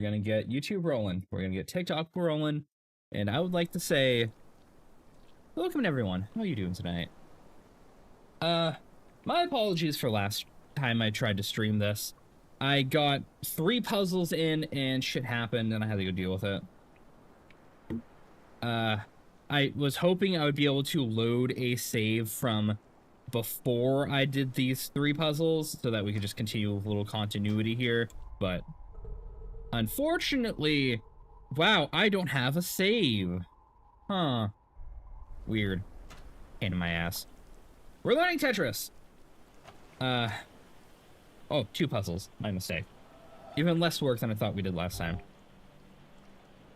We're gonna get YouTube rolling. We're gonna get TikTok rolling. And I would like to say, welcome everyone. How are you doing tonight? My apologies for last time I tried to stream this. I got 3 puzzles in and shit happened and I had to go deal with it. I was hoping I would be able to load a save from before I did these 3 puzzles so that we could just continue with a little continuity here, but unfortunately, wow, I don't have a save. Huh. Weird. Pain in my ass. We're learning Tetris. Oh, 2 puzzles. My mistake. Even less work than I thought we did last time.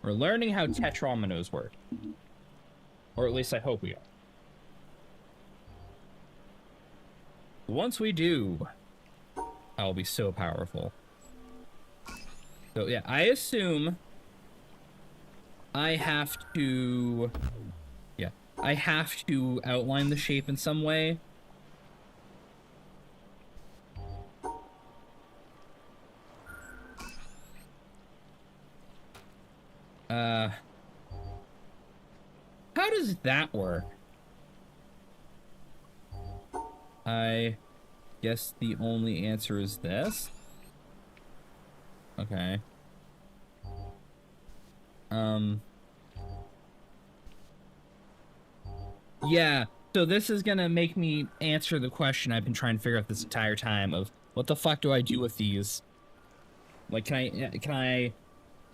We're learning how tetrominos work. Or at least I hope we are. Once we do, I'll be so powerful. So yeah, I assume I have to... Yeah, I have to outline the shape in some way. How does that work? I guess the only answer is this. Okay. Yeah, so this is gonna make me answer the question I've been trying to figure out this entire time of what the fuck do I do with these? Like, can I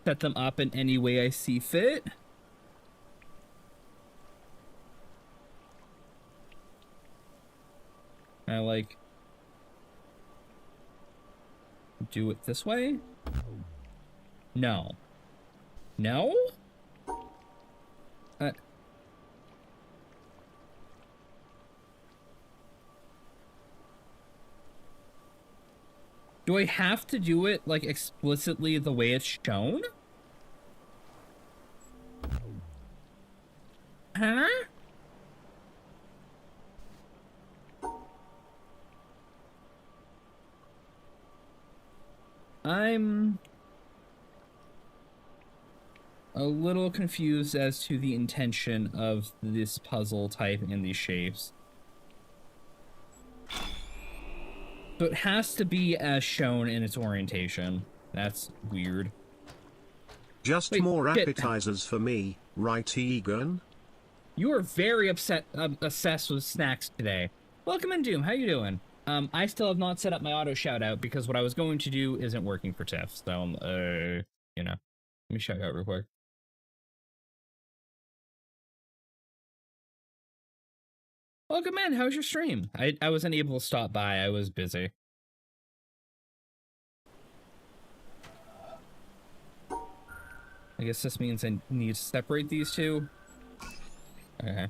set them up in any way I see fit? Can I, like, do it this way? No. No? Do I have to do it, like, explicitly the way it's shown? Huh? I'm a little confused as to the intention of this puzzle type and these shapes. So it has to be as shown in its orientation. That's weird. Just Wait, more appetizers for me, right, Egan? You are very obsessed with snacks today. Welcome in, Doom. How you doing? I still have not set up my auto shout out because what I was going to do isn't working for Tiff. So, you know, let me shout out real quick. Welcome in. How's your stream? I wasn't able to stop by. I was busy. I guess this means I need to separate these 2. Okay.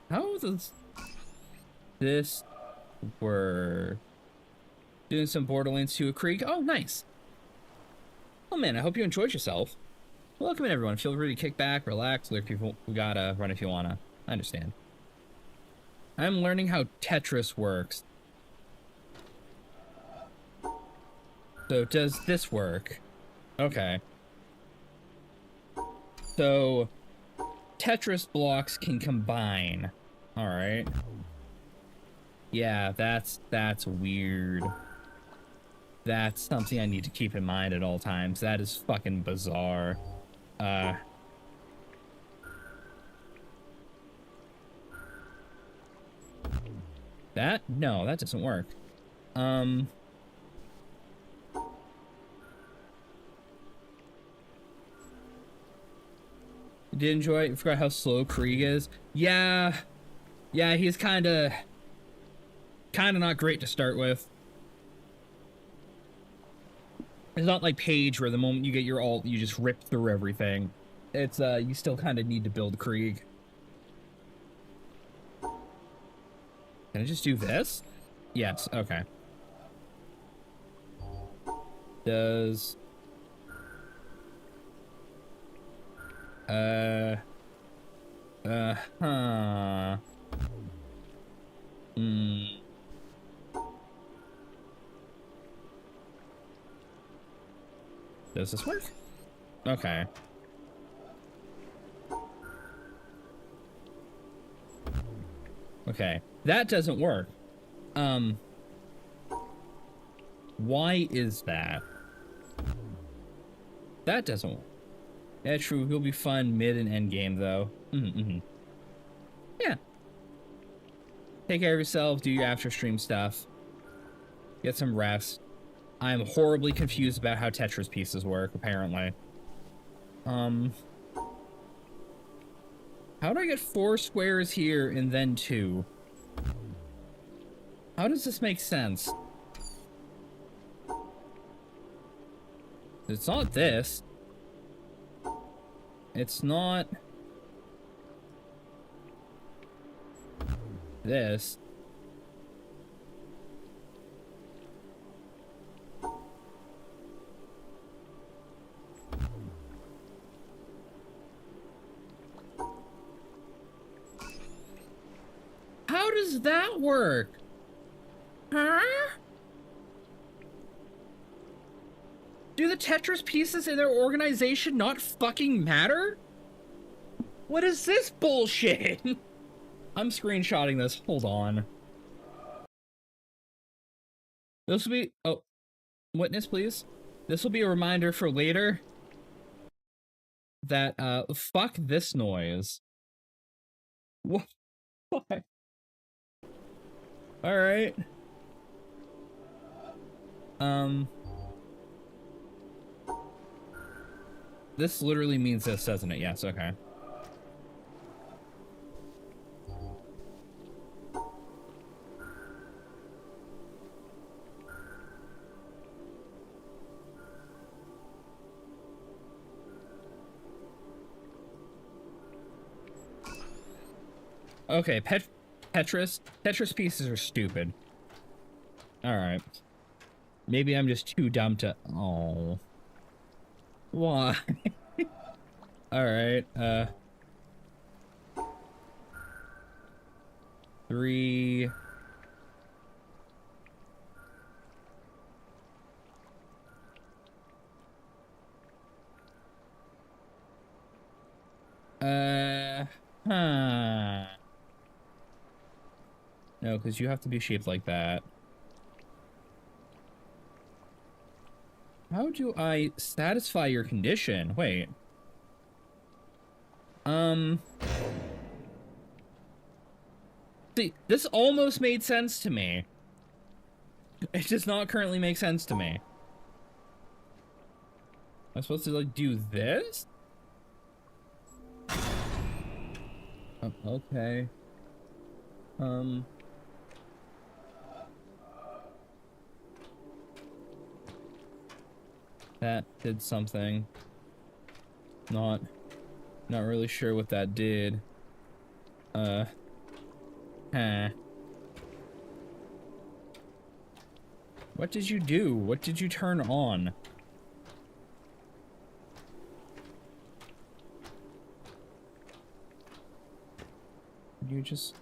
How does this work? Doing some Borderlands 2 Creek? Oh, nice. Oh man, I hope you enjoyed yourself. Welcome in, everyone. Feel free to kick back, relax. Look, people, we gotta run if you wanna. I understand. I'm learning how Tetris works. So does this work? Okay. So Tetris blocks can combine. All right. Yeah, that's weird. That's something I need to keep in mind at all times. That is fucking bizarre. That? No, that doesn't work. Did enjoy it? Forgot how slow Krieg is. Yeah, he's kind of not great to start with. It's not like Paige, where the moment you get your ult, you just rip through everything. It's you still kind of need to build Krieg. Can I just do this? Yes. Okay. Does huh. Does this work? Okay. Okay. That doesn't work. Why is that? That doesn't work. Yeah, true. He'll be fun mid and end game, though. Yeah. Take care of yourself. Do your after stream stuff. Get some rest. I'm horribly confused about how Tetris pieces work, apparently. How do I get 4 squares here and then 2? How does this make sense? It's not this. It's not this. How does that work? Huh? Do the Tetris pieces in their organization not fucking matter? What is this bullshit? I'm screenshotting this. Hold on. This will be... Oh. Witness, please. This will be a reminder for later that, fuck this noise. What? Why? Alright. This literally means this, doesn't it? Yes, okay. Okay, Tetris pieces are stupid. Alright. Maybe I'm just too dumb to... Oh. Why? Alright, 3... Huh. No, because you have to be shaped like that. How do I satisfy your condition? Wait. See, this almost made sense to me. It does not currently make sense to me. I'm supposed to, like, do this? Oh, okay. That did something. Not really sure what that did. Huh. What did you do? What did you turn on? You just...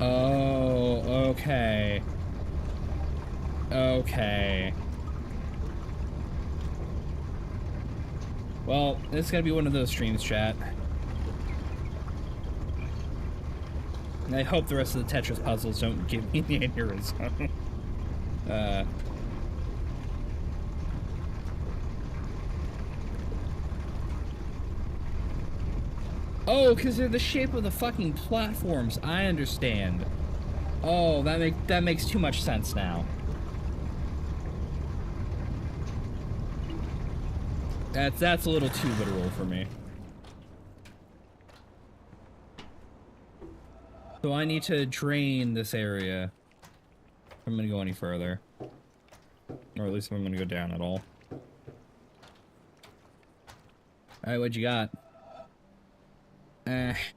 Oh, okay. Okay. Well, this is gonna be one of those streams, chat. And I hope the rest of the Tetris puzzles don't give me the aneurysm. Oh, because they're the shape of the fucking platforms. I understand. Oh, that makes too much sense now. That's a little too literal for me. So I need to drain this area if I'm gonna go any further. Or at least if I'm gonna go down at all. Alright, what you got? Mm-hmm.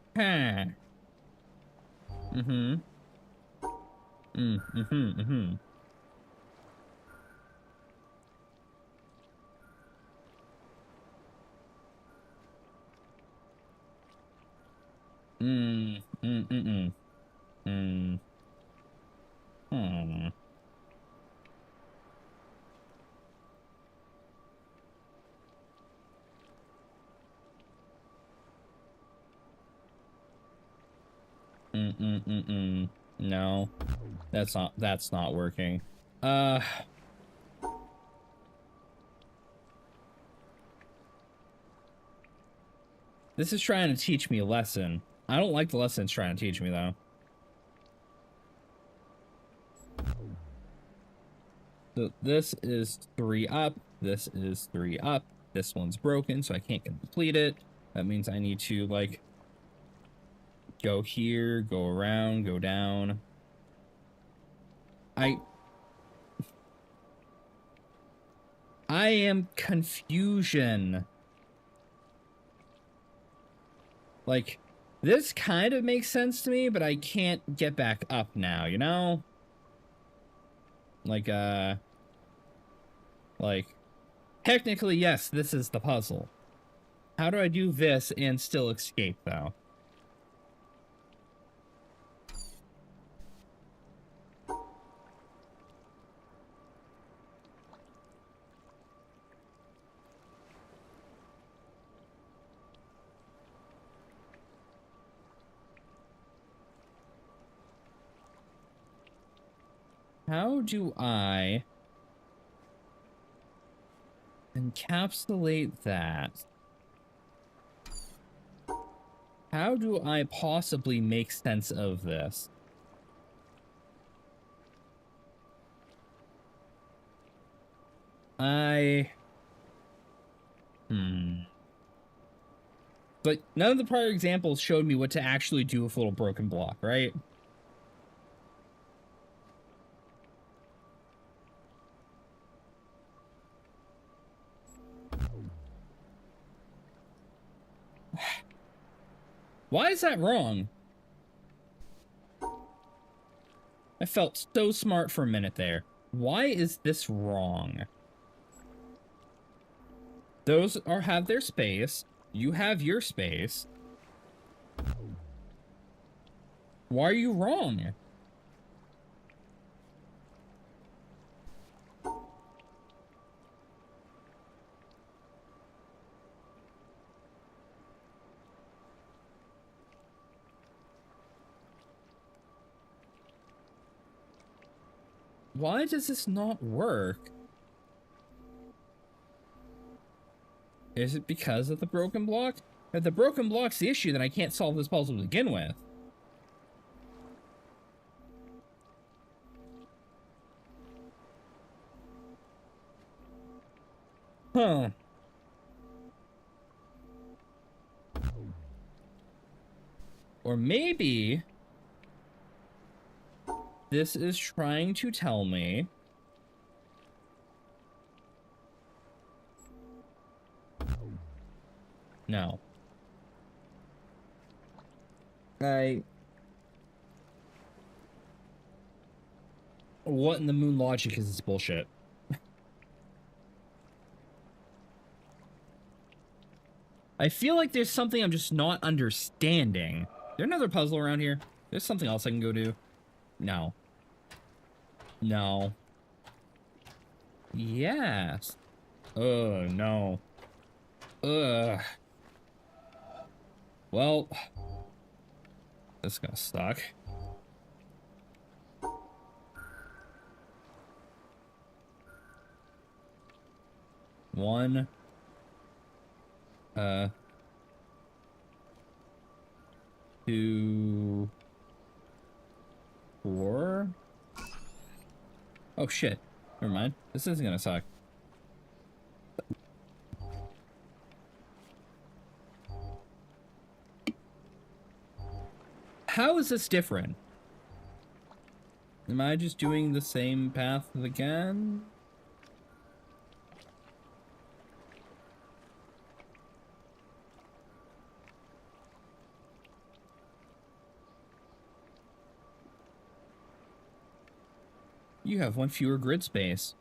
Mm, mm, mm, mm, mm, hmm. Mm, mm, mm, mm. No, that's not working. Uh, this is trying to teach me a lesson. I don't like the lesson it's trying to teach me, though. So this is 3 up. This is 3 up. This one's broken, so I can't complete it. That means I need to, like, go here, go around, go down. I am confusion. Like, this kind of makes sense to me, but I can't get back up now, you know? Like, technically, yes, this is the puzzle. How do I do this and still escape, though? How do I encapsulate that? How do I possibly make sense of this? But none of the prior examples showed me what to actually do with a little broken block, right? Why is that wrong? I felt so smart for a minute there. Why is this wrong? Those have their space. You have your space. Why are you wrong? Why does this not work? Is it because of the broken block? If the broken block's the issue, then I can't solve this puzzle to begin with. Huh. Or maybe this is trying to tell me no. What in the moon logic is this bullshit? I feel like there's something I'm just not understanding. Is there another puzzle around here? There's something else I can go do. No. No. Yes. No. Ugh. Well, this is gonna suck. One. 2, 4. Oh shit. Never mind. This isn't gonna suck. How is this different? Am I just doing the same path again? You have 1 fewer grid space.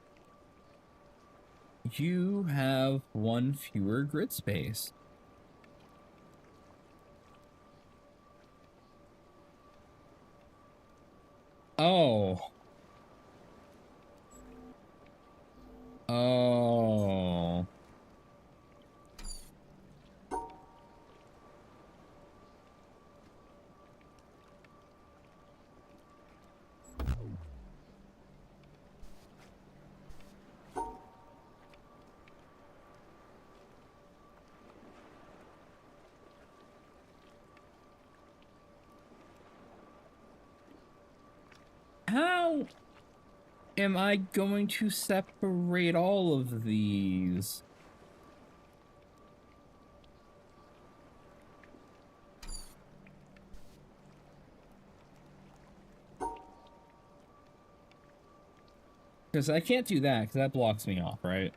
You have 1 fewer grid space. Oh. Oh. How am I going to separate all of these? Because I can't do that, because that blocks me off, right?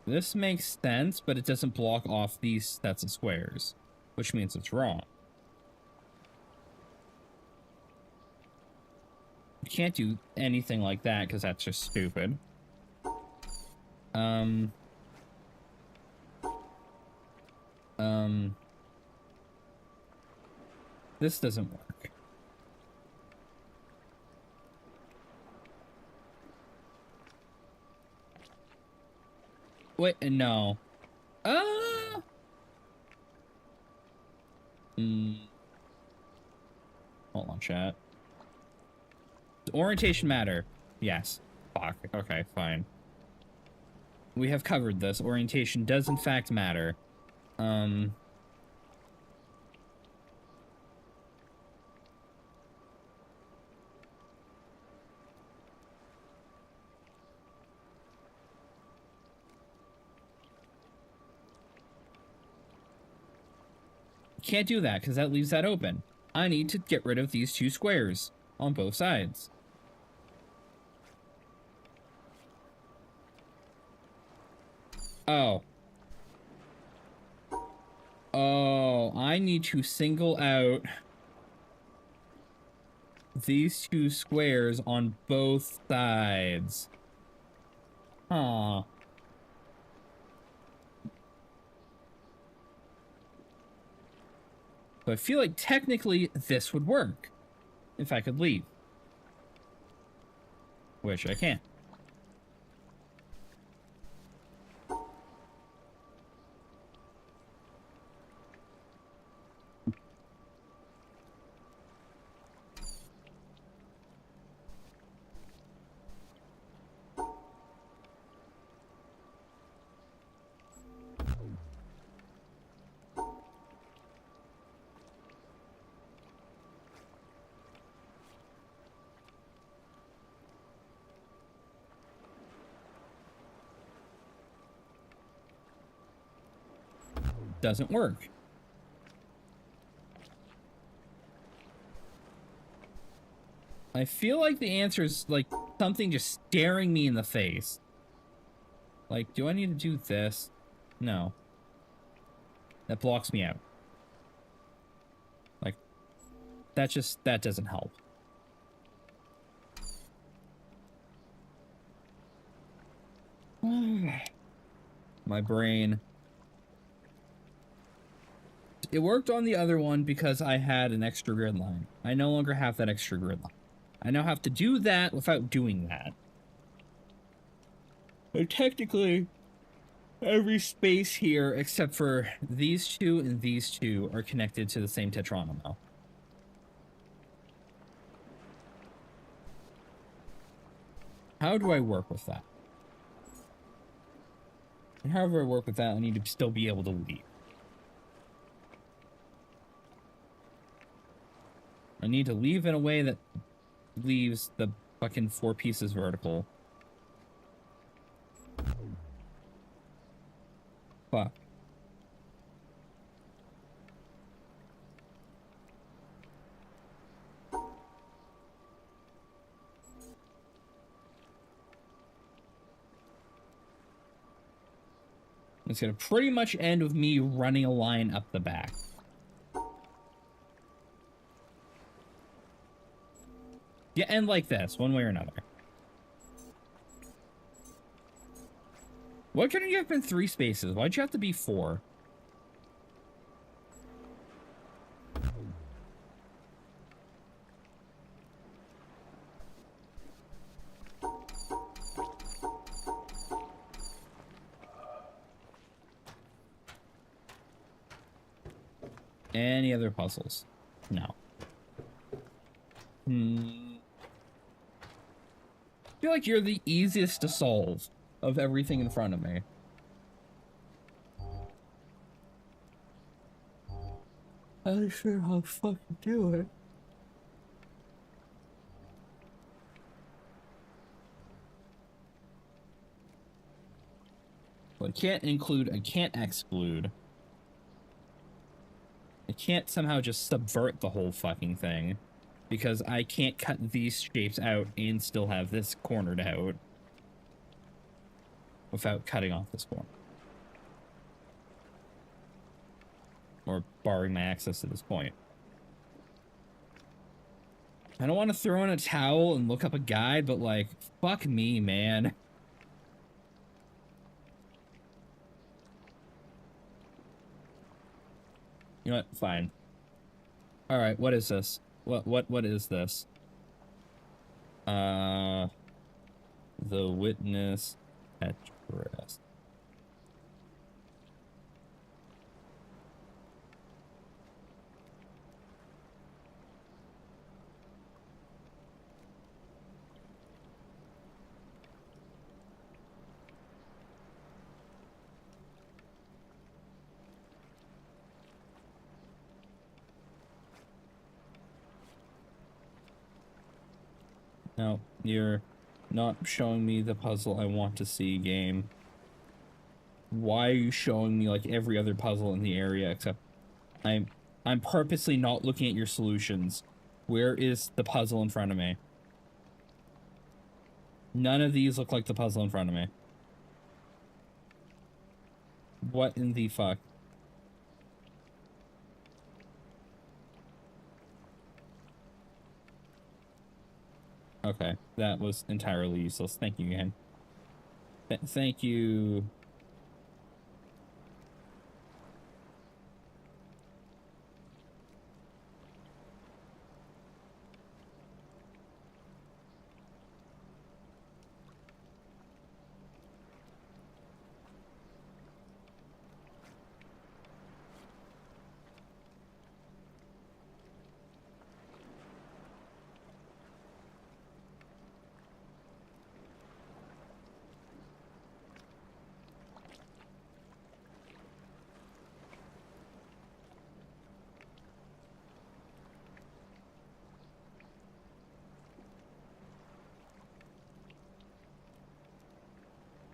This makes sense, but it doesn't block off these sets of squares, which means it's wrong. You can't do anything like that, because that's just stupid. This doesn't work. Wait, no. Hold on, chat. Does orientation matter? Yes. Fuck. Okay, fine. We have covered this. Orientation does in fact matter. Can't do that because that leaves that open. I need to get rid of these two squares on both sides. Oh. Oh, I need to single out these two squares on both sides. Huh. So I feel like technically this would work if I could leave. Which I can't. Doesn't work. I feel like the answer is like something just staring me in the face. Like, do I need to do this? No. That blocks me out. Like, that doesn't help. My brain. It worked on the other one because I had an extra grid line. I no longer have that extra grid line. I now have to do that without doing that. But technically, every space here, except for these two and these two, are connected to the same tetronymo. How do I work with that? And however I work with that, I need to still be able to leave. I need to leave in a way that leaves the fucking 4 pieces vertical. Fuck. It's gonna pretty much end with me running a line up the back. Yeah, end like this, one way or another. Why couldn't you have been 3 spaces? Why'd you have to be 4? Any other puzzles? No. I feel like you're the easiest to solve of everything in front of me. I'm not sure how to fucking do it. Well, I can't include, I can't exclude. I can't somehow just subvert the whole fucking thing. Because I can't cut these shapes out and still have this cornered out. Without cutting off this corner. Or barring my access to this point. I don't want to throw in a towel and look up a guide, but like, fuck me, man. You know what? Fine. Alright, what is this? What is this? The witness tetris. No, you're not showing me the puzzle I want to see, game. Why are you showing me like every other puzzle in the area except I'm purposely not looking at your solutions. Where is the puzzle in front of me? None of these look like the puzzle in front of me. What in the fuck? Okay, that was entirely useless. Thank you again. Thank you.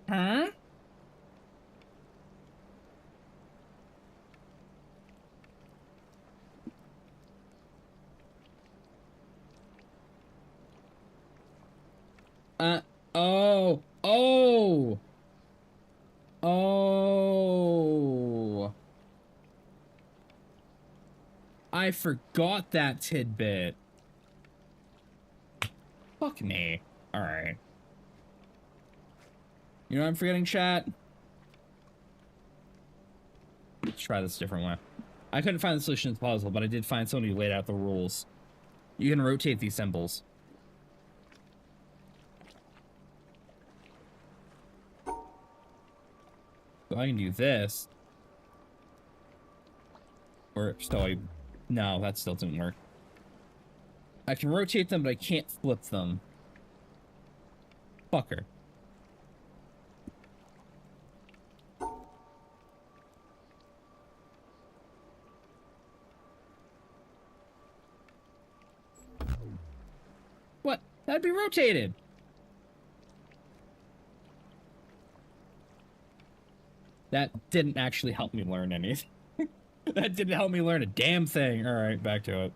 Huh? Oh. Oh! Oh! I forgot that tidbit. Fuck me. Alright. You know what I'm forgetting, chat? Let's try this a different way. I couldn't find the solution to the puzzle, but I did find somebody who laid out the rules. You can rotate these symbols. So I can do this. Or no, that still didn't work. I can rotate them, but I can't flip them. Fucker. What? That'd be rotated. That didn't actually help me learn anything. That didn't help me learn a damn thing. All right, back to it.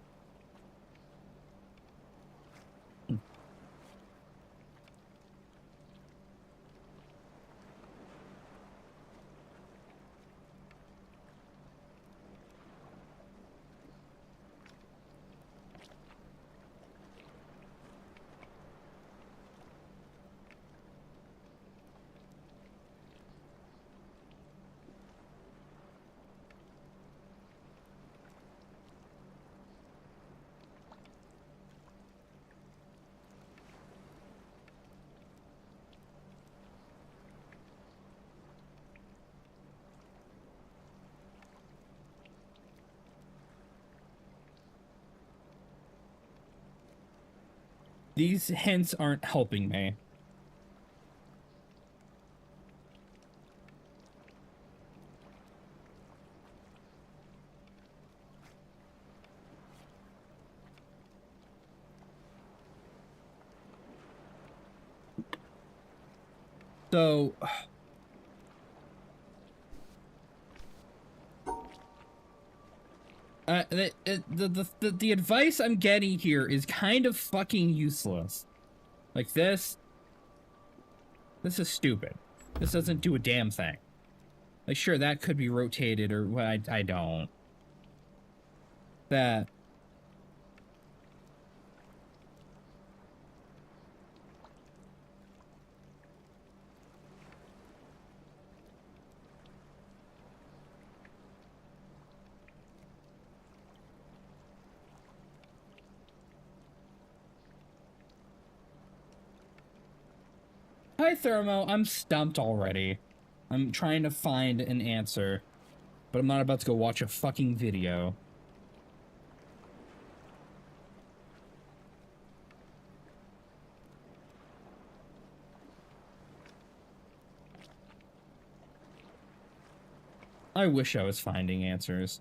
These hints aren't helping me. So, the advice I'm getting here is kind of fucking useless. Like this is stupid. This doesn't do a damn thing. Like, sure, that could be rotated or what, I don't. That. Hi, Thermo. I'm stumped already. I'm trying to find an answer, but I'm not about to go watch a fucking video. I wish I was finding answers.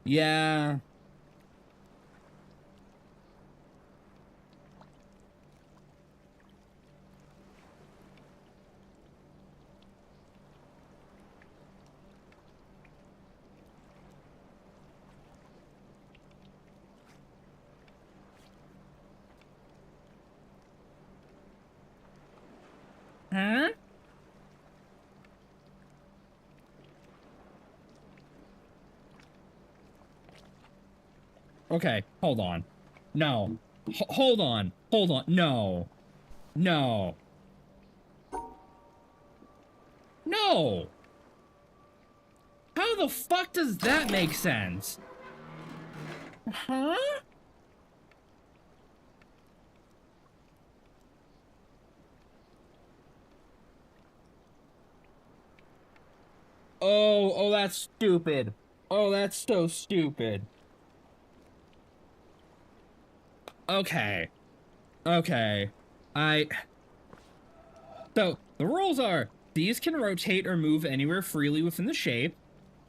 Yeah. Huh? Okay, hold on. No. Hold on. Hold on. No. No. No! How the fuck does that make sense? Huh? Oh, that's stupid. Oh, that's so stupid. Okay. Okay. So, the rules are, these can rotate or move anywhere freely within the shape.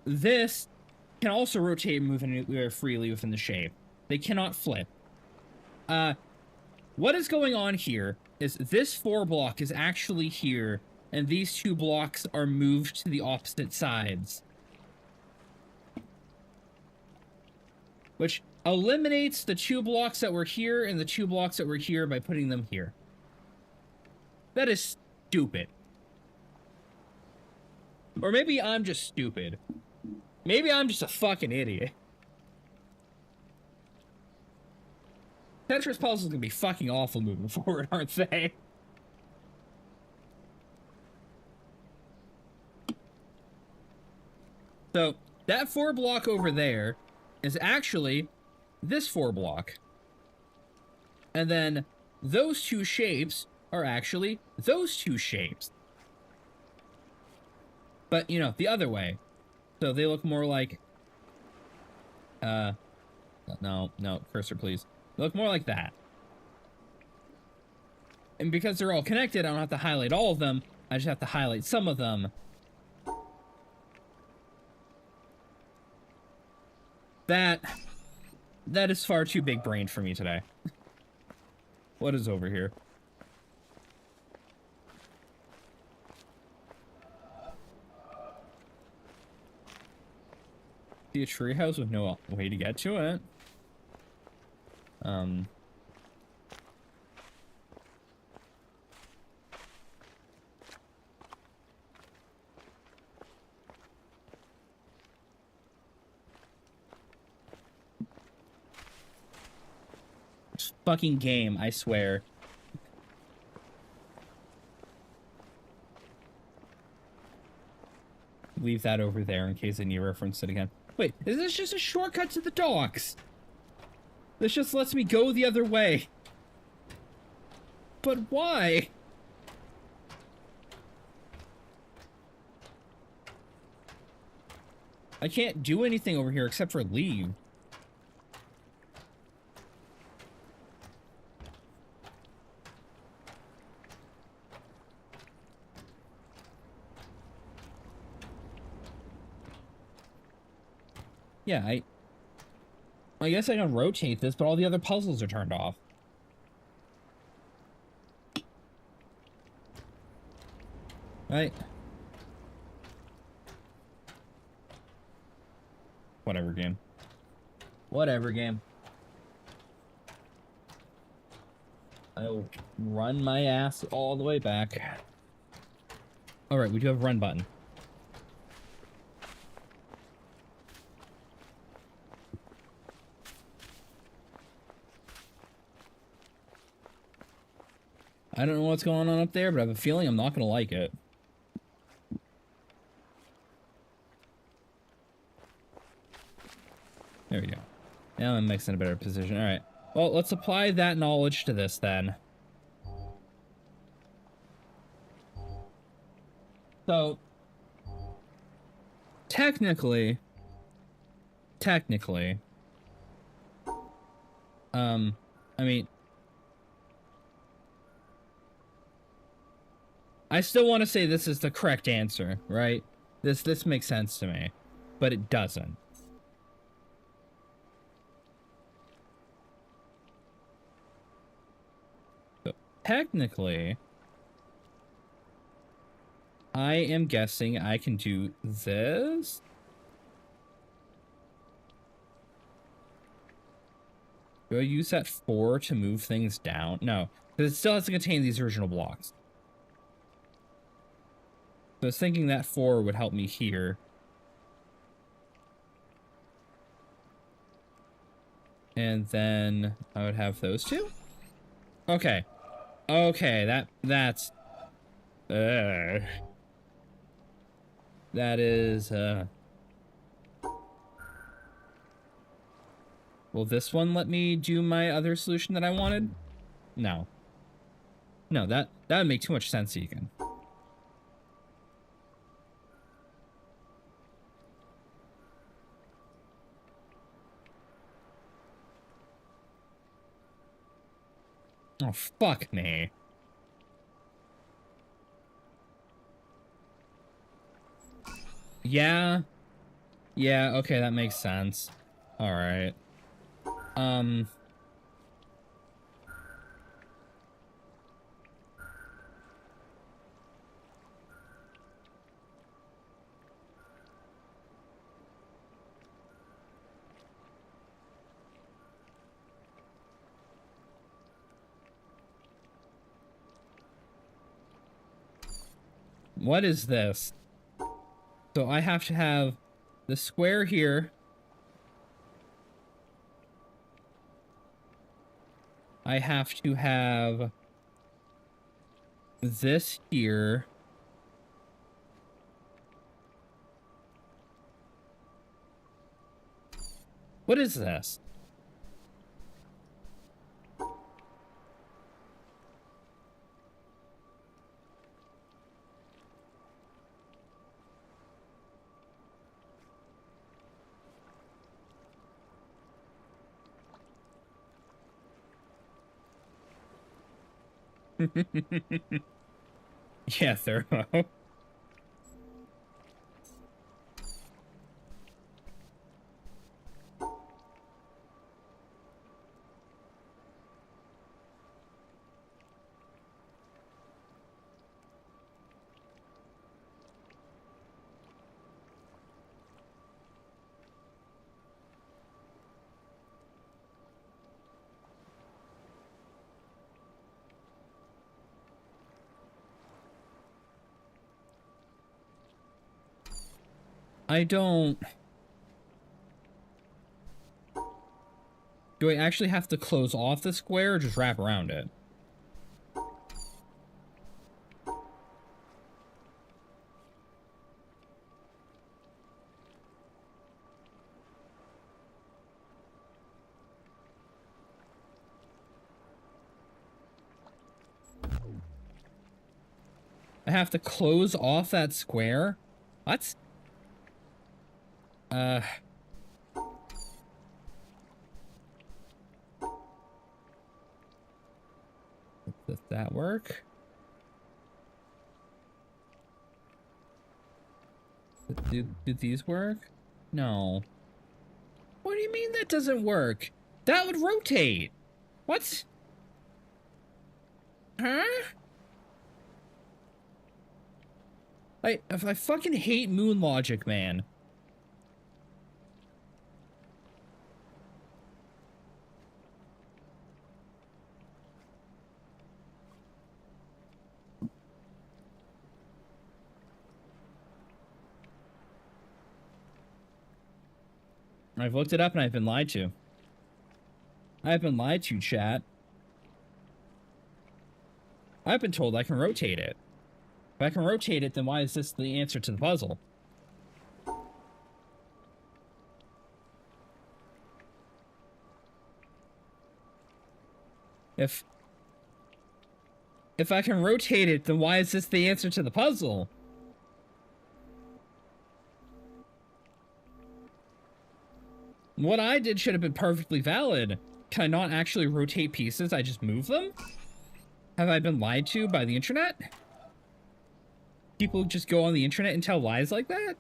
This can also rotate and move anywhere freely within the shape. They cannot flip. What is going on here is this 4 block is actually here, and these 2 blocks are moved to the opposite sides. Which eliminates the 2 blocks that were here and the 2 blocks that were here by putting them here. That is stupid. Or maybe I'm just stupid. Maybe I'm just a fucking idiot. Tetris puzzles gonna be fucking awful moving forward, aren't they? So, that 4 block over there is actually this 4 block. And then those 2 shapes are actually those 2 shapes. But, you know, the other way. So they look more like... No, cursor, please. They look more like that. And because they're all connected, I don't have to highlight all of them. I just have to highlight some of them. That is far too big brain for me today. What is over here? See a treehouse with no way to get to it. Fucking game, I swear. Leave that over there in case I need to reference it again. Wait, is this just a shortcut to the docks? This just lets me go the other way. But why? I can't do anything over here except for leave. Yeah, I guess I can rotate this, but all the other puzzles are turned off. Right? Whatever, game. Whatever, game. I'll run my ass all the way back. Alright, we do have a run button. I don't know what's going on up there, but I have a feeling I'm not gonna like it. There we go. Now I'm mixing in a better position. Alright. Well, let's apply that knowledge to this then. So, technically, I mean, I still want to say this is the correct answer, right? This makes sense to me, but it doesn't. So, technically, I am guessing I can do this. Do I use that 4 to move things down? No, because it still has to contain these original blocks. So I was thinking that 4 would help me here. And then I would have those two. Okay. Okay, that's... that is, will this one let me do my other solution that I wanted? No. No, that would make too much sense, Egan. Oh, fuck me. Yeah. Yeah, okay, that makes sense. Alright. What is this? So I have to have the square here. I have to have this here. What is this? Yeah, Thurmo. I don't... Do I actually have to close off the square or just wrap around it? I have to close off that square? What? Does that work? Did these work? No. What do you mean that doesn't work? That would rotate. What? Huh? I fucking hate moon logic, man. I've looked it up and I've been lied to. I've been lied to, chat. I've been told I can rotate it. If I can rotate it, then why is this the answer to the puzzle? If I can rotate it, then why is this the answer to the puzzle? What I did should have been perfectly valid. Can I not actually rotate pieces? I just move them? Have I been lied to by the internet? People just go on the internet and tell lies like that?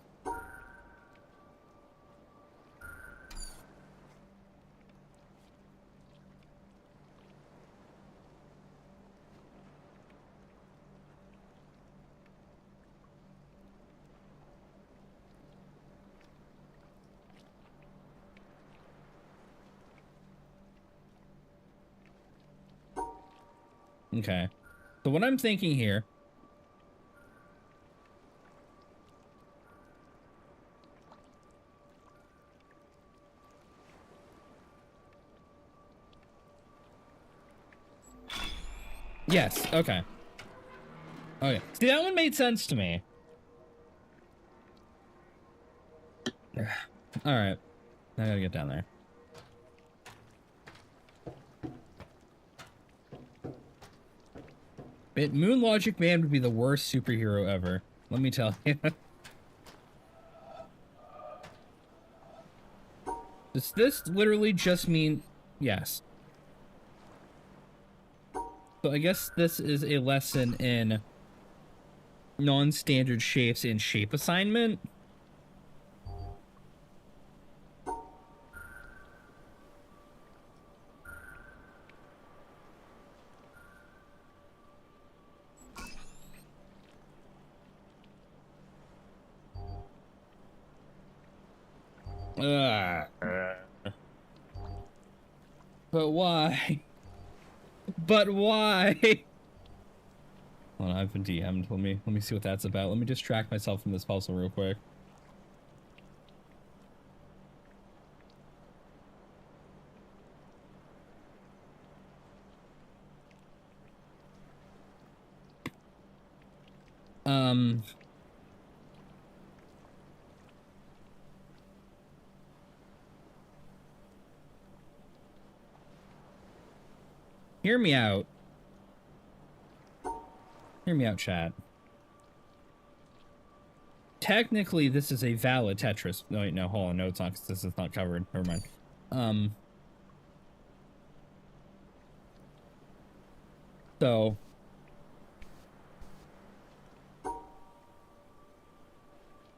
Okay. So what I'm thinking here... Yes, okay. Okay. See, that one made sense to me. Alright. I gotta get down there. Moon Logic Man would be the worst superhero ever. Let me tell you. Does this literally just mean... Yes. So I guess this is a lesson in non-standard shapes and shape assignment. But why? But why? Hold on, I've been DM'd. Let me see what that's about. Let me distract myself from this puzzle real quick. Hear me out. Hear me out, chat. Technically, this is a valid Tetris. No, wait, no, hold on. No, it's not, because this is not covered. Never mind. So...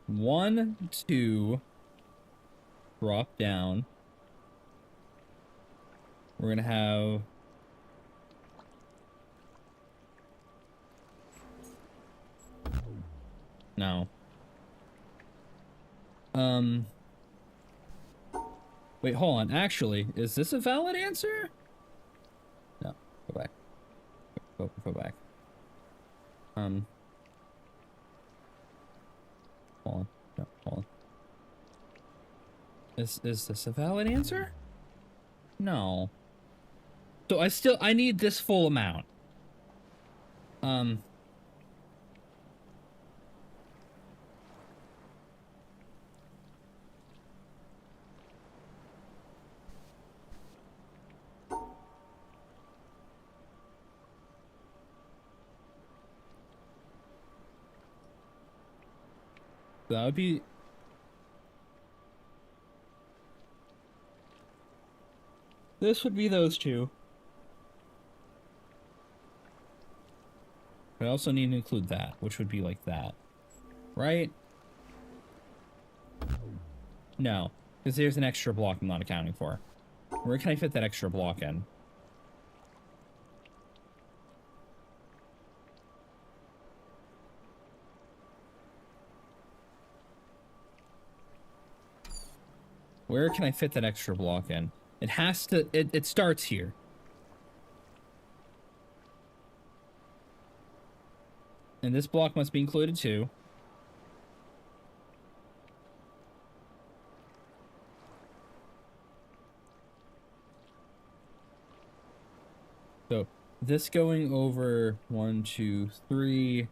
One, two... Drop down. We're gonna have... No. Wait, hold on. Actually, is this a valid answer? No. Go back. Go back. Hold on. No, hold on. Is this a valid answer? No. So I need this full amount. That would be... This would be those two. I also need to include that, which would be like that. Right? No, because there's an extra block I'm not accounting for. Where can I fit that extra block in? Where can I fit that extra block in? It has to... It starts here. And this block must be included too. So this going over 1, 2, 3,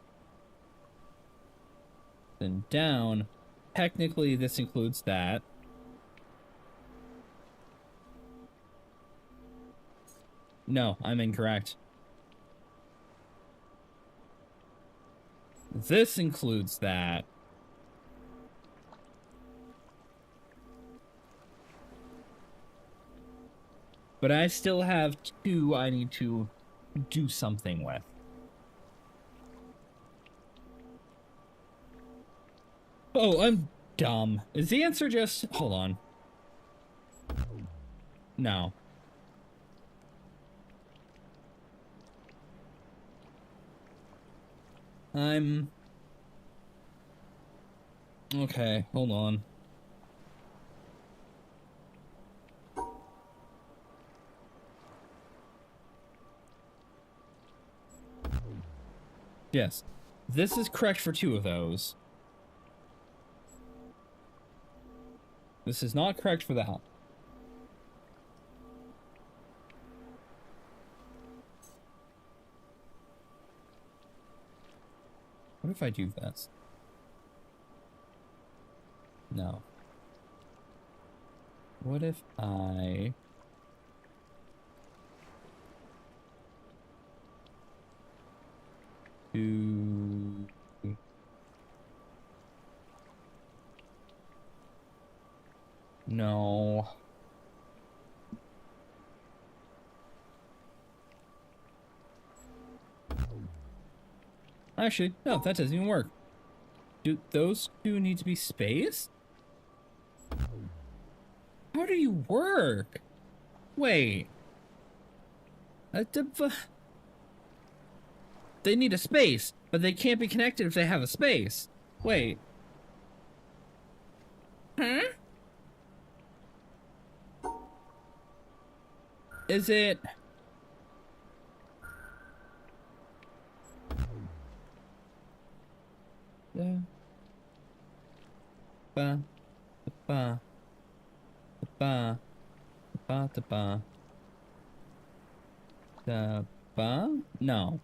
then down. Technically, this includes that. No, I'm incorrect. This includes that. But I still have 2 I need to do something with. Oh, I'm dumb. Is the answer just... Hold on. No. Okay, hold on. Yes. This is correct for 2 of those. This is not correct for that. What if I do this? No. What if I... do... No. Actually, no, that doesn't even work. Do those 2 need to be spaced? How do you work? Wait. They need a space, but they can't be connected if they have a space. Wait. Huh? Is it... Yeah. Ba. Ba. Ba. Ba. Ba. The ba? No.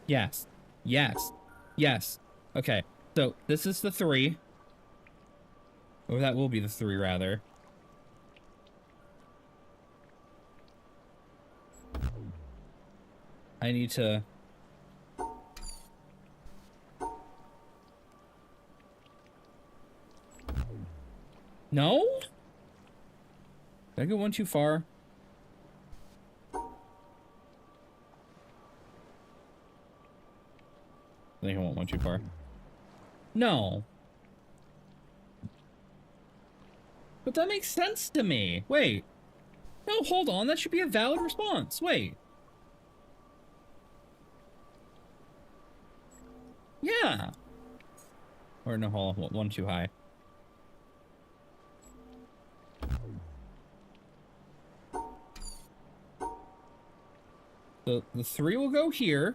Yes. Yes. Yes. Okay. So this is the 3. Or that will be the 3 rather. I need to... No? Did I go 1 too far? I think I went 1 too far. No. But that makes sense to me. Wait. No, hold on. That should be a valid response. Wait. Yeah. Or no, hold on. 1 too high. So the 3 will go here.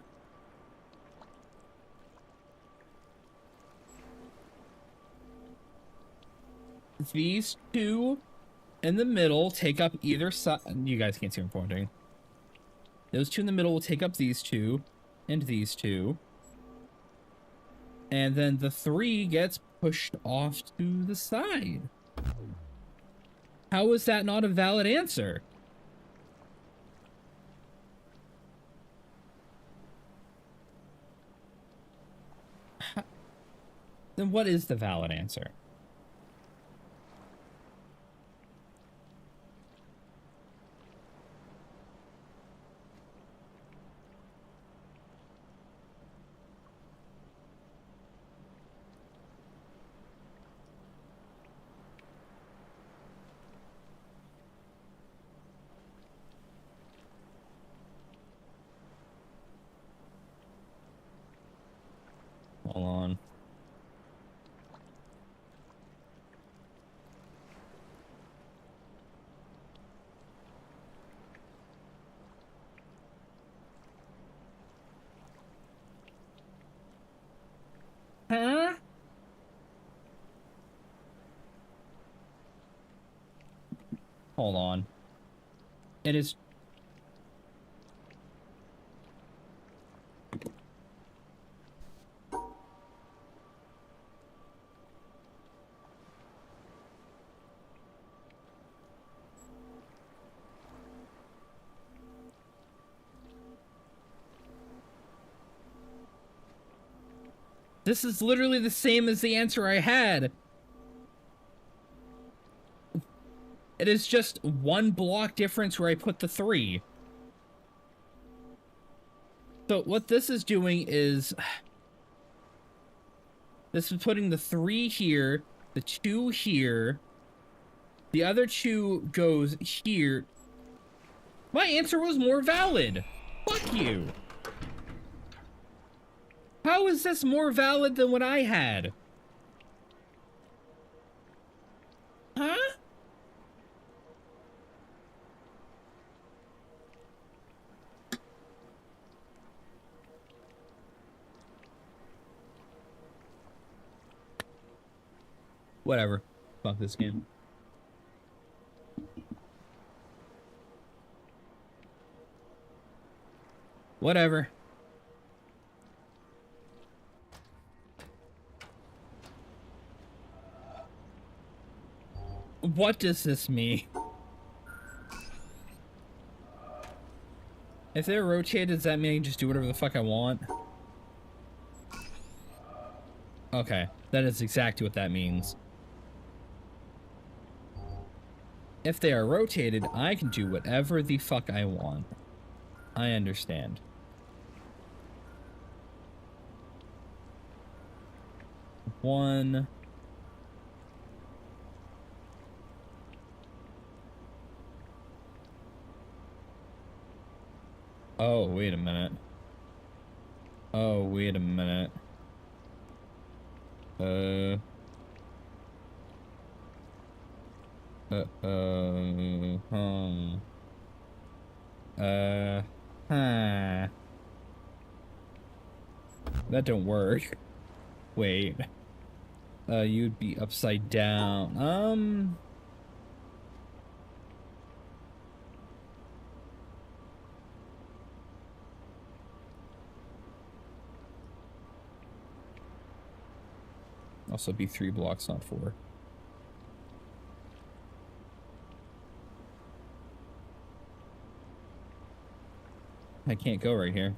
These 2 in the middle take up either side. You guys can't see what I'm pointing. Those 2 in the middle will take up these 2 and these 2. And then the 3 gets pushed off to the side. How is that not a valid answer? Then what is the valid answer? Hold on. Huh? Hold on. It is... This is literally the same as the answer I had. It is just one block difference where I put the 3. So what this is doing is... This is putting the 3 here, the 2 here. The other 2 goes here. My answer was more valid. Fuck you. How is this more valid than what I had? Huh? Whatever. Fuck this game. Whatever. What does this mean? If they're rotated, does that mean I can just do whatever the fuck I want? Okay, that is exactly what that means. If they are rotated, I can do whatever the fuck I want. I understand. One... Oh, wait a minute. Oh, wait a minute. Huh. That don't work. Wait. You'd be upside down. Also be 3 blocks, not 4. I can't go right here.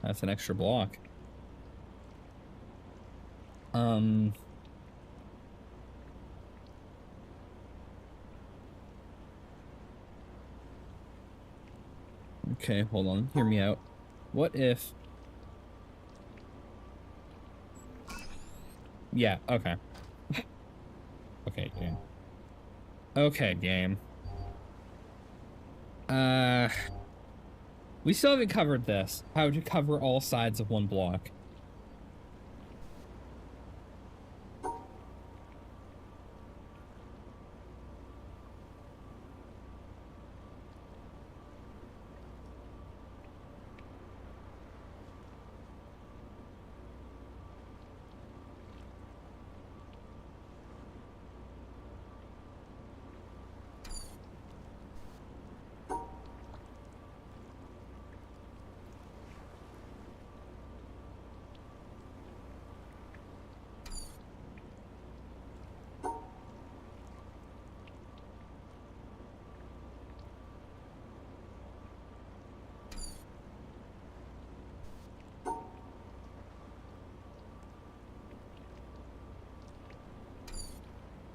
That's an extra block. Okay, hold on. Hear me out. What if... Yeah, okay. Okay, game. Okay, game. We still haven't covered this. How to cover all sides of one block.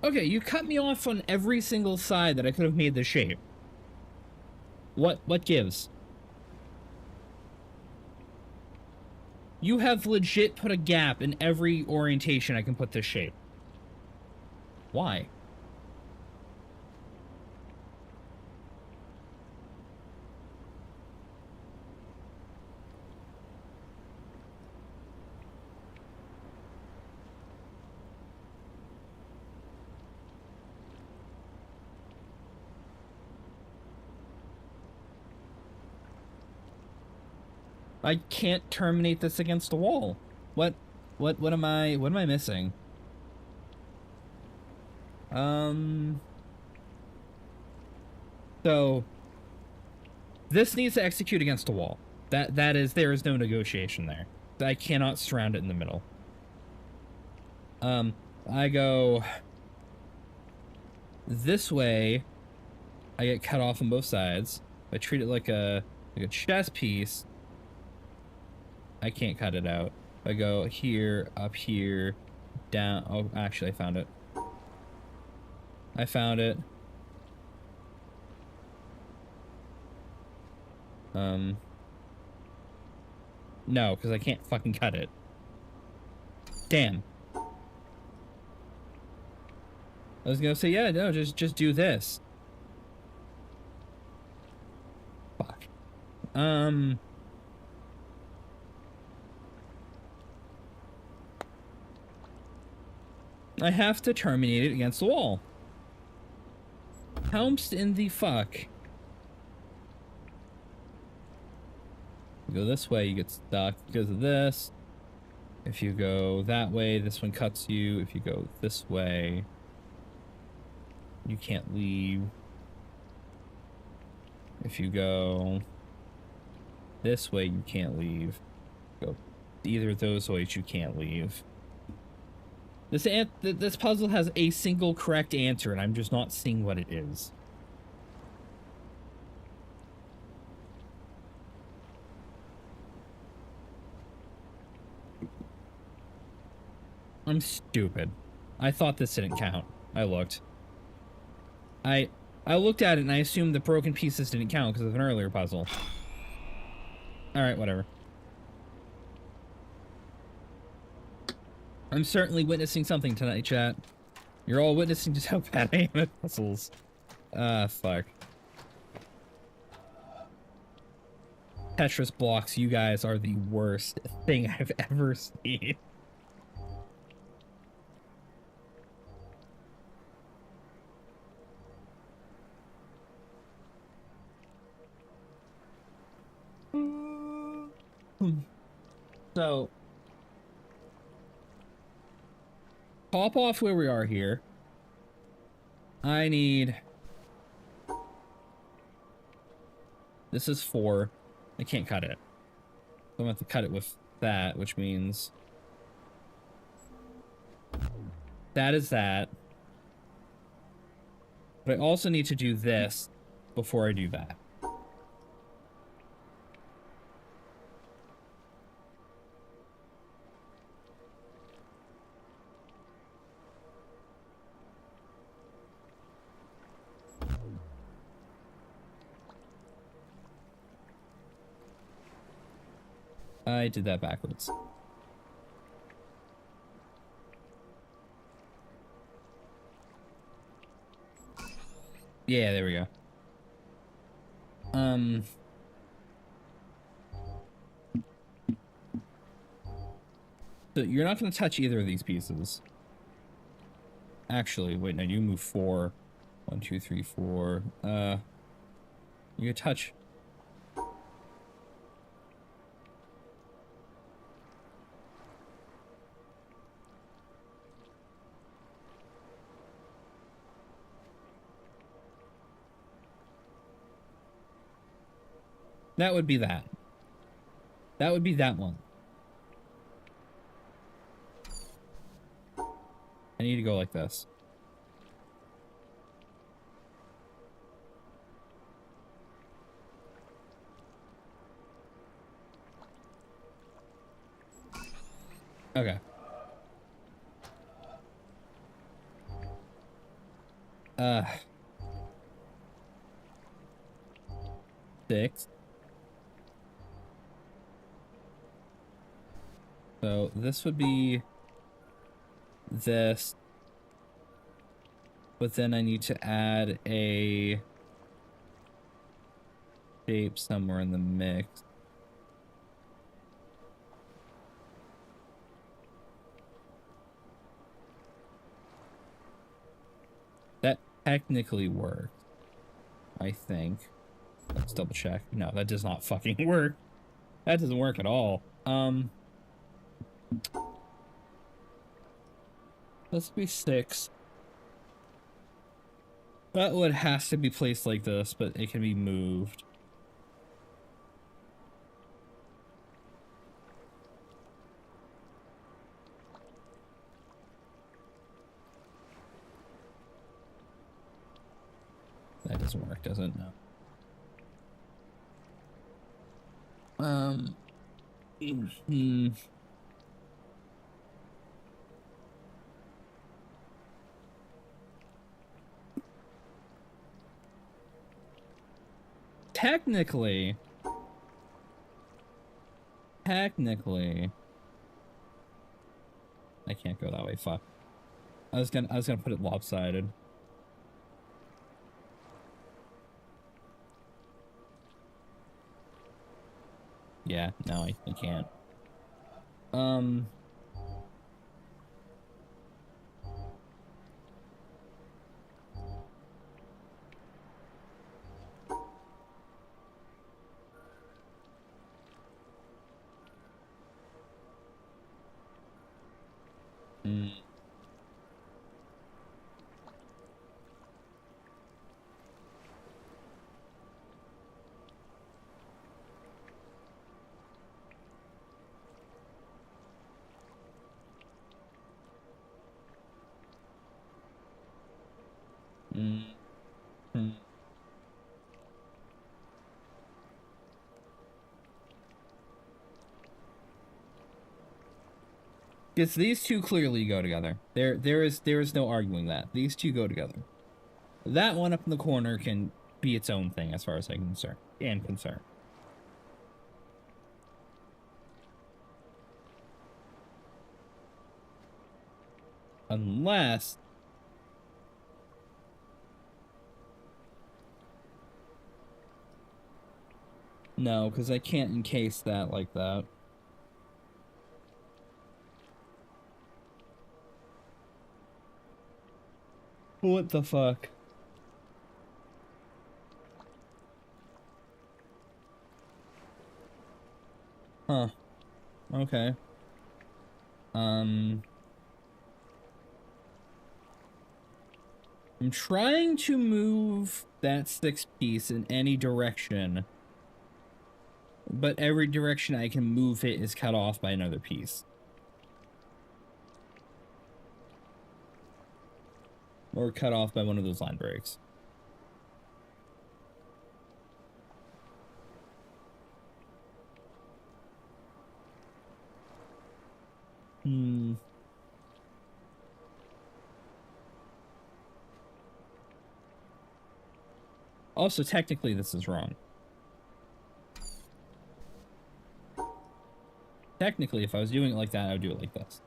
Okay, you cut me off on every single side that I could have made the shape. What gives? You have legit put a gap in every orientation I can put this shape. Why? I can't terminate this against a wall. What am I missing? So this needs to execute against a wall. There is no negotiation there. I cannot surround it in the middle. I go this way. I get cut off on both sides. I treat it like a chess piece. I can't cut it out. I go here, up here, down. Oh, actually, I found it. I found it. No, because I can't fucking cut it. Damn. I was gonna say, yeah, no, just do this. Fuck. I have to terminate it against the wall. How in the fuck? You go this way, you get stuck because of this. If you go that way, this one cuts you. If you go this way, you can't leave. If you go this way, you can't leave. Go either of those ways, you can't leave. This puzzle has a single correct answer, and I'm just not seeing what it is. I'm stupid. I thought this didn't count. I looked. I looked at it and I assumed the broken pieces didn't count because of an earlier puzzle. Alright, whatever. I'm certainly witnessing something tonight, chat. You're all witnessing just how bad I am at puzzles. Fuck. Tetris blocks, you guys are the worst thing I've ever seen. So, pop off where we are here. I need... This is 4. I can't cut it. So I'm gonna have to cut it with that, which means... That is that. But I also need to do this before I do that. I did that backwards. Yeah, there we go. So you're not going to touch either of these pieces. Actually, wait, no, you move 4. 1, 2, 3, 4. You touch. That would be that. That would be that one. I need to go like this. Okay. 6. So this would be this, but then I need to add a shape somewhere in the mix. That technically works, I think. Let's double check. No, that does not fucking work. That doesn't work at all. Let's be 6. That one has to be placed like this, but it can be moved. That doesn't work, does it? No. Technically, I can't go that way. Fuck. I was gonna put it lopsided. Yeah, no, I can't. Because these two clearly go together. There is no arguing that. These two go together. That one up in the corner can be its own thing as far as I'm concerned. Unless no, because I can't encase that like that. What the fuck? Huh. Okay. I'm trying to move that 6 piece in any direction, but every direction I can move it is cut off by another piece. Or cut off by one of those line breaks. Also, technically, this is wrong. Technically, if I was doing it like that, I would do it like this.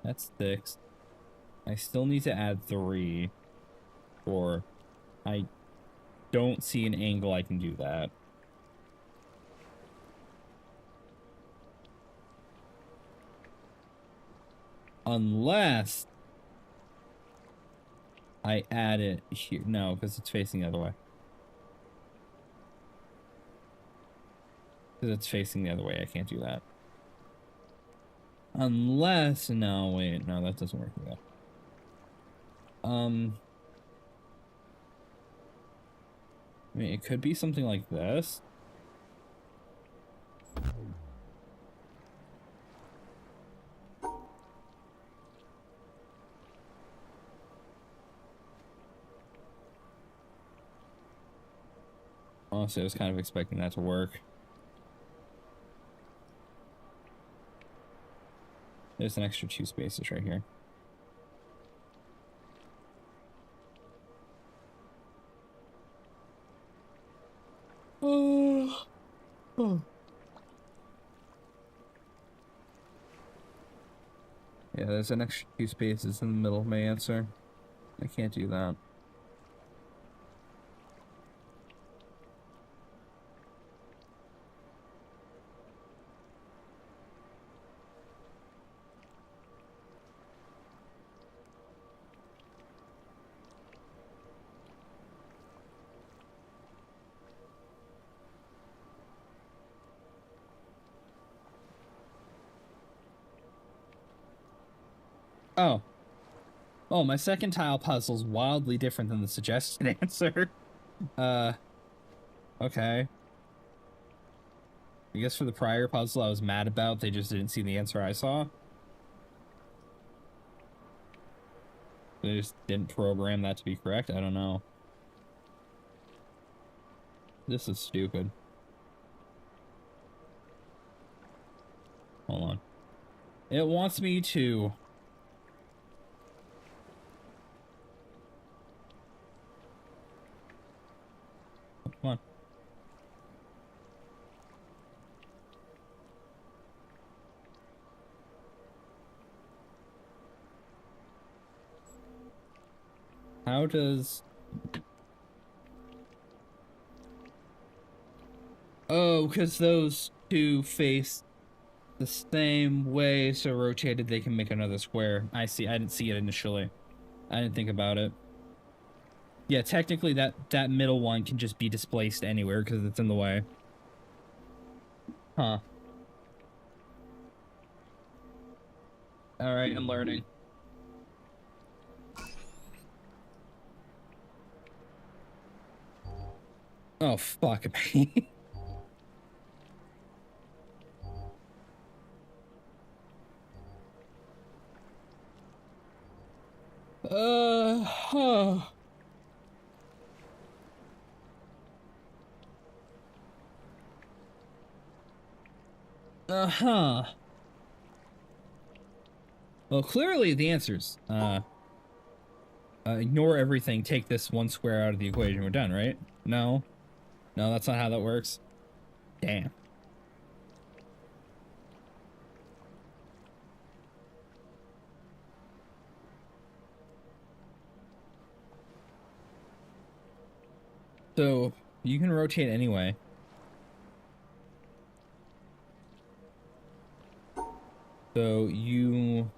That's 6. I still need to add 3. Or I don't see an angle I can do that. Unless I add it here. No, because it's facing the other way. Because it's facing the other way. I can't do that. Unless... No, wait. No, that doesn't work like that. I mean, it could be something like this. Honestly, I was kind of expecting that to work. There's an extra 2 spaces right here. Yeah, there's an extra 2 spaces in the middle of my answer. I can't do that. Oh. Oh, my second tile puzzle's wildly different than the suggested answer. Okay. I guess for the prior puzzle I was mad about, they just didn't see the answer I saw. They just didn't program that to be correct. I don't know. This is stupid. Hold on. It wants me to... Come on. How does... Oh, because those two face the same way, so rotated they can make another square. I see. I didn't see it initially. I didn't think about it. Yeah, technically that middle one can just be displaced anywhere because it's in the way. Huh. Alright, I'm learning. Oh, fuck me. Oh. Uh-huh. Well, clearly the answer's, ignore everything, take this one square out of the equation, we're done, right? No? No, that's not how that works. Damn. So, you can rotate anyway. So, you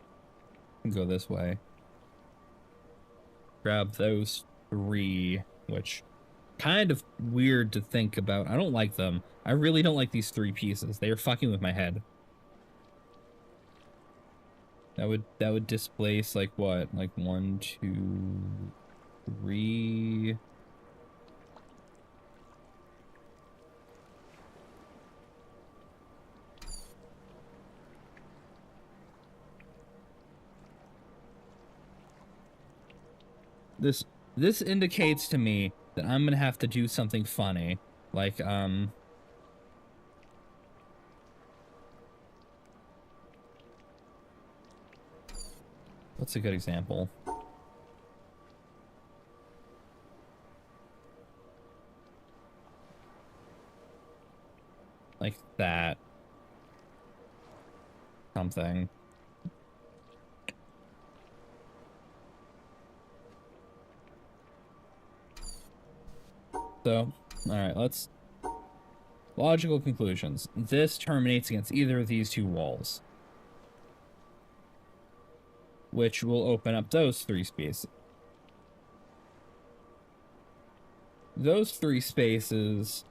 can go this way. Grab those 3, which kind of weird to think about. I don't like them. I really don't like these 3 pieces. They are fucking with my head. That would displace like what? Like 1, 2, 3. This indicates to me that I'm gonna have to do something funny. Like, what's a good example? Like that. Something. So, alright, let's... Logical conclusions. This terminates against either of these 2 walls, which will open up those 3 spaces. Those 3 spaces...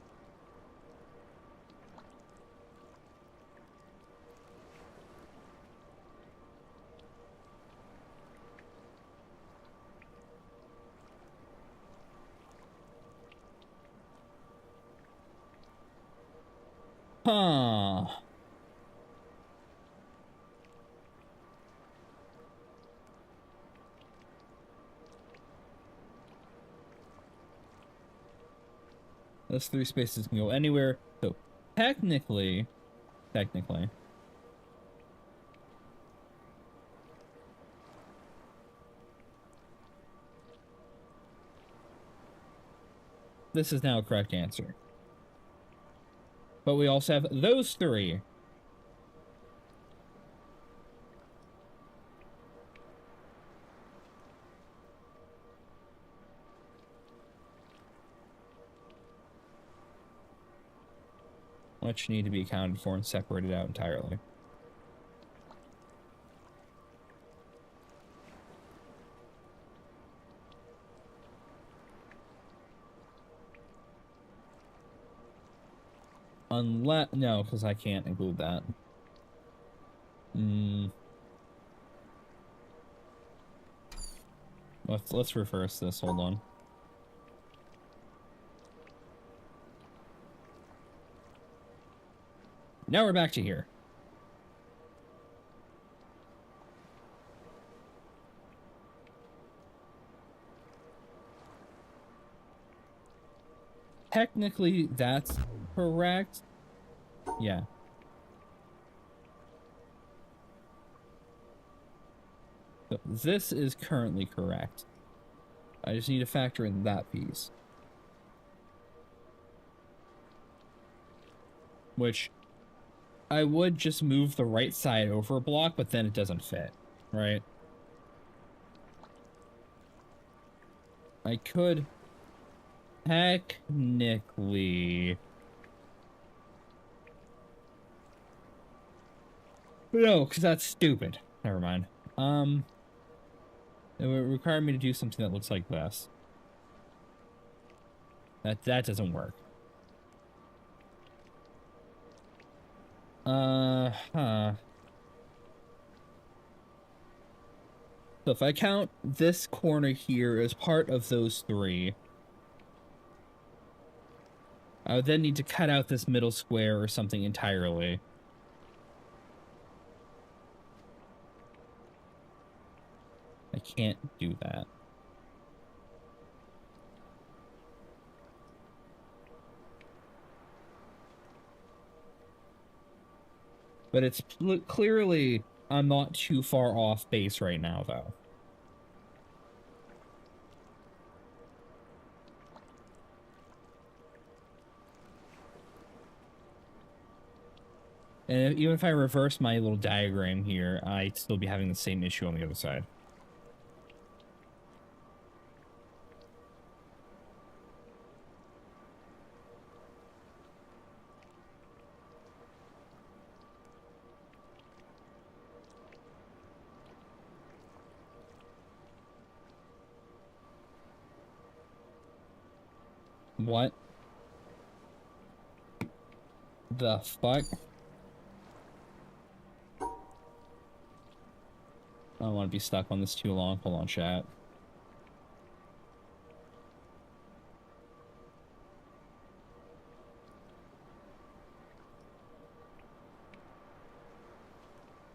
Huh. Those 3 spaces can go anywhere. So technically, this is now a correct answer. But we also have those three. Which need to be accounted for and separated out entirely. Unless, no, because I can't include that. Let's reverse this, hold on. Now we're back to here. Technically, that's correct. Yeah. So this is currently correct. I just need to factor in that piece. Which, I would just move the right side over a block, but then it doesn't fit, right? I could technically... No, because that's stupid. Never mind. It would require me to do something that looks like this. That doesn't work. So if I count this corner here as part of those three, I would then need to cut out this middle square or something entirely. I can't do that. But it's clearly, I'm not too far off base right now, though. And even if I reverse my little diagram here, I'd still be having the same issue on the other side. What the fuck? I don't want to be stuck on this too long. Hold on, chat.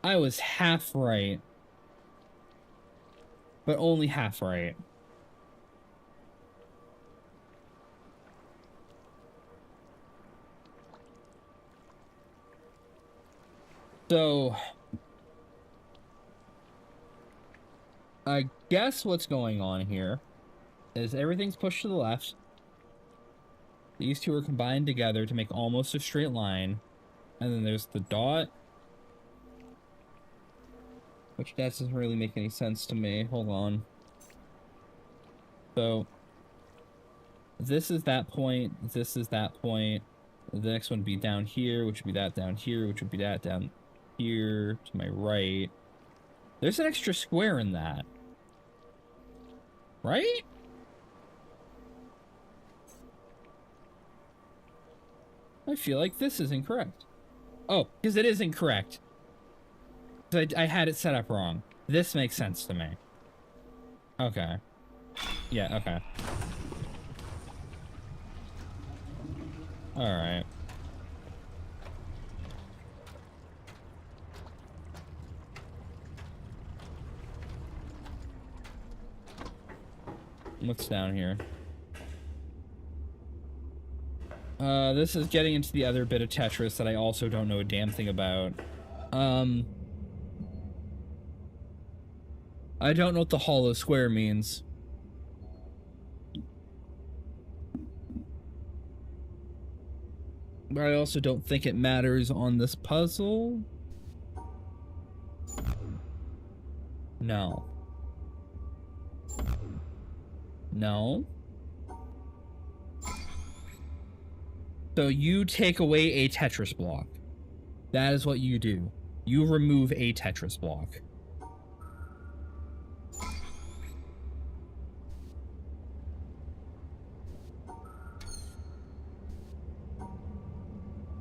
I was half right. But only half right. So, I guess what's going on here is everything's pushed to the left. These two are combined together to make almost a straight line. And then there's the dot. Which doesn't really make any sense to me. Hold on. So, this is that point. This is that point. The next one would be down here, which would be that down here, which would be that down here to my right. There's an extra square in that. Right? I feel like this is incorrect. Oh, because it is incorrect. I had it set up wrong. This makes sense to me. Okay. Yeah, okay. Alright. What's down here? This is getting into the other bit of Tetris that I also don't know a damn thing about. I don't know what the hollow square means. But I also don't think it matters on this puzzle. No. No. So you take away a Tetris block. That is what you do. You remove a Tetris block.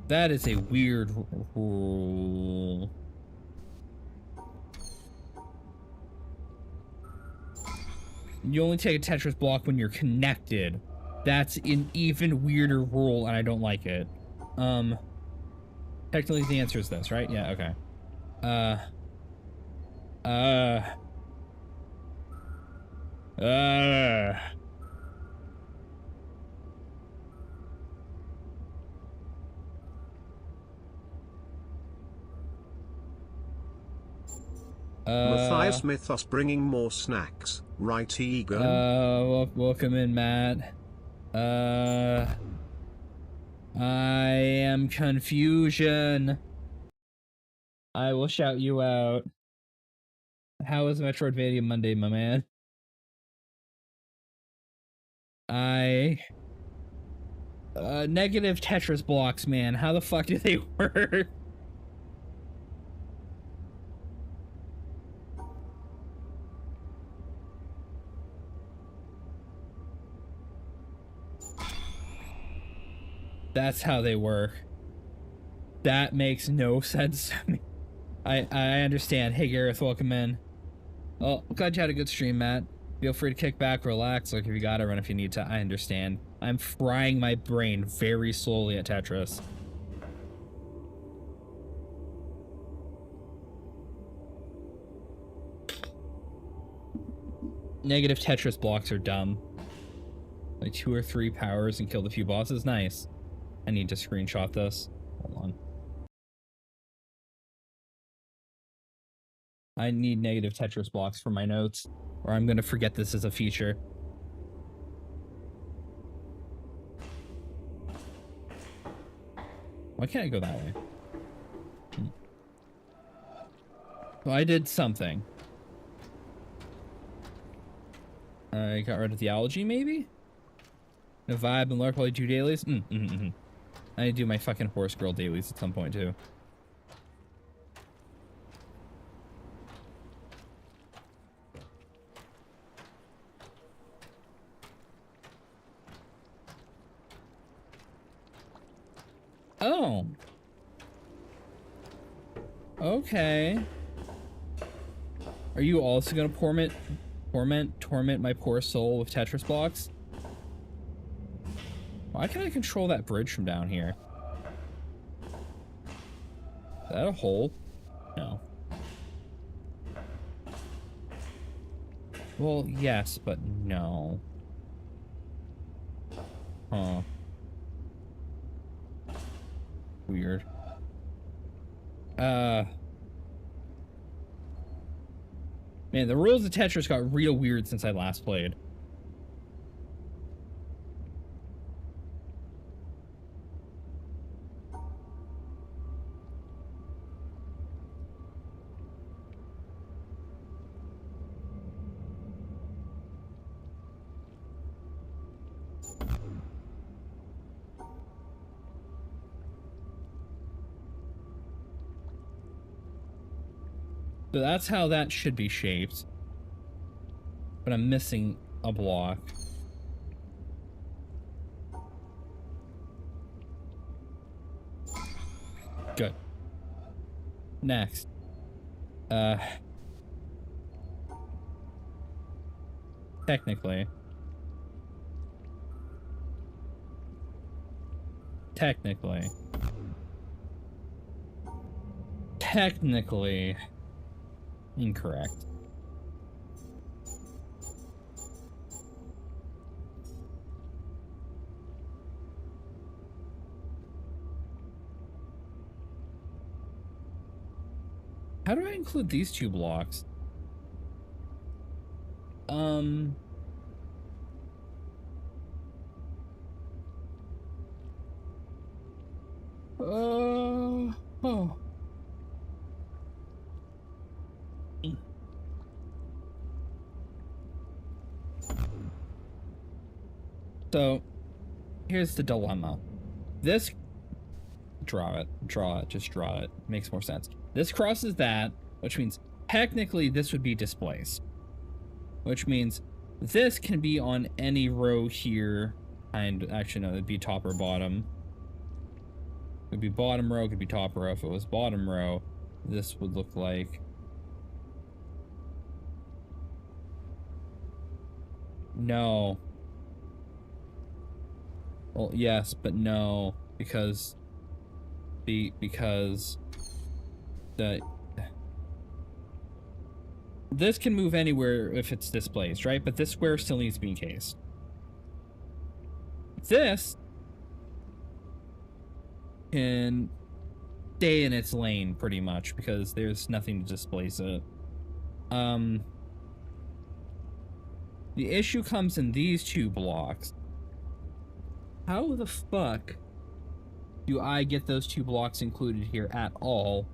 That is a weird rule. You only take a Tetris block when you're connected. That's an even weirder rule, and I don't like it. Technically the answer is this, right? Yeah, okay. Uh. Matthias Mythos bringing more snacks, right Egan? Welcome in, Matt. I am confusion. I will shout you out. How is Metroidvania Monday, my man? Negative Tetris blocks, man. How the fuck do they work? That's how they work. That makes no sense to me. I understand. Hey, Gareth, welcome in. Well, glad you had a good stream, Matt. Feel free to kick back, relax. Like, if you gotta run if you need to, I understand. I'm frying my brain very slowly at Tetris. Negative Tetris blocks are dumb. Like 2 or 3 powers and killed a few bosses. Nice. I need to screenshot this. Hold on. I need negative Tetris blocks for my notes, or I'm gonna forget this as a feature. Why can't I go that way? Well, I did something. I got rid of the algae, maybe? A vibe and lark while I do dailies? I need to do my fucking horse girl dailies at some point, too. Oh. Okay. Are you also gonna torment my poor soul with Tetris blocks? Why can't I control that bridge from down here? Is that a hole? No. Well, yes, but no. Huh. Weird. Man, the rules of Tetris got real weird since I last played. So that's how that should be shaped. But I'm missing a block. Good. Next. Technically. Technically. Incorrect. How do I include these 2 blocks? Oh. So, here's the dilemma. This, draw it, just draw it. Makes more sense. This crosses that, which means technically this would be displaced. Which means this can be on any row here. And actually, no, it'd be top or bottom. It could be bottom row, it could be top row. If it was bottom row, this would look like... No. Well, yes, but no, because the this can move anywhere if it's displaced, right? But this square still needs to be encased. This can stay in its lane pretty much because there's nothing to displace it. The issue comes in these two blocks. How the fuck do I get those two blocks included here at all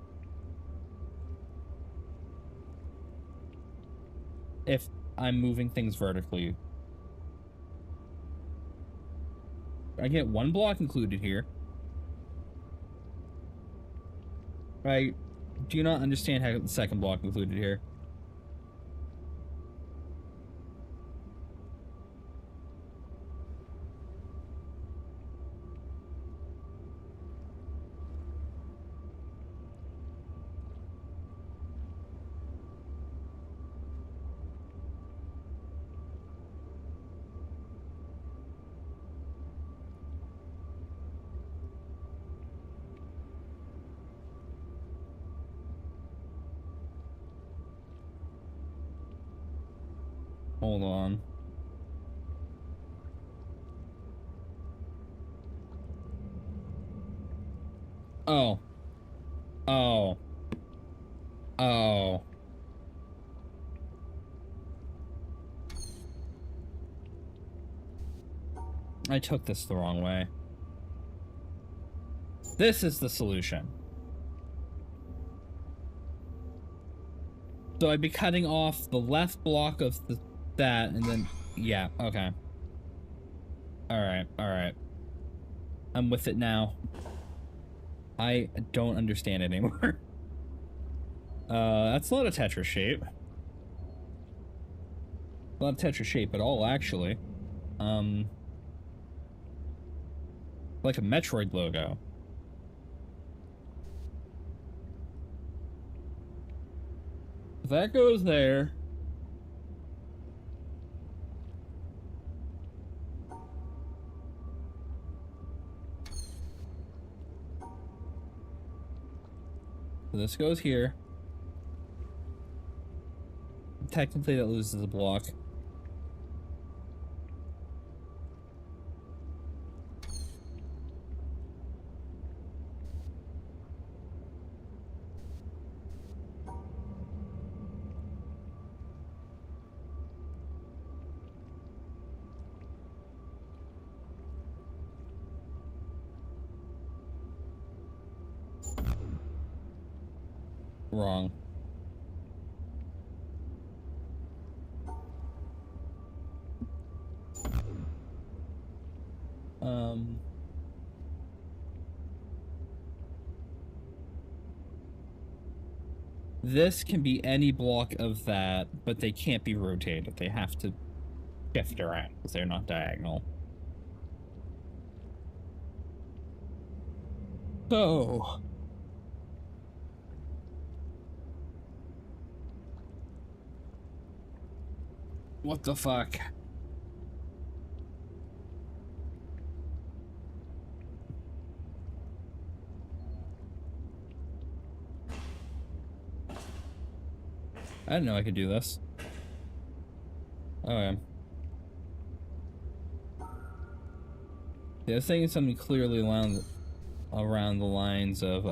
if I'm moving things vertically? I get one block included here. I do not understand how the second block included here. Hold on. Oh. Oh. Oh. I took this the wrong way. This is the solution. So I'd be cutting off the left block of that and then, yeah, okay. Alright. I'm with it now. I don't understand it anymore. That's not a tetris shape. Not a tetris shape at all, actually. Like a Metroid logo. That goes there. So this goes here. Technically that loses a block. Wrong. This can be any block of that, but they can't be rotated. They have to shift around because they're not diagonal. So... what the fuck? I didn't know I could do this. Oh, yeah. Yeah, I was thinking something clearly around the lines of,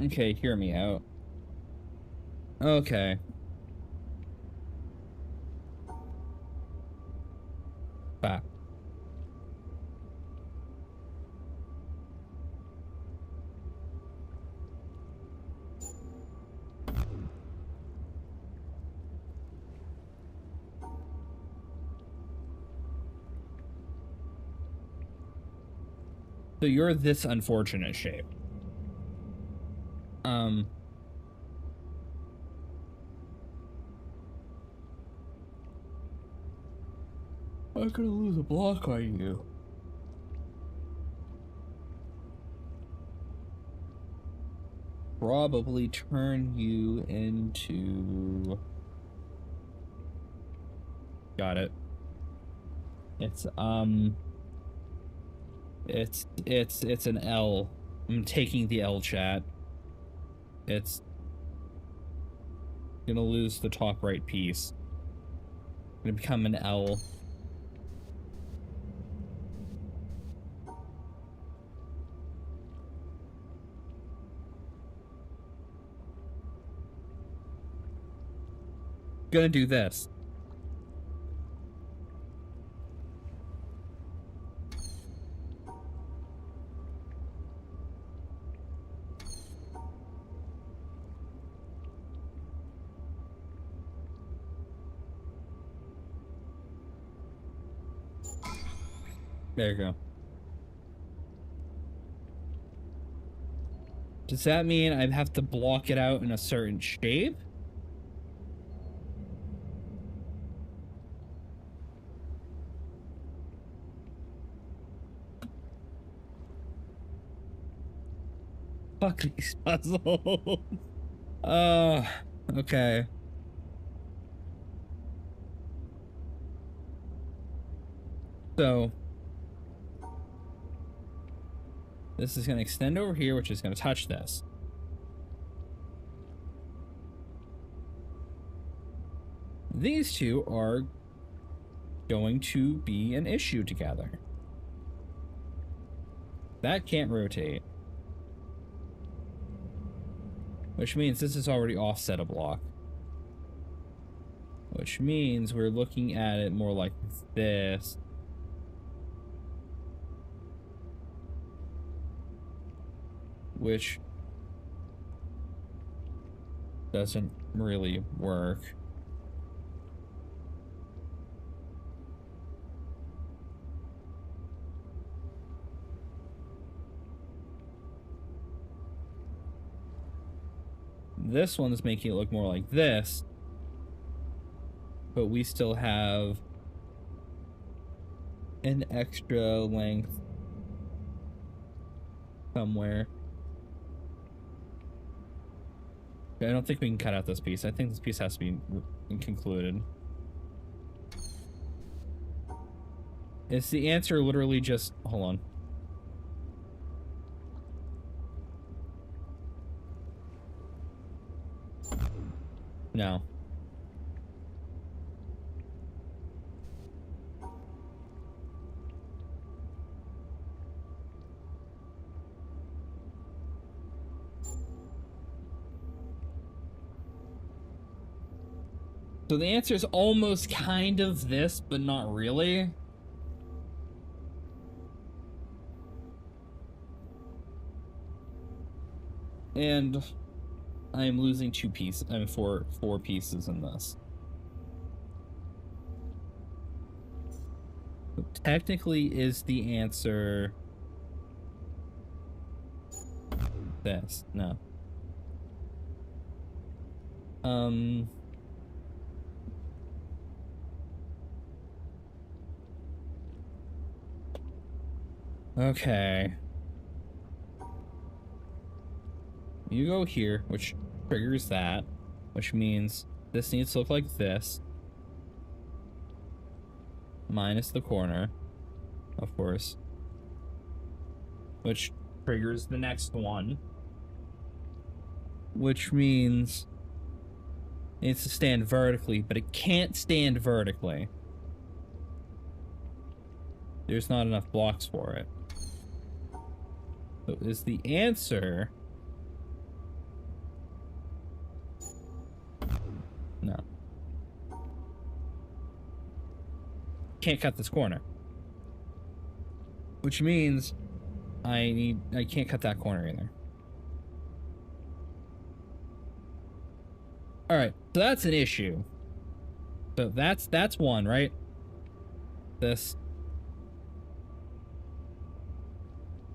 Okay, hear me out. Okay. Back. So you're this unfortunate shape. I'm gonna lose a block on you. Probably turn you into... Got it. It's an L. I'm taking the L, chat. It's gonna lose the top right piece. Gonna become an L. Gonna do this. There you go. Does that mean I have to block it out in a certain shape? Fuck these puzzles. Okay. So this is going to extend over here, which is going to touch this. These two are going to be an issue together. That can't rotate. Which means this is already offset a block. Which means we're looking at it more like this. Which doesn't really work. This one's making it look more like this, but we still have an extra length somewhere. I don't think we can cut out this piece. I think this piece has to be concluded. Is the answer literally just... Hold on. No. So the answer is almost kind of this, but not really. And I am losing two pieces. I mean, four pieces in this. So technically, is the answer this? No. Okay. You go here, which triggers that, which means this needs to look like this. Minus the corner, of course. Which triggers the next one. Which means it needs to stand vertically, but it can't stand vertically. There's not enough blocks for it. So is the answer No. Can't cut this corner. Which means I can't cut that corner either. Alright, so that's an issue. So that's one, right? This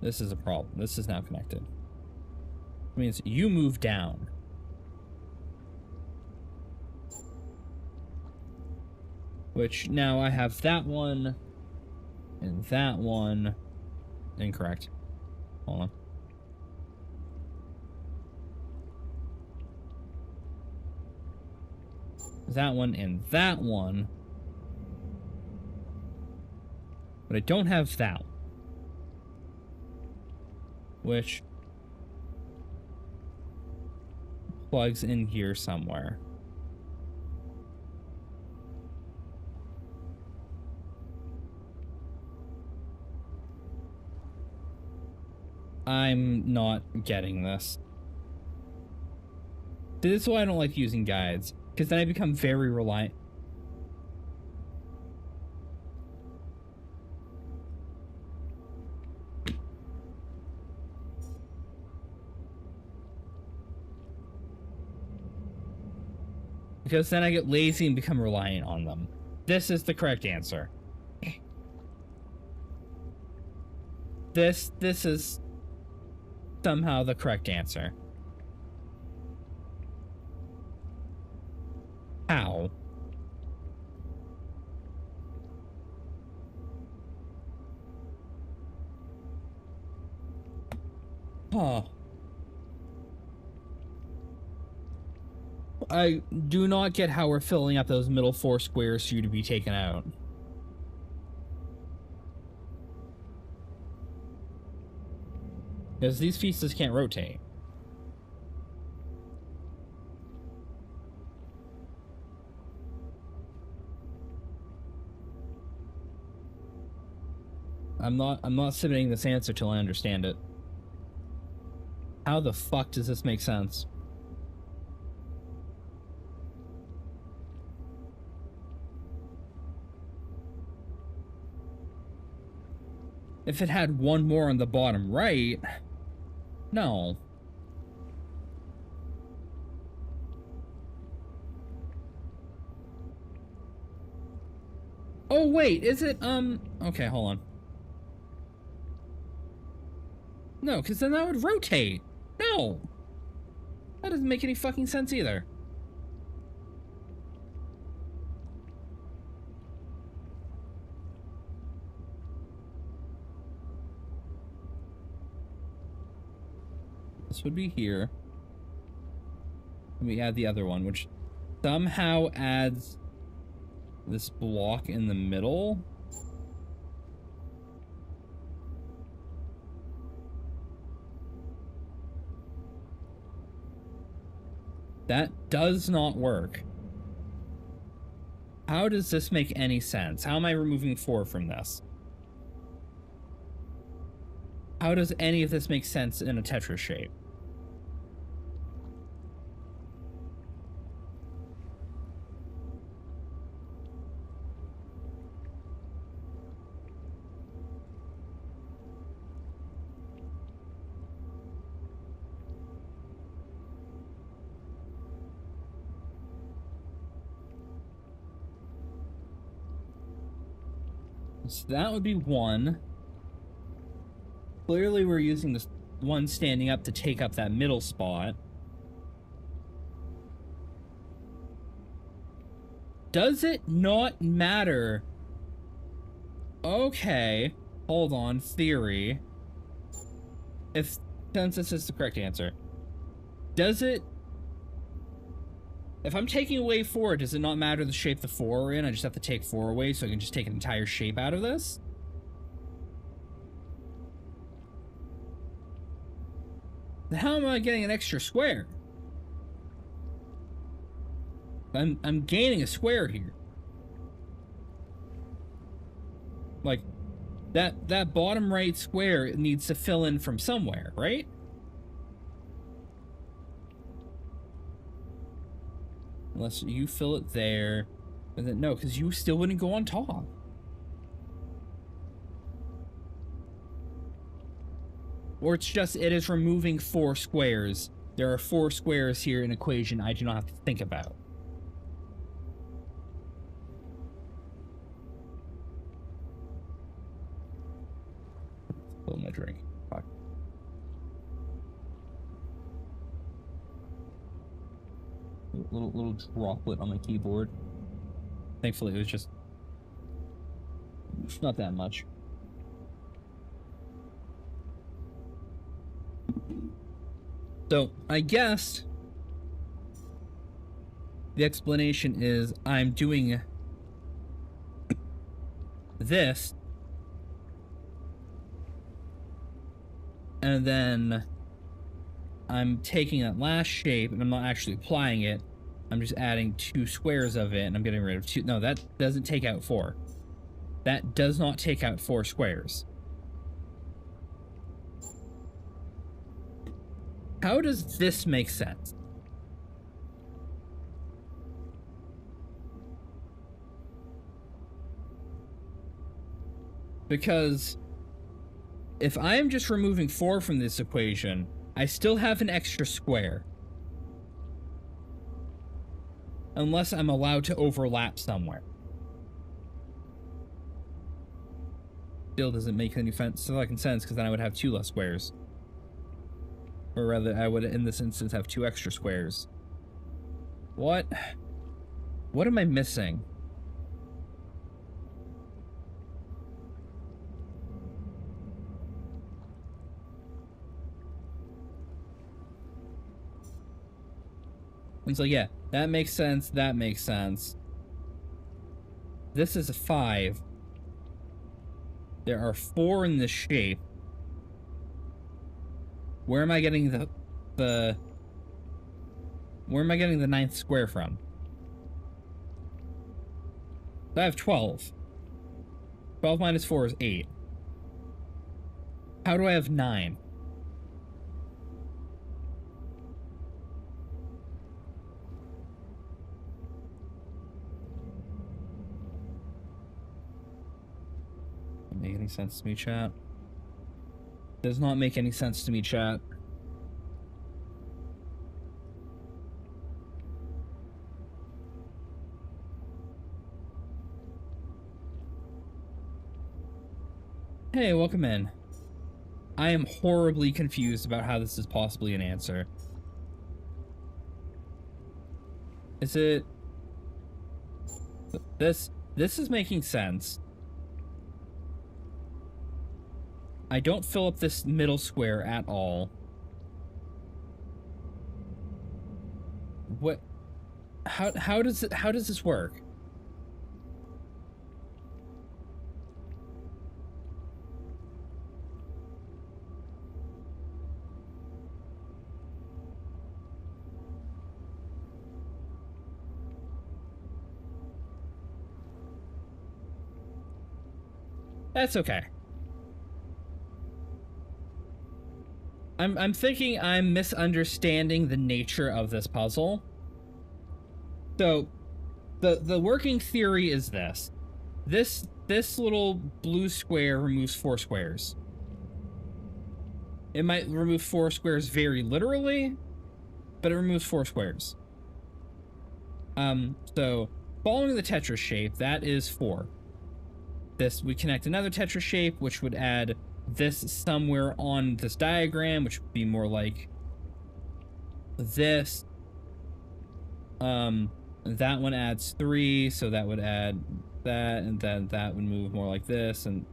is a problem. This is now connected. It means you move down. Which now I have that one and that one incorrect. Hold on. That one and that one. But I don't have that one. Which plugs in here somewhere. I'm not getting this. This is why I don't like using guides, because then I become very reliant. Because then I get lazy and become reliant on them. This is the correct answer. This is somehow the correct answer. How? Huh. I do not get how we're filling up those middle 4 squares for you to be taken out. Because these pieces can't rotate. I'm not submitting this answer till I understand it. How the fuck does this make sense? If it had one more on the bottom right... No. Oh, wait, is it, okay, hold on. No, because then that would rotate. No! That doesn't make any fucking sense either. This would be here. And we add the other one, which somehow adds this block in the middle. That does not work. How does this make any sense? How am I removing 4 from this? How does any of this make sense in a Tetris shape? So that would be 1. Clearly we're using this one standing up to take up that middle spot. Does it not matter? Okay, hold on, theory. Since this is the correct answer. Does it... If I'm taking away 4, does it not matter the shape the 4 are in? I just have to take 4 away so I can just take an entire shape out of this? Then how am I getting an extra square? I'm gaining a square here. Like, that bottom right square needs to fill in from somewhere, right? Unless you fill it there. And then, no, because you still wouldn't go on top. Or it's just, it is removing 4 squares. There are 4 squares here in equation I do not have to think about. Fill my drink. Fuck. Little droplet on my keyboard. Thankfully, it was just not that much. So, I guess the explanation is I'm doing this, and then I'm taking that last shape, and I'm not actually applying it. I'm just adding 2 squares of it, and I'm getting rid of 2. No, that doesn't take out 4. That does not take out 4 squares. How does this make sense? Because if I am just removing 4 from this equation, I still have an extra square. Unless I'm allowed to overlap somewhere. Still doesn't make any sense, because then I would have 2 less squares. Or rather, I would, in this instance, have 2 extra squares. What? What am I missing? And so, yeah, that makes sense, that makes sense. This is a 5. There are 4 in this shape. Where am I getting where am I getting the 9th square from? I have 12. 12 minus 4 is 8. How do I have 9? Doesn't make any sense to me, chat. Does not make any sense to me, chat. Hey, welcome in. I am horribly confused about how this is possibly an answer. Is it... This is making sense. I don't fill up this middle square at all. What? How does this work? That's okay. I'm thinking I'm misunderstanding the nature of this puzzle. So, the working theory is this. This little blue square removes 4 squares. It might remove 4 squares very literally, but it removes 4 squares. So, following the tetris shape, that is 4. We connect another tetris shape, which would add this somewhere on this diagram, which would be more like this. That one adds 3, so that would add that, and then that would move more like this, and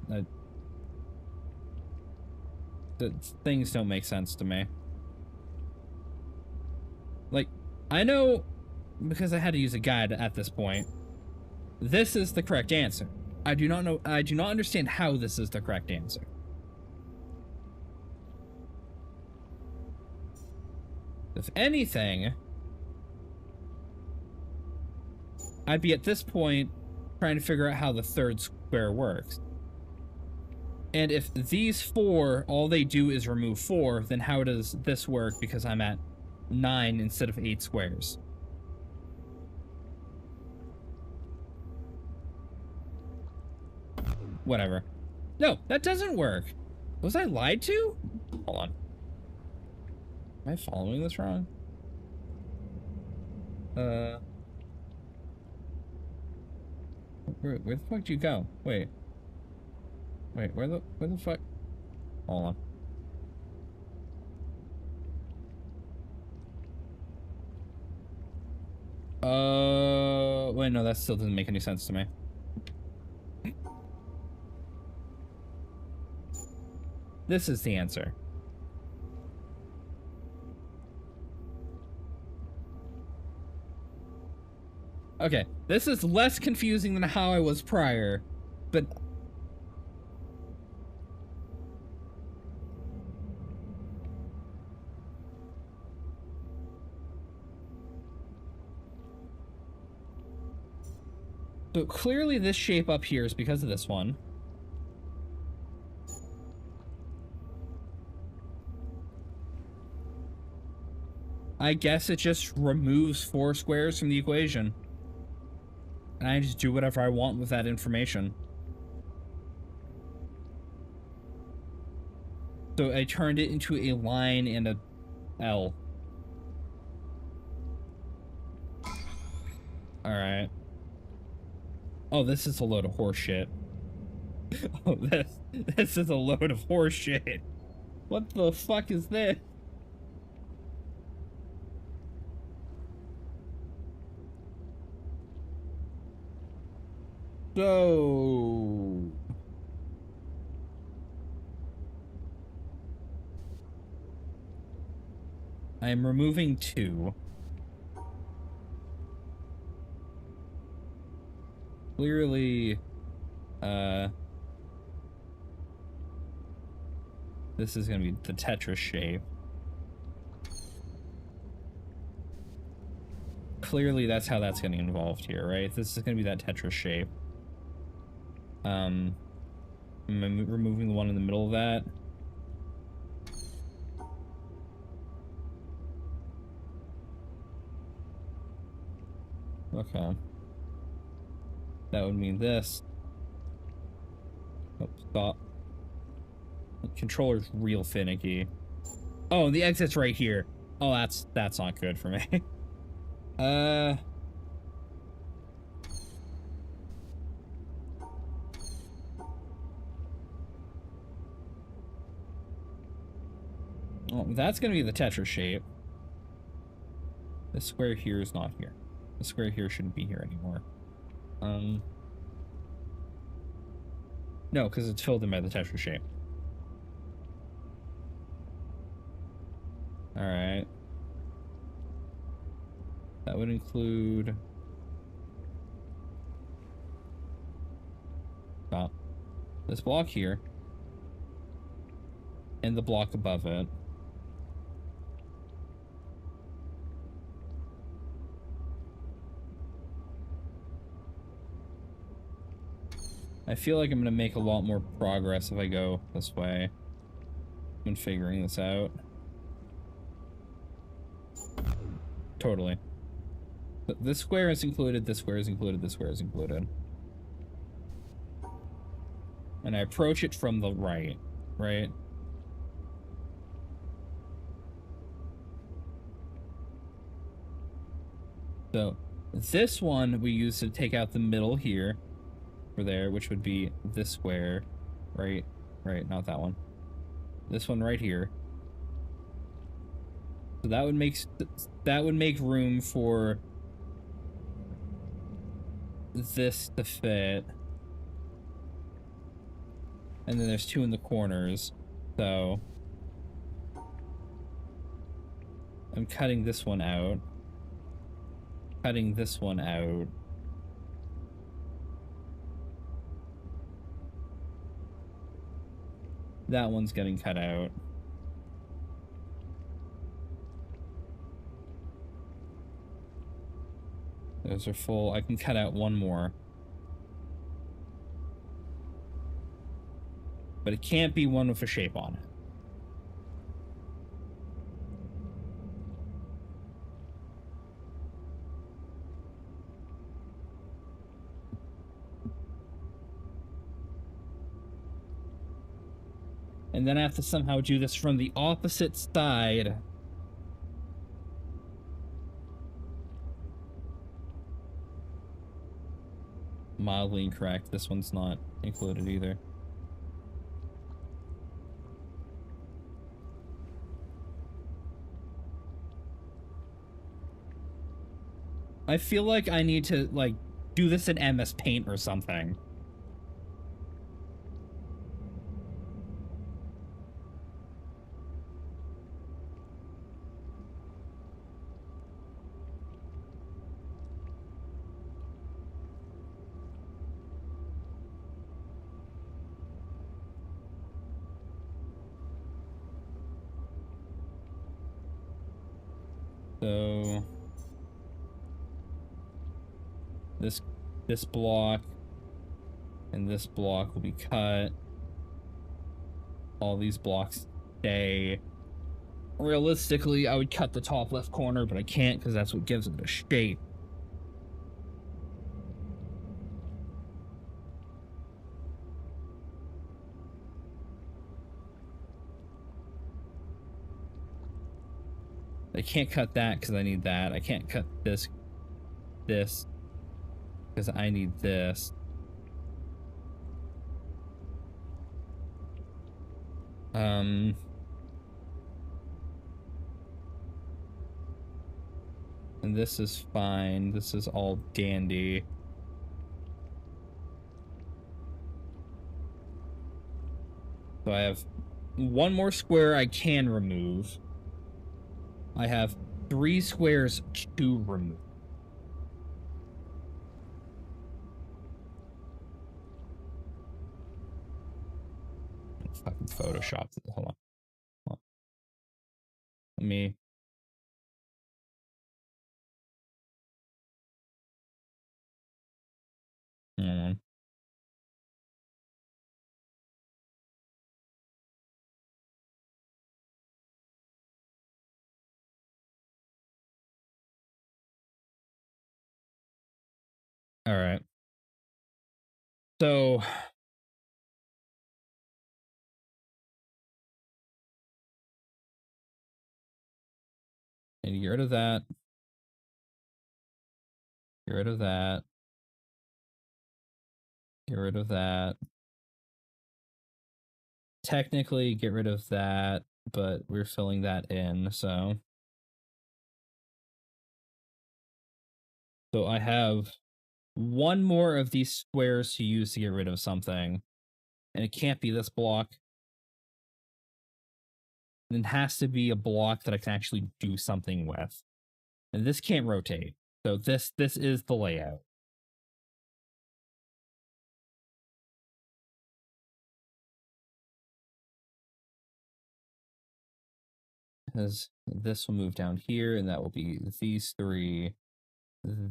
the things don't make sense to me. Like, I know, because I had to use a guide at this point, this is the correct answer. I do not understand how this is the correct answer. If anything, I'd be at this point trying to figure out how the 3rd square works. And if these 4, all they do is remove 4, then how does this work because I'm at 9 instead of 8 squares? Whatever. No, that doesn't work. Was I lied to? Hold on. Am I following this wrong? Where the fuck do you go? Wait, where the fuck? Hold on. Wait, no, that still doesn't make any sense to me. This is the answer. Okay, this is less confusing than how I was prior, but... So clearly this shape up here is because of this one. I guess it just removes 4 squares from the equation. And I just do whatever I want with that information. So I turned it into a line and a L. Alright. Oh, this is a load of horse shit. Oh, this is a load of horse shit. What the fuck is this? So... I am removing 2. Clearly, this is gonna be the tetris shape. Clearly, that's how that's getting involved here, right? This is gonna be that tetris shape. I'm removing the one in the middle of that. Okay. That would mean this. Oh, stop. The controller's real finicky. Oh, the exit's right here. Oh, that's not good for me. Well, that's gonna be the Tetris shape. This square here is not here. The square here shouldn't be here anymore. No, because it's filled in by the Tetris shape. Alright. That would include... Stop. This block here. And the block above it. I feel like I'm going to make a lot more progress if I go this way. When figuring this out. Totally. But this square is included, this square is included, this square is included. And I approach it from the right, right? So, this one we use to take out the middle here. For there, which would be this square, right? Right, not that one. This one right here. So that would make room for this to fit. And then there's 2 in the corners. So I'm cutting this one out. Cutting this one out. That one's getting cut out. Those are full. I can cut out one more. But it can't be one with a shape on it. And then I have to somehow do this from the opposite side. Mildly incorrect. This one's not included either. I feel like I need to, like, do this in MS Paint or something. So this block and this block will be cut. All these blocks stay. Realistically, I would cut the top left corner, but I can't because that's what gives it a shape. I can't cut that because I need that. I can't cut this because I need this. And this is fine. This is all dandy. So I have one more square I can remove. I have 3 squares to remove. Fucking Photoshop. Hold on. Let me. All right. So and get rid of that. Get rid of that. Get rid of that. Technically, get rid of that, but we're filling that in, so. So I have one more of these squares to use to get rid of something. And it can't be this block. It has to be a block that I can actually do something with. And this can't rotate. So this is the layout. Because this will move down here, and that will be these 3.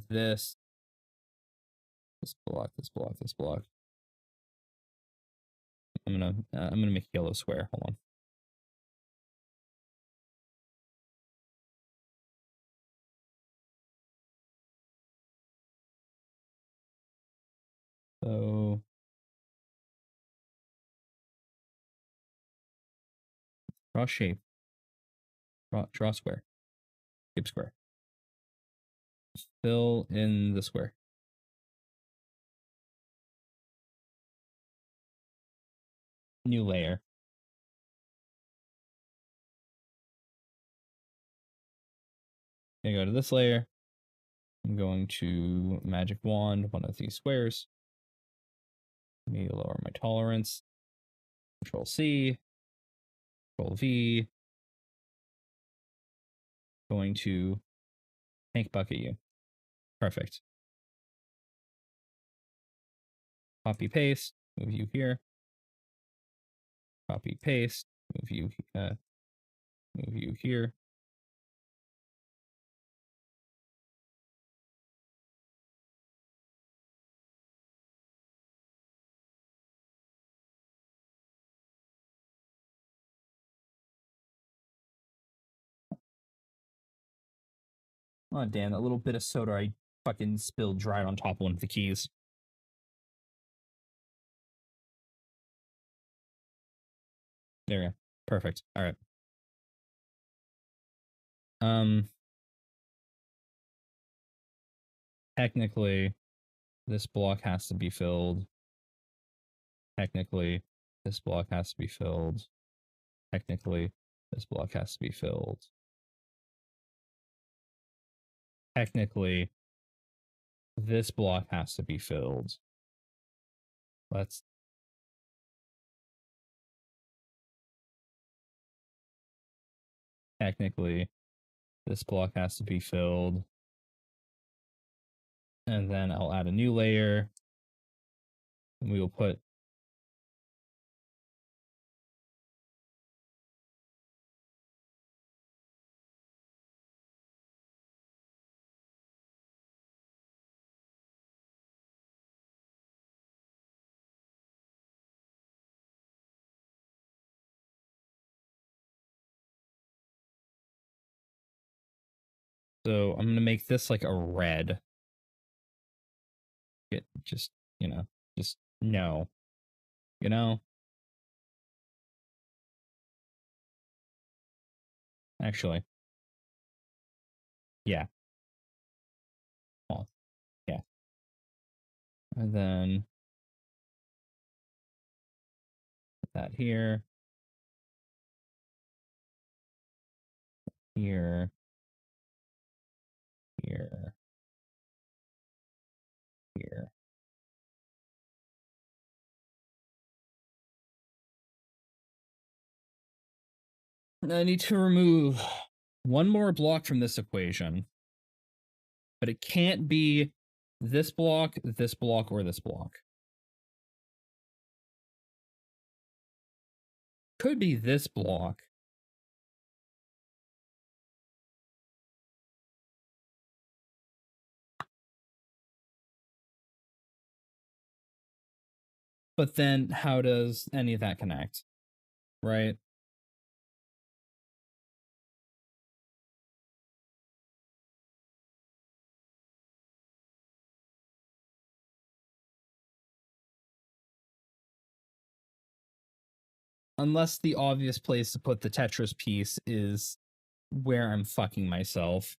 This block, this block, this block. I'm gonna make a yellow square. Hold on. So draw shape. Draw square. Skip square. Fill in the square. New layer. I'm gonna go to this layer. I'm going to magic wand one of these squares. Let me lower my tolerance. Control C. Control V. Going to tank bucket you. Perfect. Copy paste. Move you here. Copy paste. Move you here. Oh, damn, that little bit of soda I fucking spilled dried on top of one of the keys. There we go. Perfect. All right. Technically, this block has to be filled. Technically, this block has to be filled. Technically, this block has to be filled. Technically, this block has to be filled. Let's... Technically, this block has to be filled. And then I'll add a new layer. And we will put... So I'm going to make this like a red. Just, you know, just no. You know? Actually. Yeah. Oh, yeah. And then put that here. Here. Here. Here. I need to remove one more block from this equation. But it can't be this block, or this block. Could be this block. But then how does any of that connect? Right? Unless the obvious place to put the Tetris piece is where I'm fucking myself.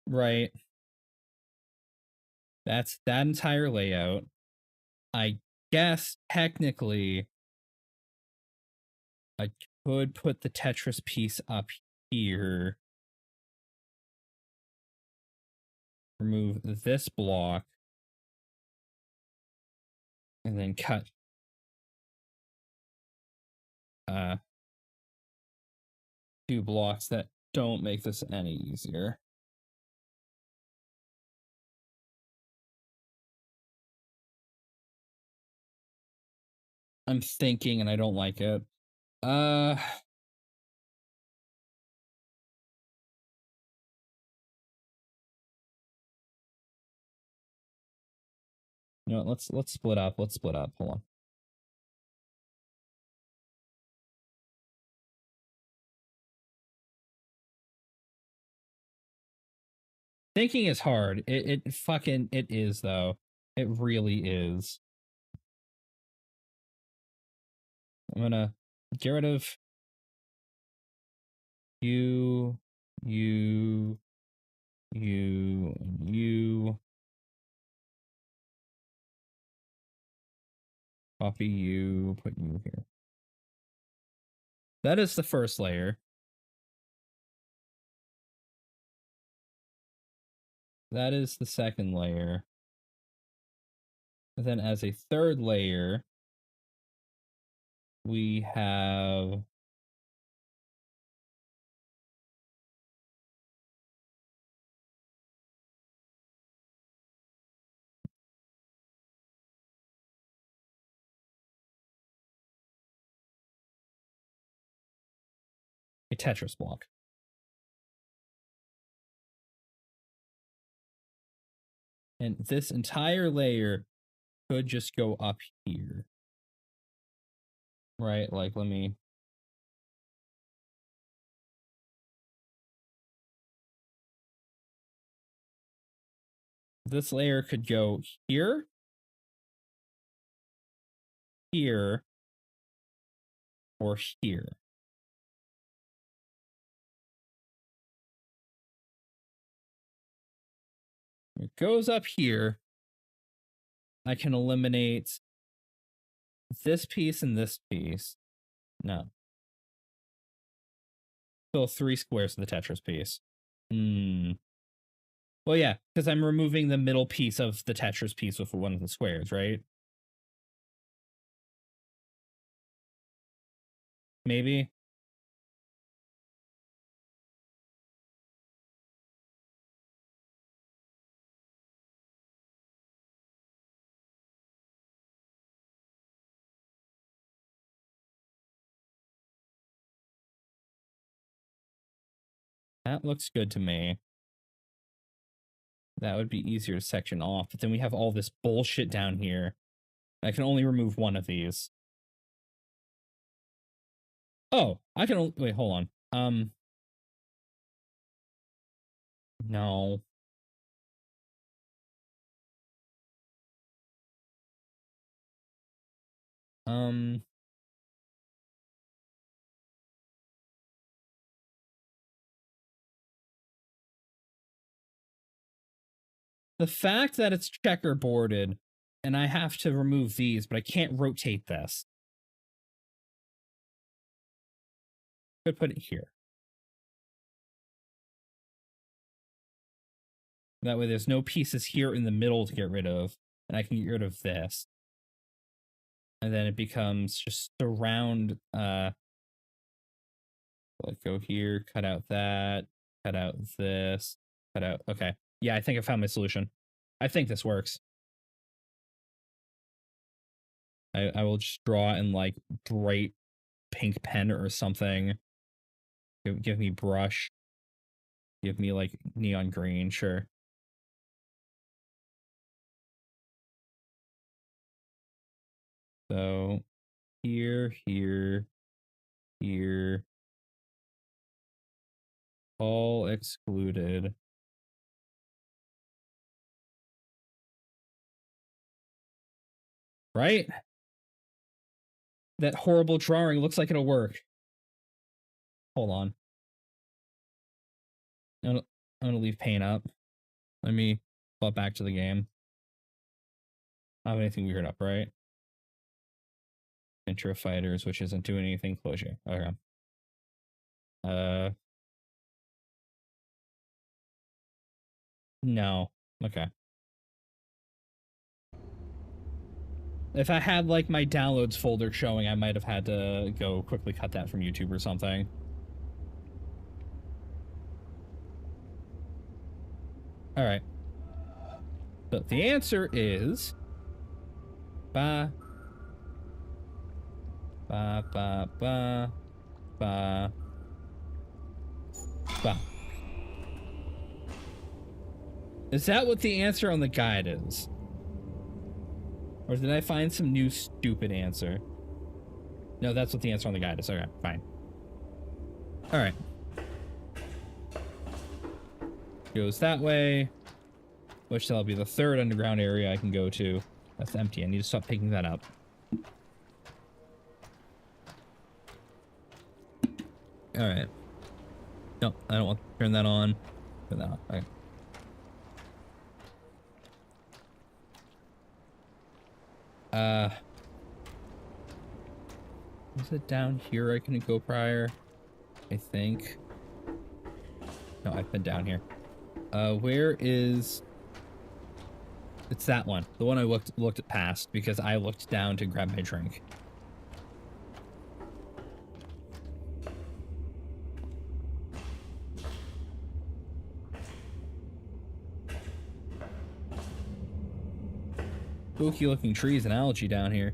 Right. That's that entire layout. I guess technically I could put the Tetris piece up here. Remove this block. And then cut 2 blocks that don't make this any easier. I'm thinking and I don't like it. You know what, let's split up. Let's split up. Hold on. Thinking is hard. It is though. It really is. I'm gonna get rid of you, you, you. Copy you, put you here. That is the first layer. That is the second layer. And then as a third layer, we have a Tetris block. And this entire layer could just go up here. Right? Like, let me... This layer could go here, here, or here. It goes up here. I can eliminate this piece and this piece. No. Still 3 squares of the Tetris piece. Well, yeah, because I'm removing the middle piece of the Tetris piece with one of the squares, right? Maybe? That looks good to me. That would be easier to section off, but then we have all this bullshit down here. I can only remove one of these. Oh, I can only... Wait, hold on. No. The fact that it's checkerboarded and I have to remove these, but I can't rotate this. Could put it here. That way there's no pieces here in the middle to get rid of, and I can get rid of this. And then it becomes just around, let's go here, cut out that, cut out this, cut out, okay. Yeah, I think I found my solution. I think this works. I will just draw in like bright pink pen or something. Give me brush. Give me like neon green, sure. So here, here, here. All excluded. Right? That horrible drawing looks like it'll work. Hold on. I'm gonna leave paint up. Let me flip back to the game. I don't have anything weird up, right? Intro fighters, which isn't doing anything. Closure. Okay. No. Okay. If I had like my downloads folder showing, I might have had to go quickly cut that from YouTube or something. All right. But the answer is ba ba ba ba ba ba. Is that what the answer on the guide is? Or did I find some new stupid answer? No, that's what the answer on the guide is. Okay, fine. All right. Goes that way, which that'll be the third underground area I can go to. That's empty. I need to stop picking that up. All right. No, I don't want to turn that on. Turn that on. Okay. Was it down here I couldn't go prior? I think. No, I've been down here. Where is... It's that one. The one I looked at past because I looked down to grab my drink. Spooky looking trees and algae down here.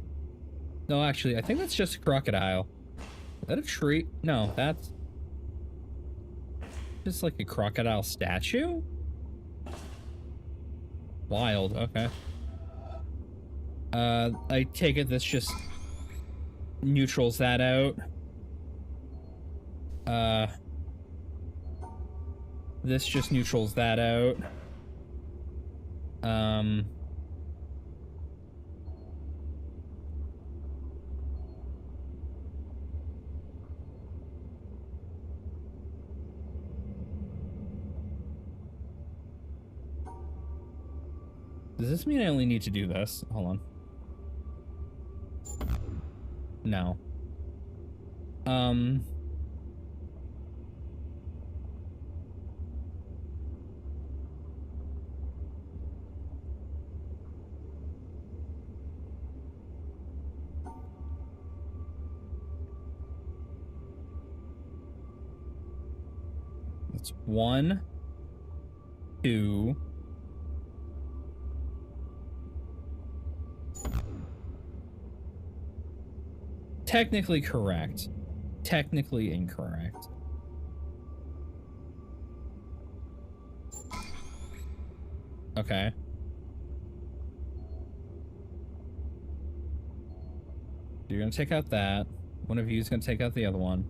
No, actually, I think that's just a crocodile. Is that a tree? No, that's just like a crocodile statue? Wild, okay. I take it this just neutrals that out. This just neutrals that out. Does this mean I only need to do this? Hold on. No. It's 1, 2. Technically correct. Technically incorrect. Okay. You're gonna take out that. One of you is gonna take out the other one.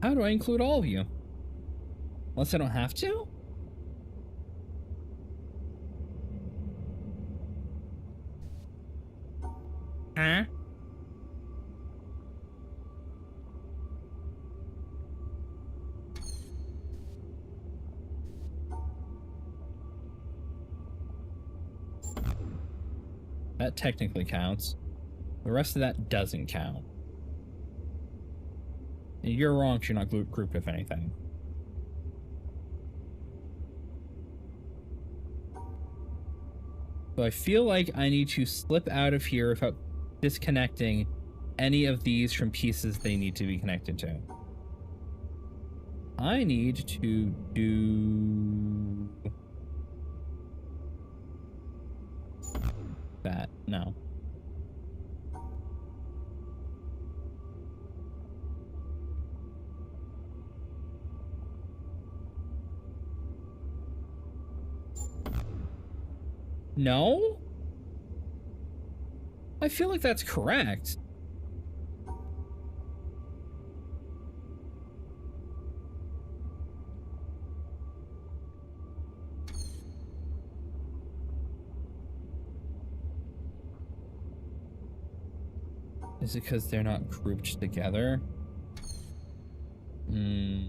How do I include all of you? Unless I don't have to? Huh? That technically counts. The rest of that doesn't count. You're wrong, you're not grouped with anything. So I feel like I need to slip out of here without disconnecting any of these from pieces they need to be connected to. I need to do that. No. No? I feel like that's correct. Is it because they're not grouped together? Hmm.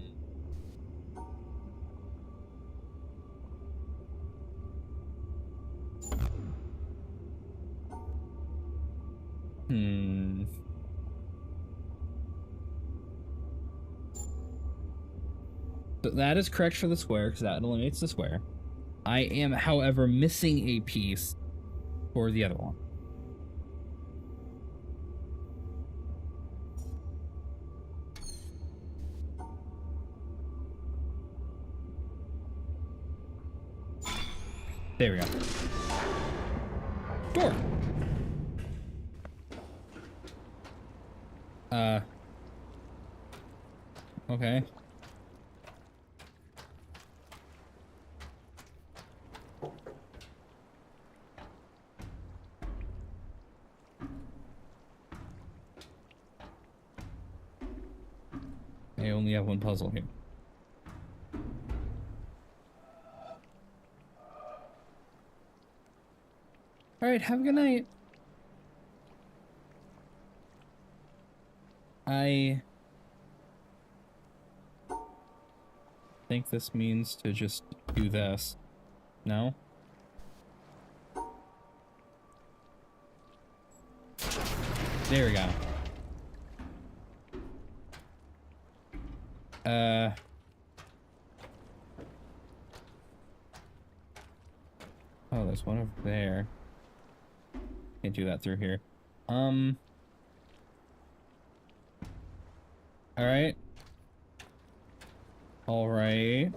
So that is correct for the square, because that eliminates the square. I am, however, missing a piece for the other one. There we go. Door. Okay. I only have one puzzle here. Alright, have a good night. I think this means to just do this. No? There we go. Oh, there's one over there. Can't do that through here. Alright. Alright.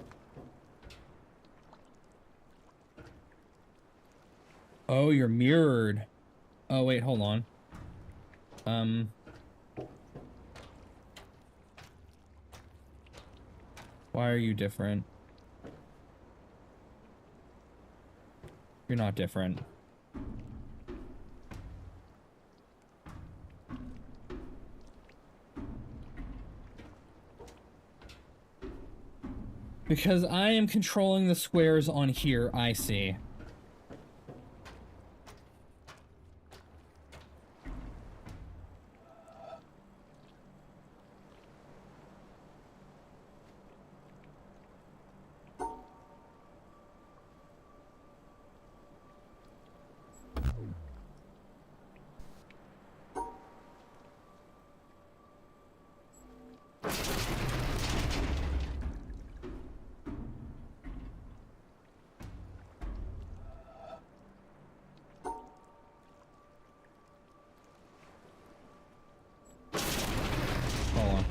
Oh, you're mirrored. Oh, wait, hold on. Why are you different? You're not different. Because I am controlling the squares on here, I see. Hold on.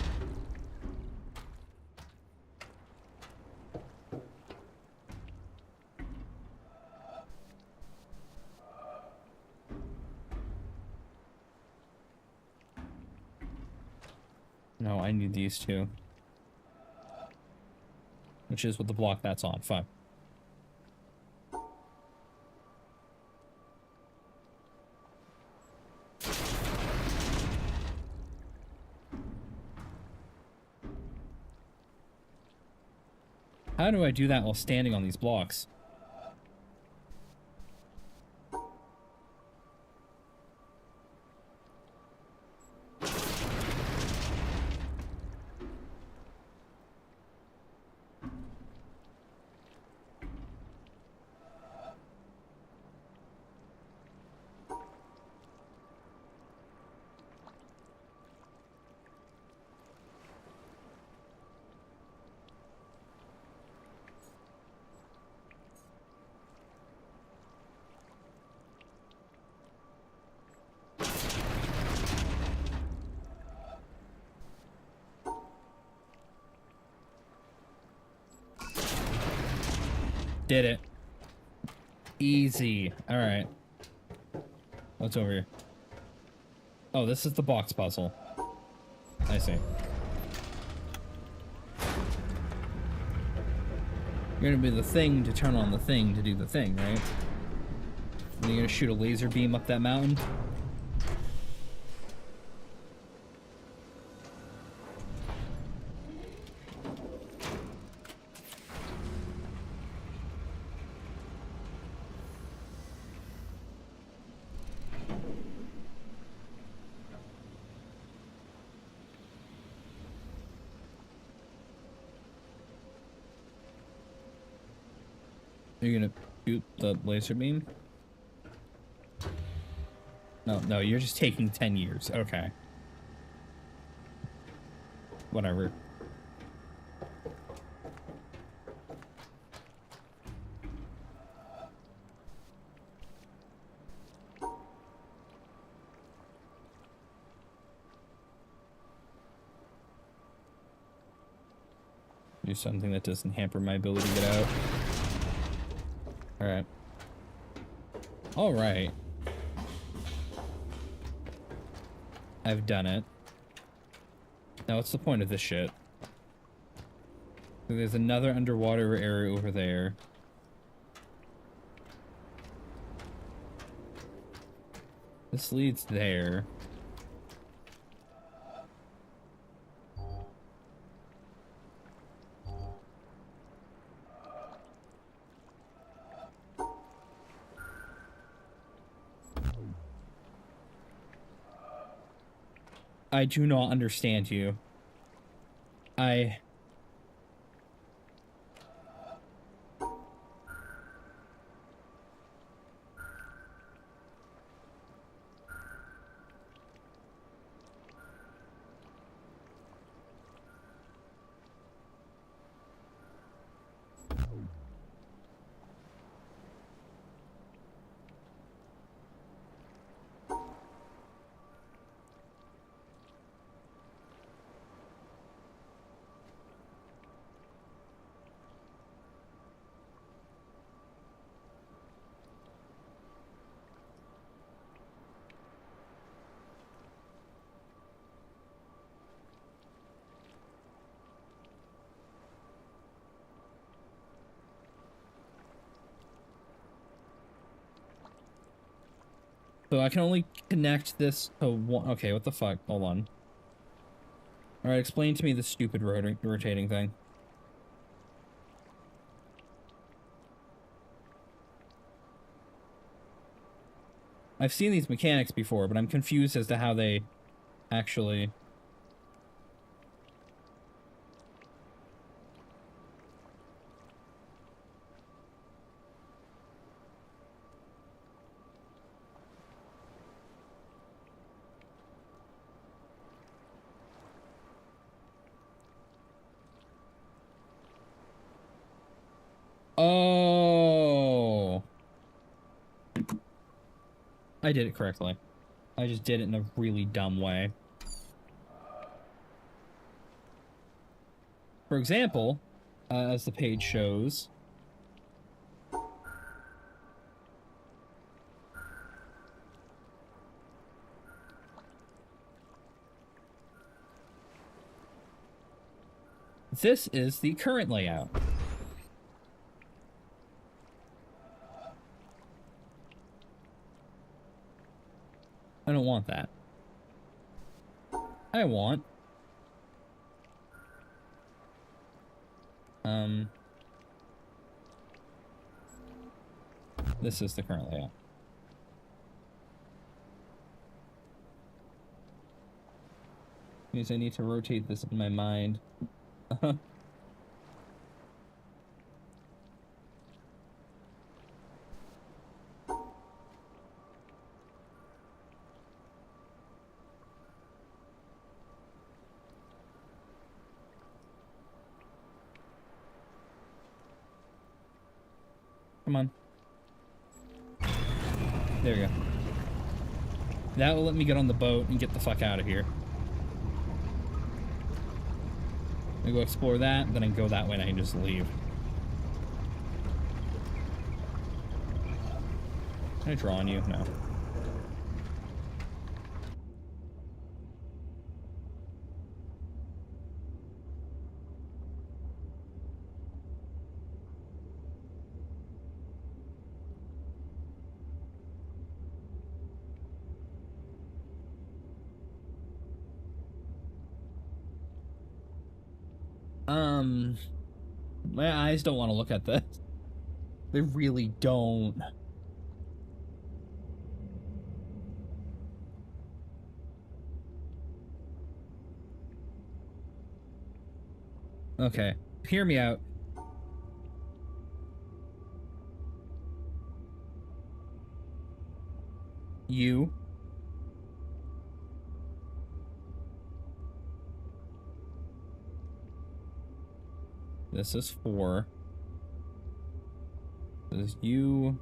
No, I need these two. Which is with the block that's on. Fine. How do I do that while standing on these blocks? Did it. Easy. All right. What's over here? Oh, this is the box puzzle. I see. You're gonna be the thing to turn on the thing to do the thing, right? And you're gonna shoot a laser beam up that mountain? You're gonna shoot the laser beam? No, you're just taking 10 years. Okay. Whatever. Do something that doesn't hamper my ability to get out. Alright. Alright. I've done it. Now what's the point of this shit? There's another underwater area over there. This leads there. I do not understand you. So I can only connect this to one. Okay, what the fuck? Hold on. Alright, explain to me the stupid rotating thing. I've seen these mechanics before, but I'm confused as to how they actually... Oh! I did it correctly. I just did it in a really dumb way. For example, as the page shows... This is the current layout. I don't want that. I want... This is the current layout. Means I need to rotate this in my mind. Come on. There we go. That will let me get on the boat and get the fuck out of here. I go explore that, then I can go that way and I can just leave. Can I draw on you? No. My eyes don't want to look at this. They really don't. Okay, hear me out. You. This is 4. This is you.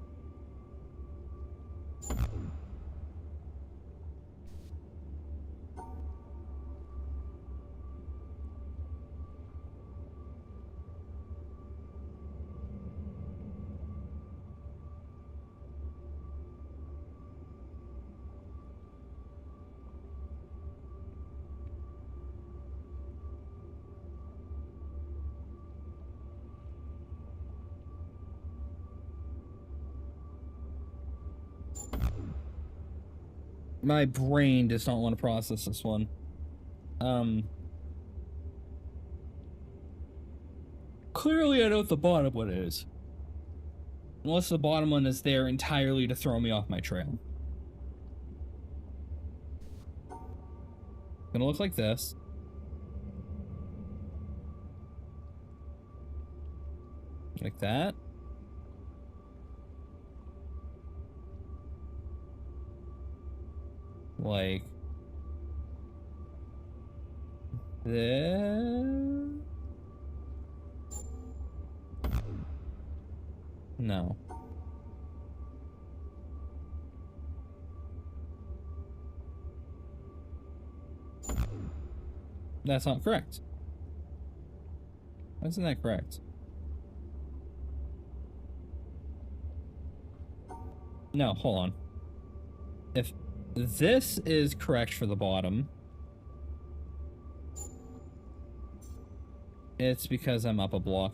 My brain does not want to process this one. Clearly I know what the bottom one is. Unless the bottom one is there entirely to throw me off my trail. Gonna look like this. Like that. Like this. No. That's not correct. Why isn't that correct? No, hold on. If this is correct for the bottom, it's because I'm up a block.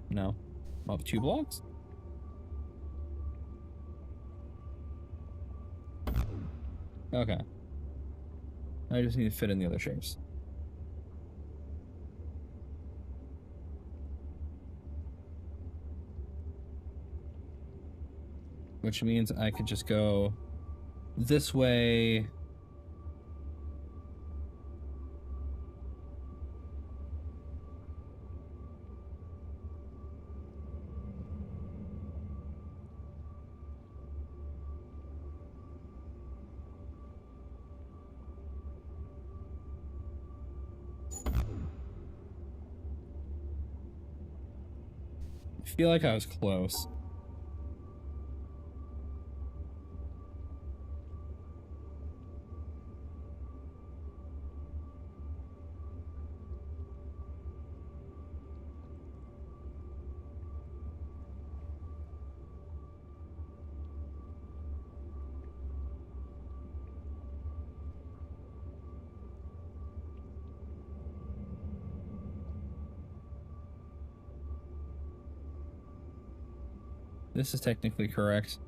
No. I'm up 2 blocks? Okay. I just need to fit in the other shapes. Which means I could just go this way. I feel like I was close. This is technically correct.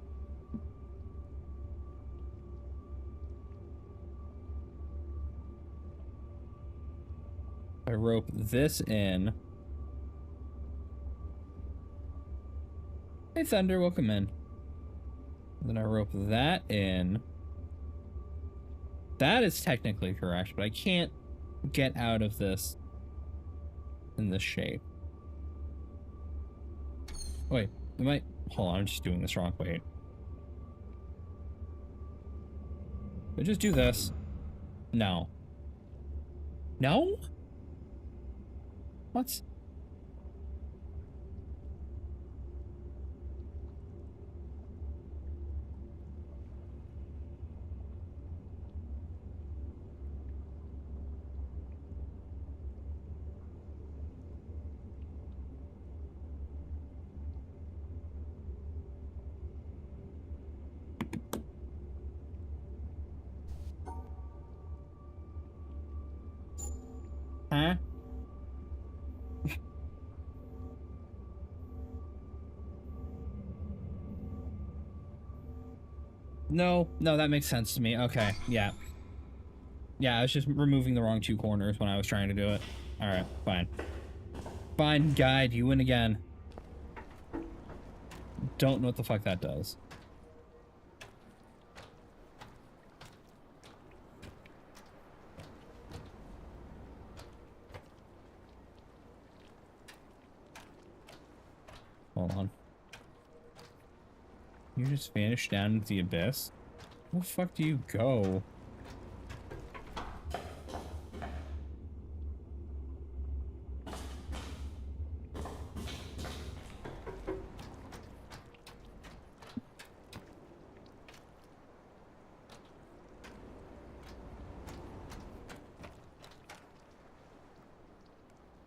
I rope this in. Hey, Thunder, welcome in. Then I rope that in. That is technically correct, but I can't get out of this in this shape. Wait, am I... Hold on, I'm just doing this wrong. Wait. I just do this. No. No? What? Huh? No, that makes sense to me. Okay, yeah. Yeah, I was just removing the wrong two corners when I was trying to do it. Alright, fine. Fine, guide, you win again. Don't know what the fuck that does. Hold on. You just vanished down into the abyss? Where the fuck do you go?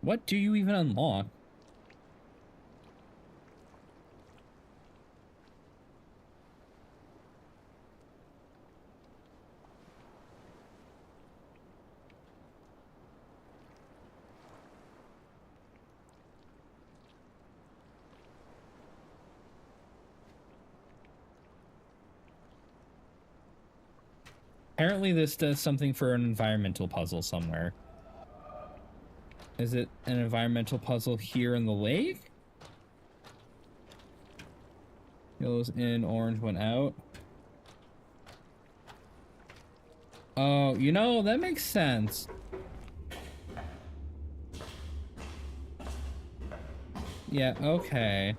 What do you even unlock? Apparently this does something for an environmental puzzle somewhere. Is it an environmental puzzle here in the lake? Yellow's in, orange went out. Oh, you know, that makes sense. Yeah, okay.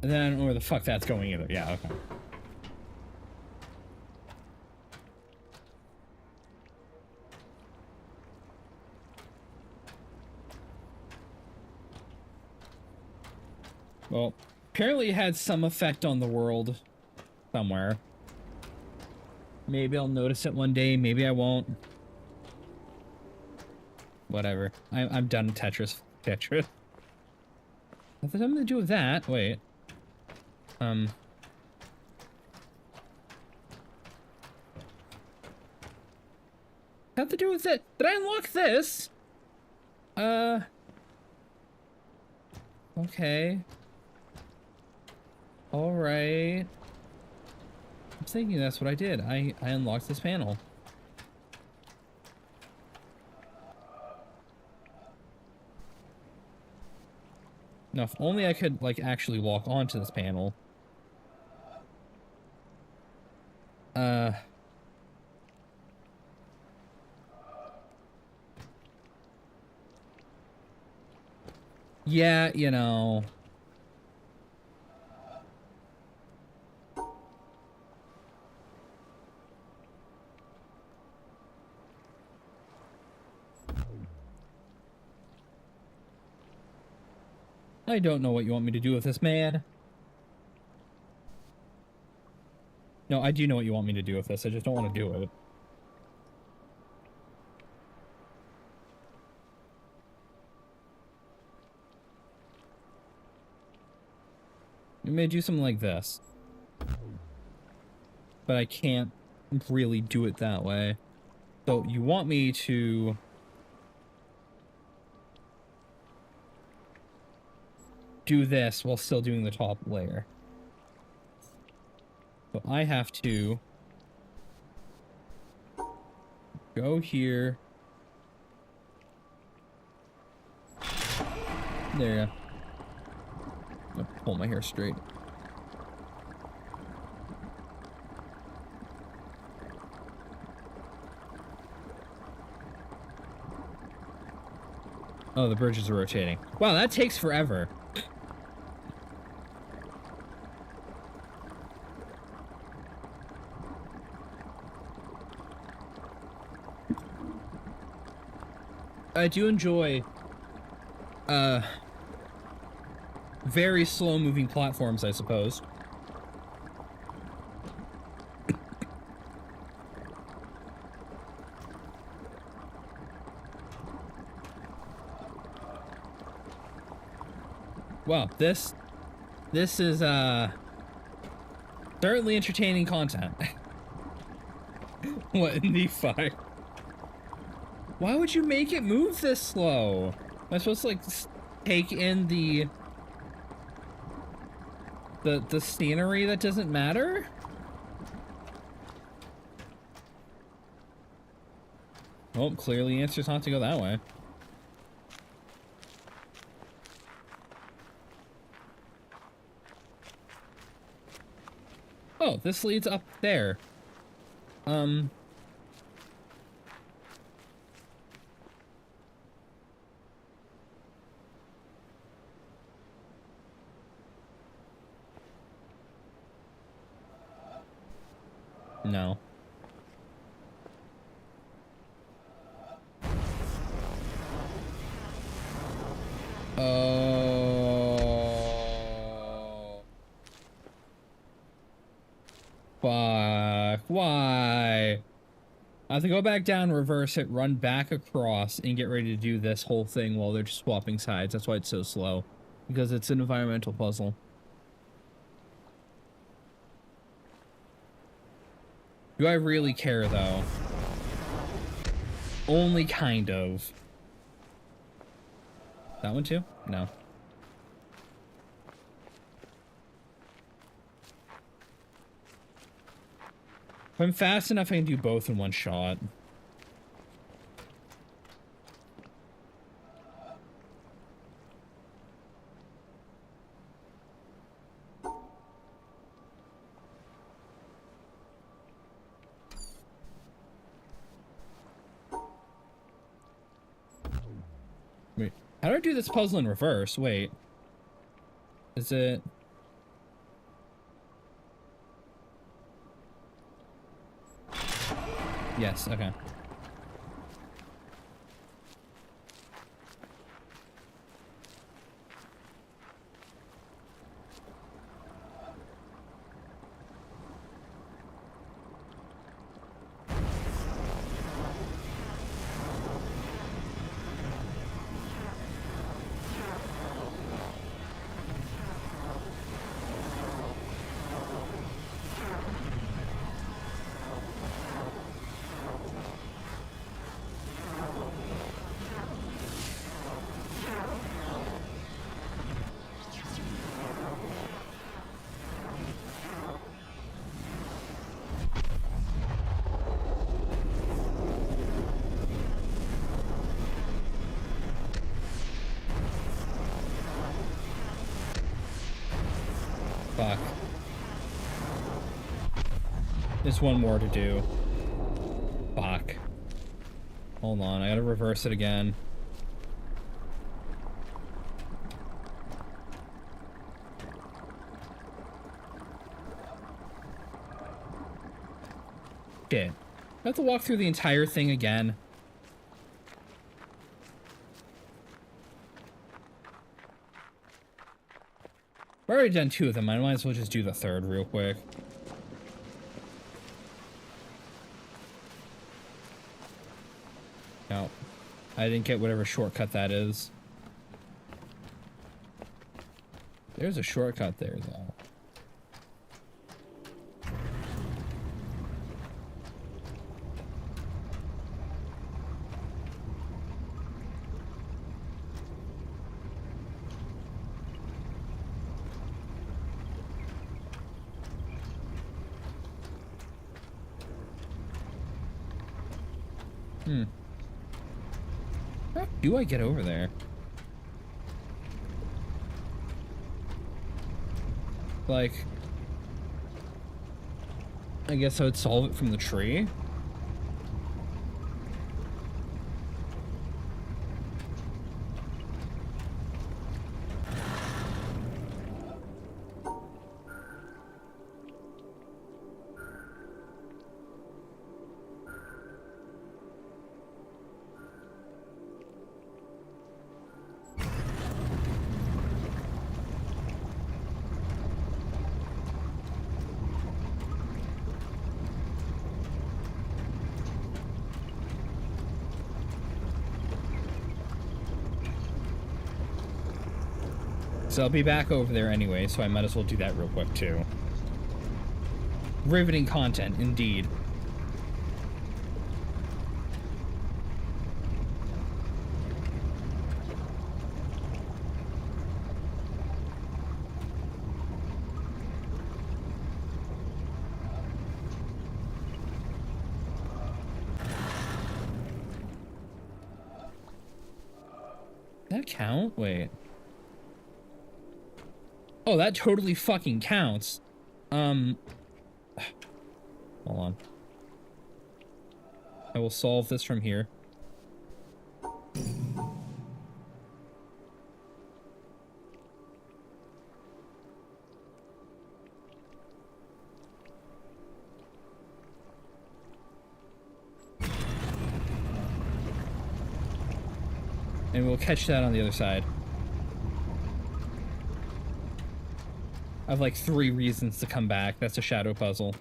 And then I don't know where the fuck that's going either. Yeah, okay. Well, apparently it had some effect on the world somewhere. Maybe I'll notice it one day, maybe I won't. Whatever. I'm done with Tetris. Tetris. Has something to do with that? Wait. Have to do with it. Did I unlock this? Okay. All right. I'm thinking that's what I did. I unlocked this panel. Now, if only I could, like, actually walk onto this panel. Yeah, you know. I don't know what you want me to do with this, man. No, I do know what you want me to do with this. I just don't want to do it. You may do something like this. But I can't really do it that way. So you want me to... do this while still doing the top layer. So I have to... go here. There you go. I'm gonna pull my hair straight. Oh, the bridges are rotating. Wow, that takes forever. I do enjoy very slow-moving platforms, I suppose. Wow, this is certainly entertaining content. What in the fuck? Why would you make it move this slow? Am I supposed to, like, take in the scenery that doesn't matter? Well, clearly the answer's not to go that way. Oh, this leads up there. No. Oh. Fuck. Why? I have to go back down, reverse it, run back across, and get ready to do this whole thing while they're just swapping sides. That's why it's so slow. Because it's an environmental puzzle. Do I really care, though? Only kind of. That one, too? No. If I'm fast enough, I can do both in one shot. Wait, how do I do this puzzle in reverse? Wait. Is it... Yes, okay. Fuck. There's one more to do. Fuck. Hold on, I gotta reverse it again. Shit. I have to walk through the entire thing again. I've already done 2 of them. I might as well just do the 3rd real quick. No. I didn't get whatever shortcut that is. There's a shortcut there, though. How do I get over there? Like, I guess I would solve it from the tree. So I'll be back over there anyway, so I might as well do that real quick too. Riveting content, indeed. That count? Wait. Oh, that totally fucking counts. Hold on. I will solve this from here. And we'll catch that on the other side. I have like 3 reasons to come back. That's a shadow puzzle.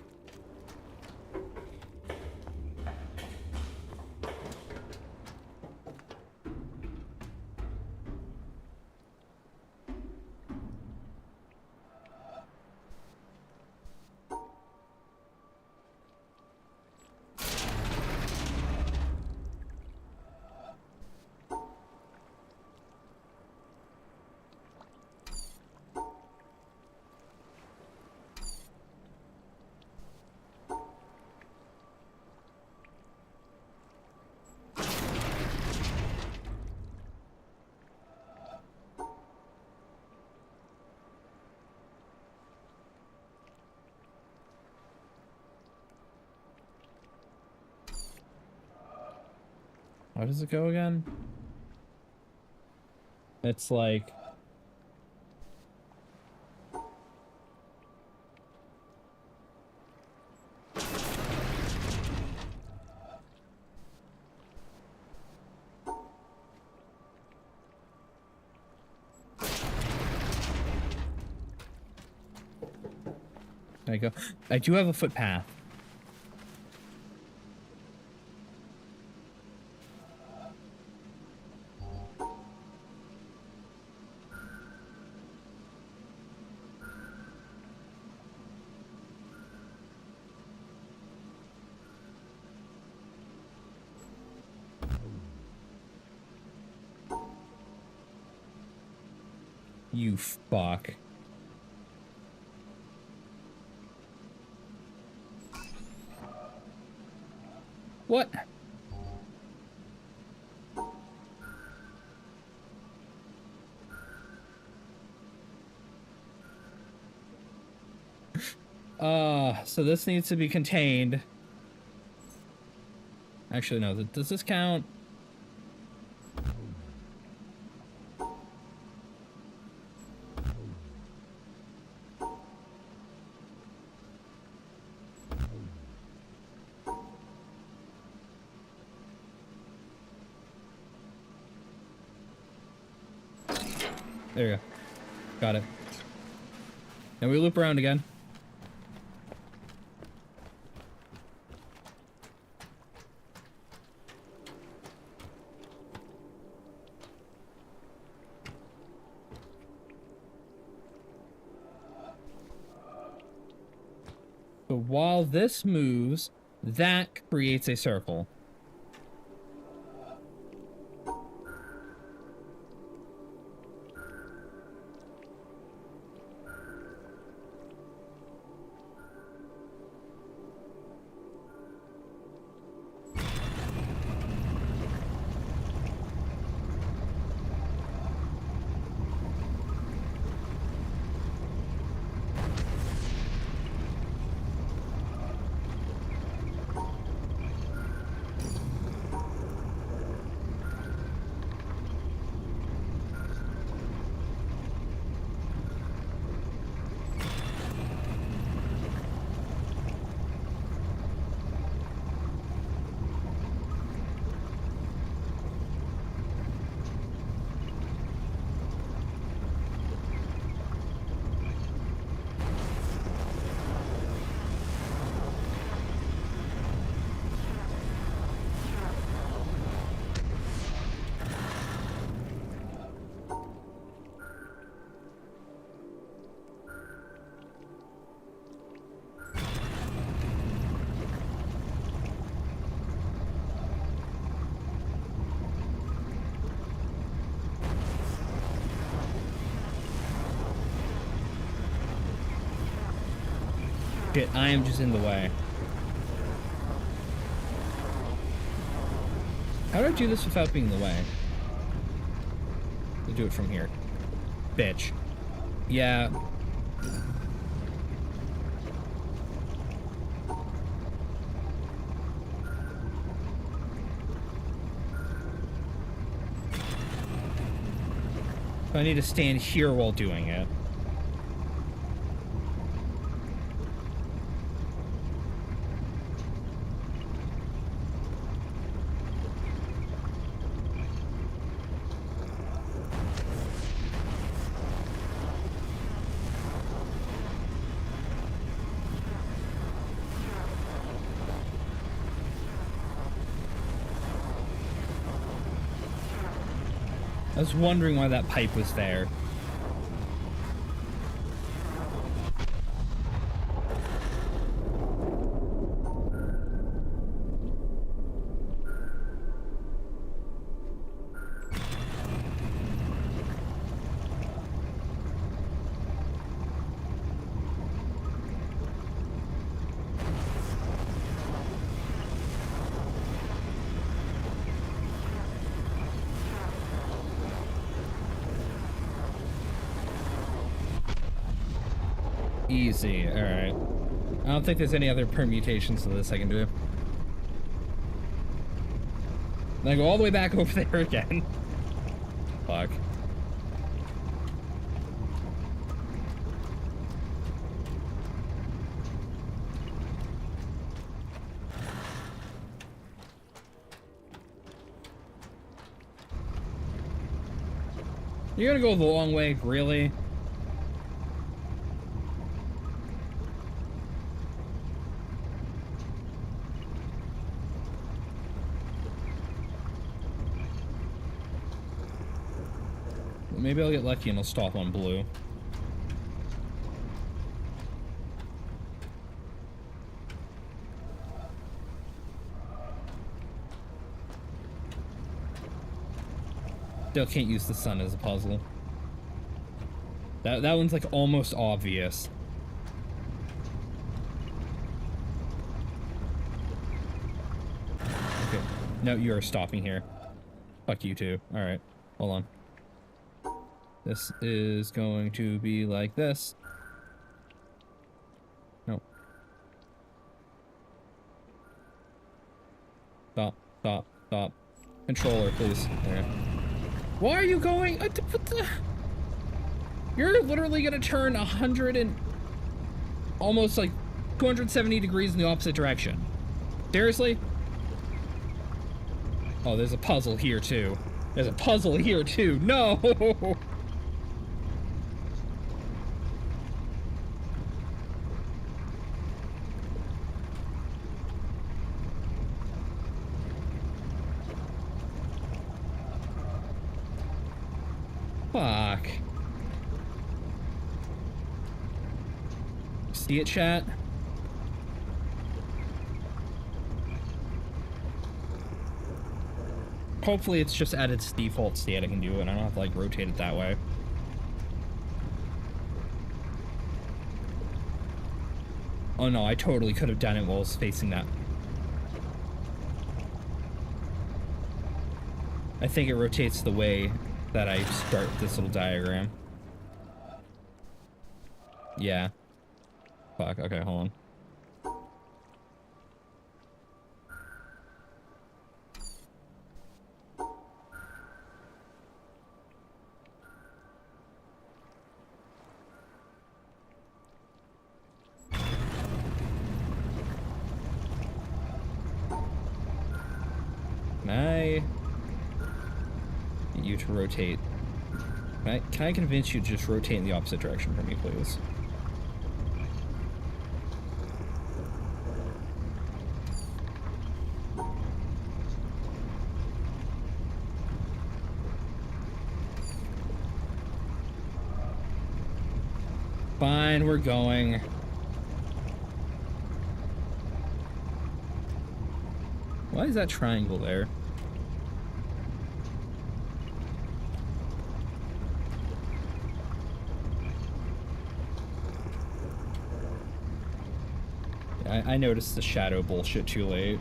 How does it go again? It's like... There you go. I do have a footpath. You fuck. What? So this needs to be contained. Actually, no. Does this count? There you go. Got it. Now we loop around again. So while this moves, that creates a circle. Shit, I am just in the way. How do I do this without being in the way? I'll do it from here. Bitch. Yeah. I need to stand here while doing it. I was wondering why that pipe was there. Easy, alright. I don't think there's any other permutations to this I can do. Then I go all the way back over there again. Fuck. You're gonna go the long way, really? Maybe I'll get lucky and I'll stop on blue. Still can't use the sun as a puzzle. That one's like almost obvious. Okay. No, you're stopping here. Fuck you too. Alright. Hold on. This is going to be like this. No. Stop. Stop. Stop. Controller, please. There. Why are you going? What the? You're literally gonna turn 100 and almost like 270 degrees in the opposite direction. Seriously? Oh, there's a puzzle here too. There's a puzzle here too. No! Fuck. See it, chat? Hopefully it's just at its default state. I can do it. I don't have to like rotate it that way. Oh no, I totally could have done it while I was facing that. I think it rotates the way that I start this little diagram. Yeah. Fuck, okay, hold on. Can I get you to rotate? Can I convince you to just rotate in the opposite direction from me, please? Fine, we're going. Why is that triangle there? I noticed the shadow bullshit too late.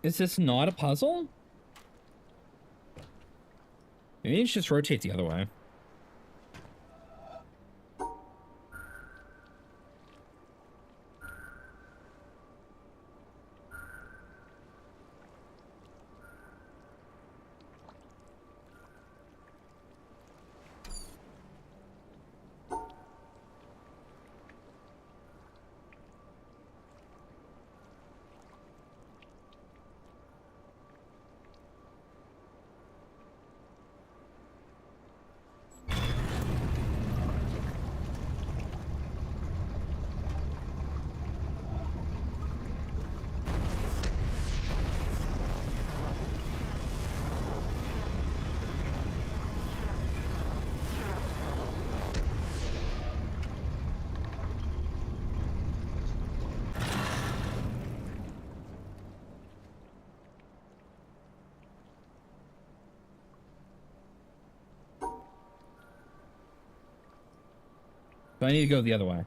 Is this not a puzzle? Maybe you should just rotate the other way. So I need to go the other way.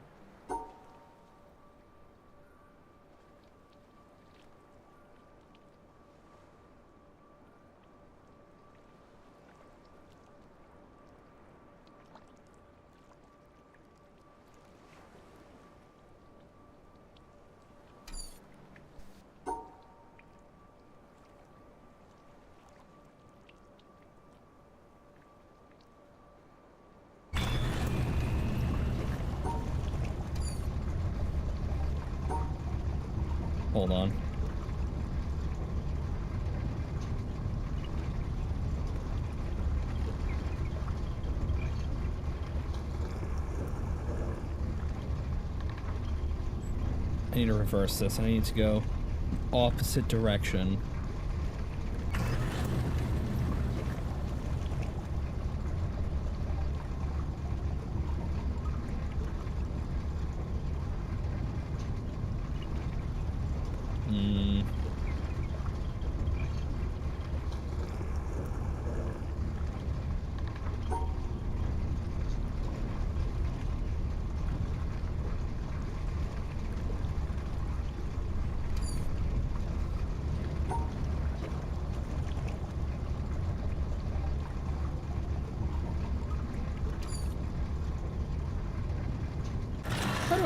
Hold on. I need to reverse this. I need to go opposite direction.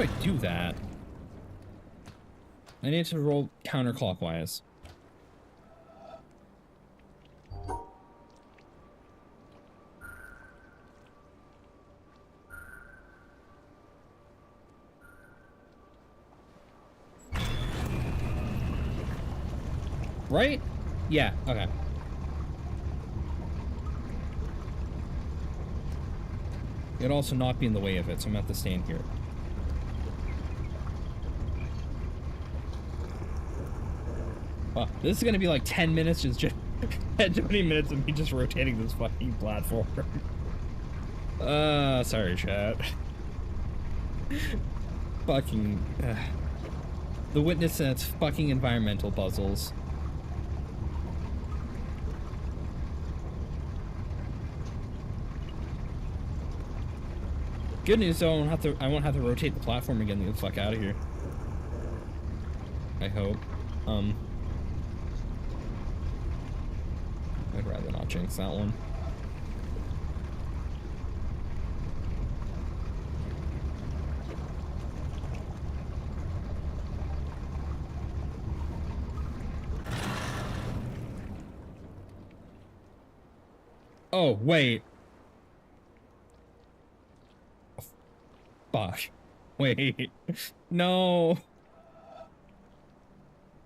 do I do that? I need to roll counterclockwise. Right? Yeah, okay. It'd also not be in the way of it, so I'm gonna have to stand here. Wow, this is gonna be like 10 minutes, just 20 minutes of me just rotating this fucking platform. Sorry, chat. Fucking, the witness and its fucking environmental puzzles. Good news though, I won't have to rotate the platform again to get the fuck out of here. I hope. I'd rather not jinx that one. Oh, wait. Fuck. Wait. No.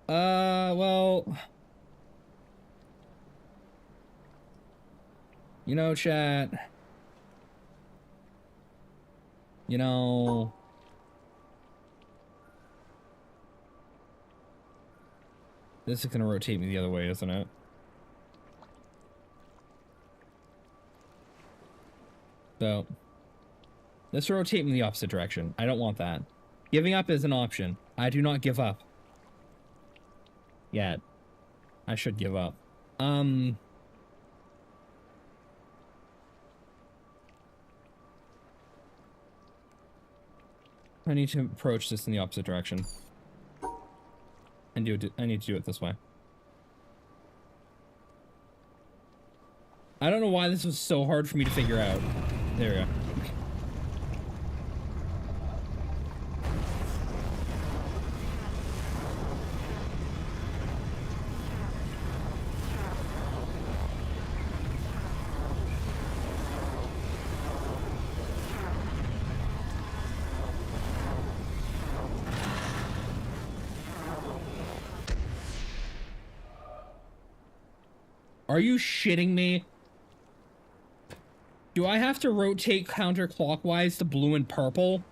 Well. You know, chat. You know. This is gonna rotate me the other way, isn't it? So. This will rotate me in the opposite direction. I don't want that. Giving up is an option. I do not give up. Yet. I should give up. I need to approach this in the opposite direction. I need to do it this way. I don't know why this was so hard for me to figure out. There we go. Are you shitting me? Do I have to rotate counterclockwise to blue and purple?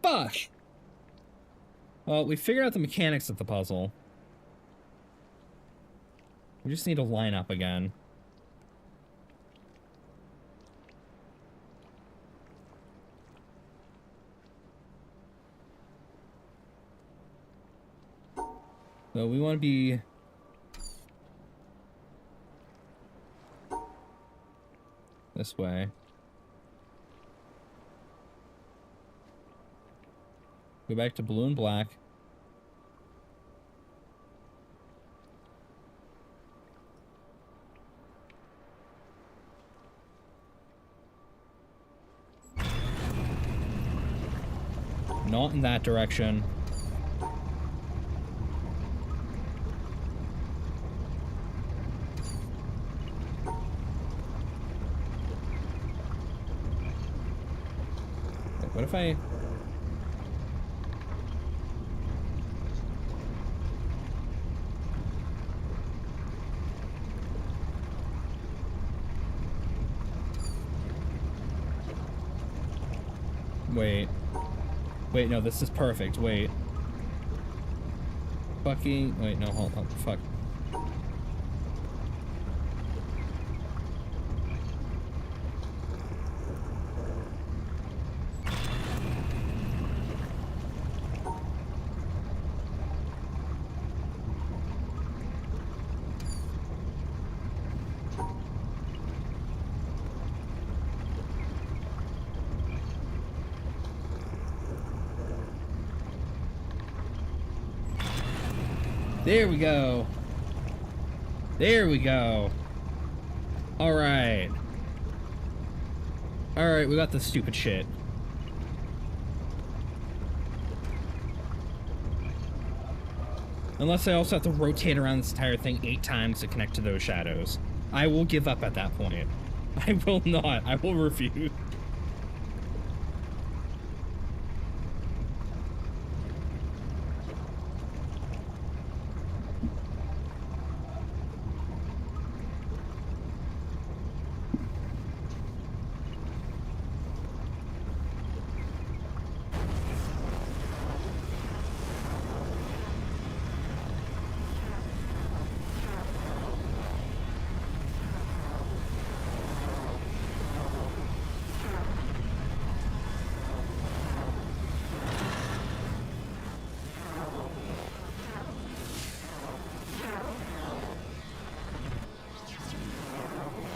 Fuck! Well, we figured out the mechanics of the puzzle. We just need to line up again. So we want to be... this way. Go back to blue and black. Not in that direction. What if I... Wait. Wait, no, this is perfect. Wait. Fucking... Wait, no, hold on. Fuck. There we go. There we go. All right. All right, we got this stupid shit. Unless I also have to rotate around this entire thing 8 times to connect to those shadows. I will give up at that point. I will not. I will refuse.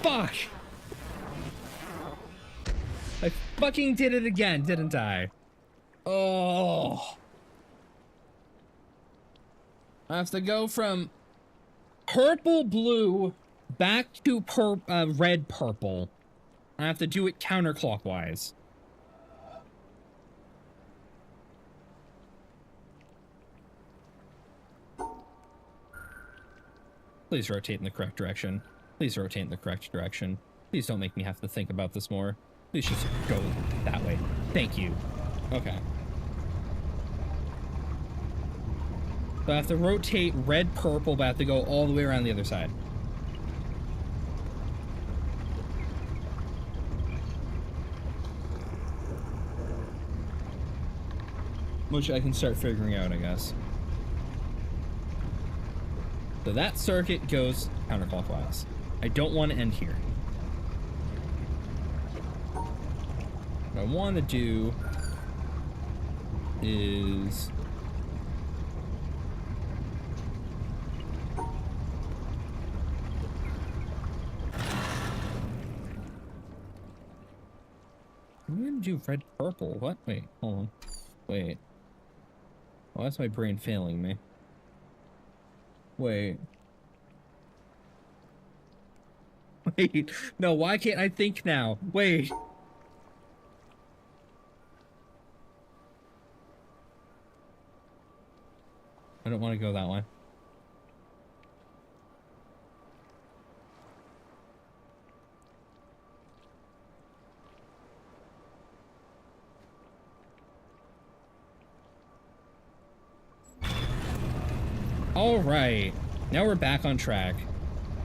Fuck! I fucking did it again, didn't I? Oh. I have to go from purple blue back to red purple. I have to do it counterclockwise. Please rotate in the correct direction. Please rotate in the correct direction. Please don't make me have to think about this more. Please just go that way. Thank you. Okay. So I have to rotate red, purple, but I have to go all the way around the other side. Which I can start figuring out, I guess. So that circuit goes counterclockwise. I don't want to end here. What I want to do is... I'm going to do red purple. What? Wait, hold on. Wait. Oh, that's my brain failing me. Wait. Wait. No, why can't I think now? Wait. I don't want to go that way. All right. Now we're back on track.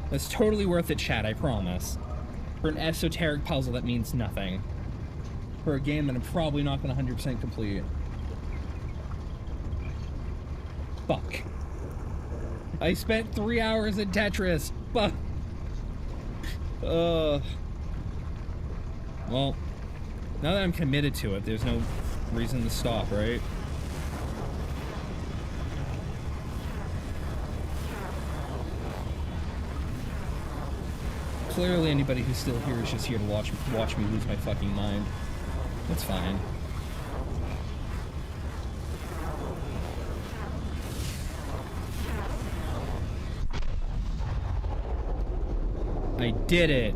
That's totally worth it, chat, I promise. For an esoteric puzzle that means nothing. For a game that I'm probably not going to 100% complete. Fuck. I spent 3 hours in Tetris. Fuck. Well, now that I'm committed to it, there's no reason to stop, right? Clearly anybody who's still here is just here to watch me lose my fucking mind. That's fine. I did it!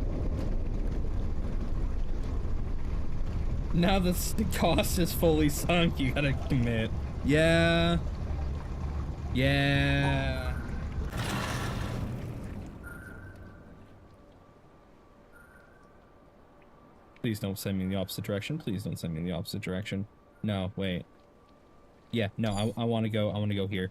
Now the cost is fully sunk, you gotta commit. Yeah. Yeah. Please don't send me in the opposite direction. Please don't send me in the opposite direction. No, wait. Yeah, no, I want to go here.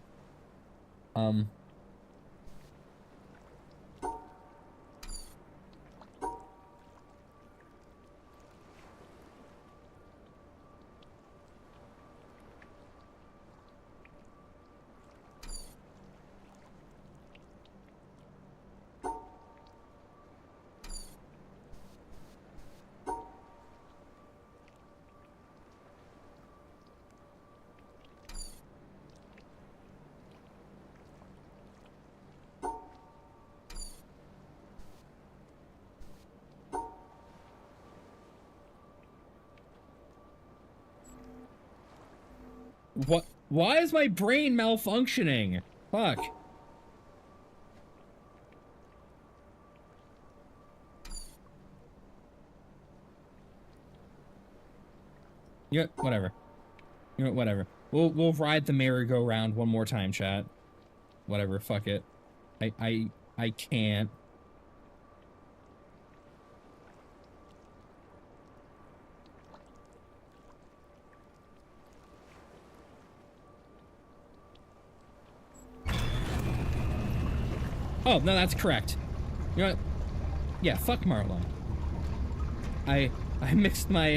What? Why is my brain malfunctioning? Fuck. Yeah, whatever. You know, whatever. We'll ride the merry-go-round one more time, chat. Whatever, fuck it. I can't. Oh, no, that's correct. You know what? Yeah, fuck Marlo. I mixed my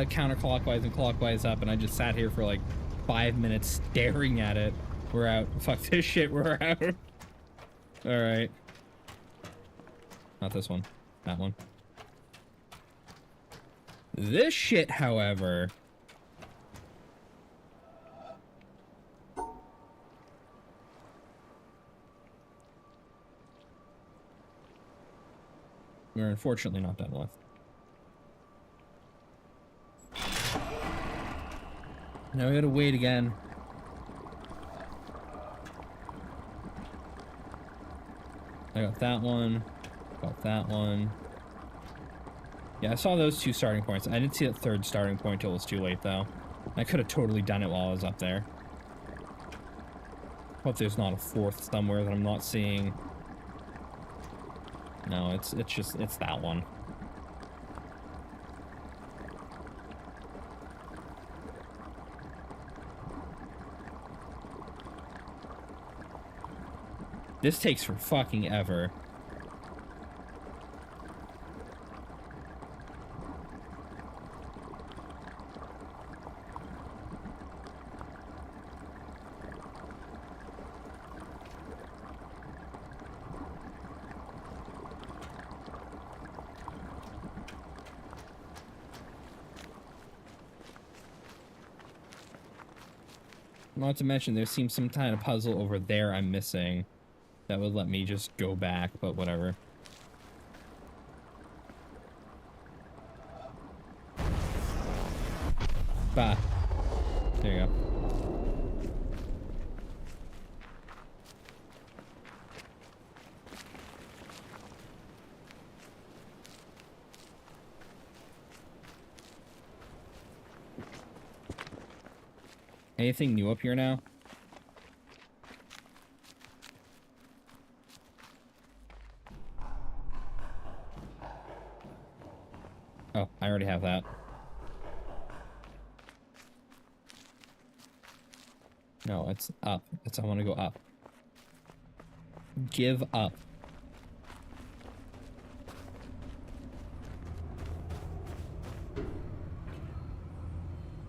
counterclockwise and clockwise up, and I just sat here for like 5 minutes staring at it. We're out. Fuck this shit, we're out. Alright. Not this one. That one. This shit, however... we're unfortunately not done with. Now we gotta wait again. I got that one. Got that one. Yeah, I saw those two starting points. I didn't see that third starting point till it was too late, though. I could have totally done it while I was up there. Hope there's not a fourth somewhere that I'm not seeing. No, it's that one. This takes for fucking ever. Not to mention, there seems some kind of puzzle over there I'm missing that would let me just go back, but whatever. Bah. There you go. Anything new up here now? Oh, I already have that. No, it's up. I want to go up. Give up.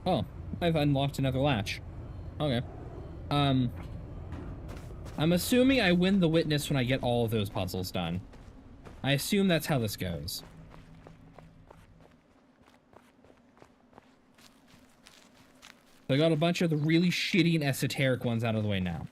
Oh, I've unlocked another latch. Okay. I'm assuming I win the witness when I get all of those puzzles done. I assume that's how this goes. So I got a bunch of the really shitty and esoteric ones out of the way now.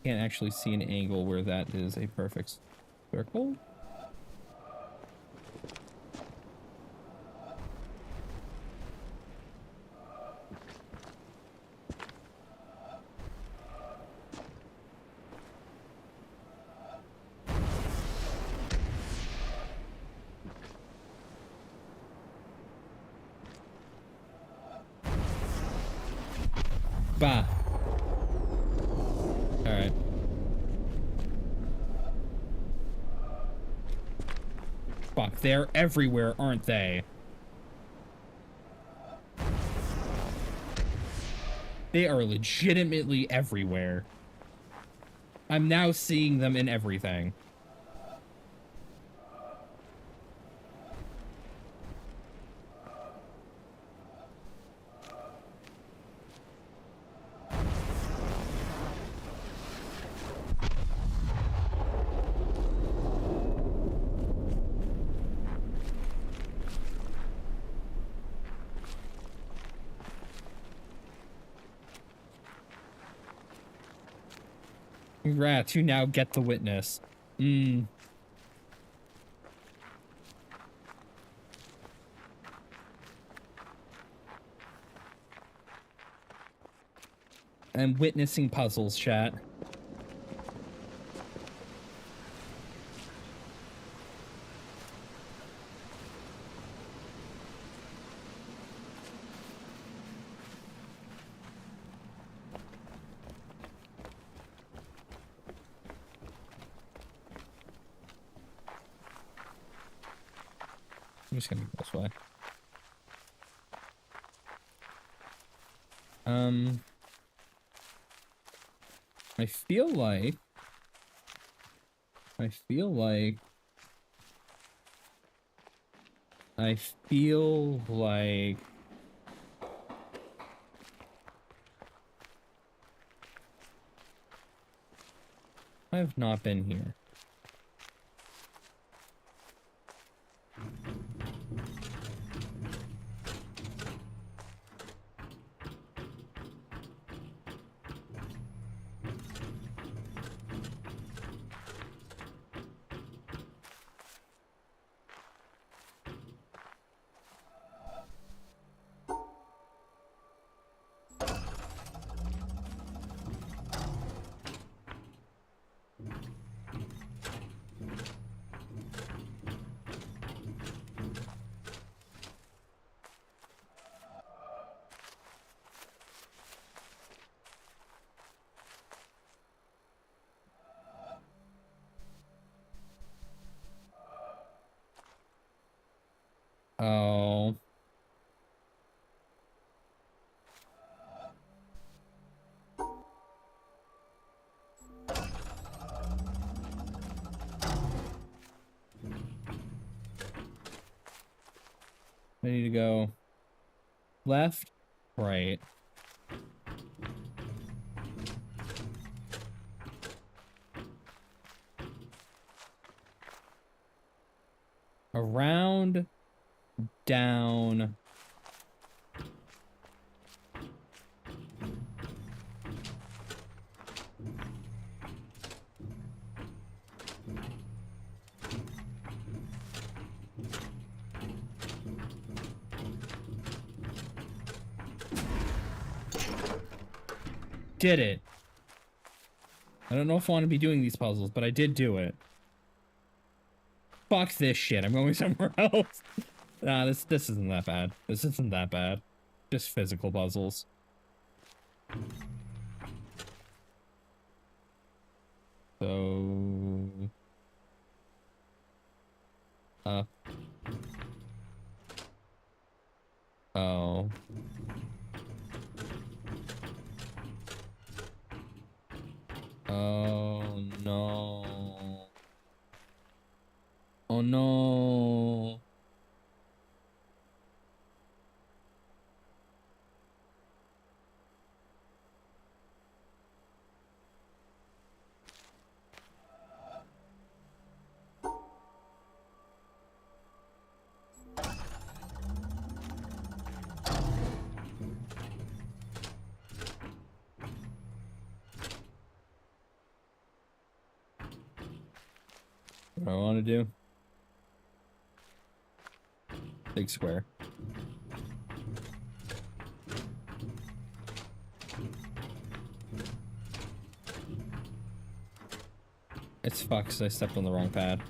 Can't actually see an angle where that is a perfect circle. Bah. Alright. Fuck, they're everywhere, aren't they? They are legitimately everywhere. I'm now seeing them in everything. Congrats, you now get the witness. I'm witnessing puzzles, chat. I'm just gonna go this way. I feel like I have not been here. Oh. I need to go left, right. Around, down. Did it. I don't know if I want to be doing these puzzles, but I did do it. Fuck this shit. I'm going somewhere else. Nah, this isn't that bad. This isn't that bad. Just physical puzzles. So... up. Oh. Oh no. Oh no. What do I want to do? Big square. It's fucked because I stepped on the wrong pad.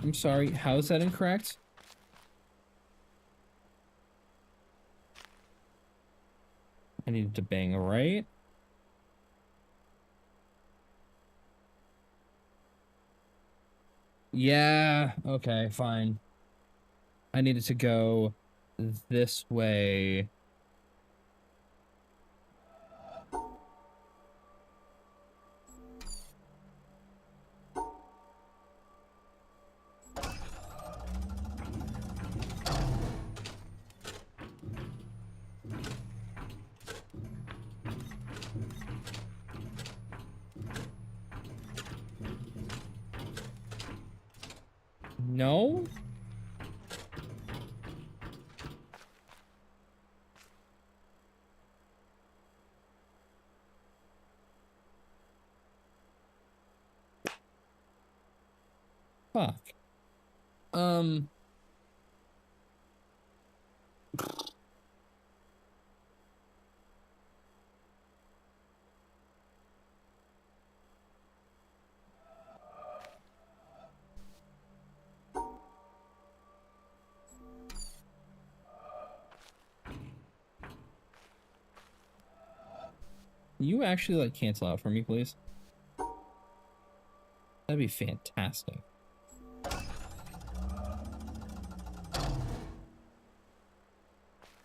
I'm sorry, how is that incorrect? I needed to bang right. Yeah, okay, fine. I needed to go this way. No? Fuck. You actually, like, cancel out for me, please? That'd be fantastic.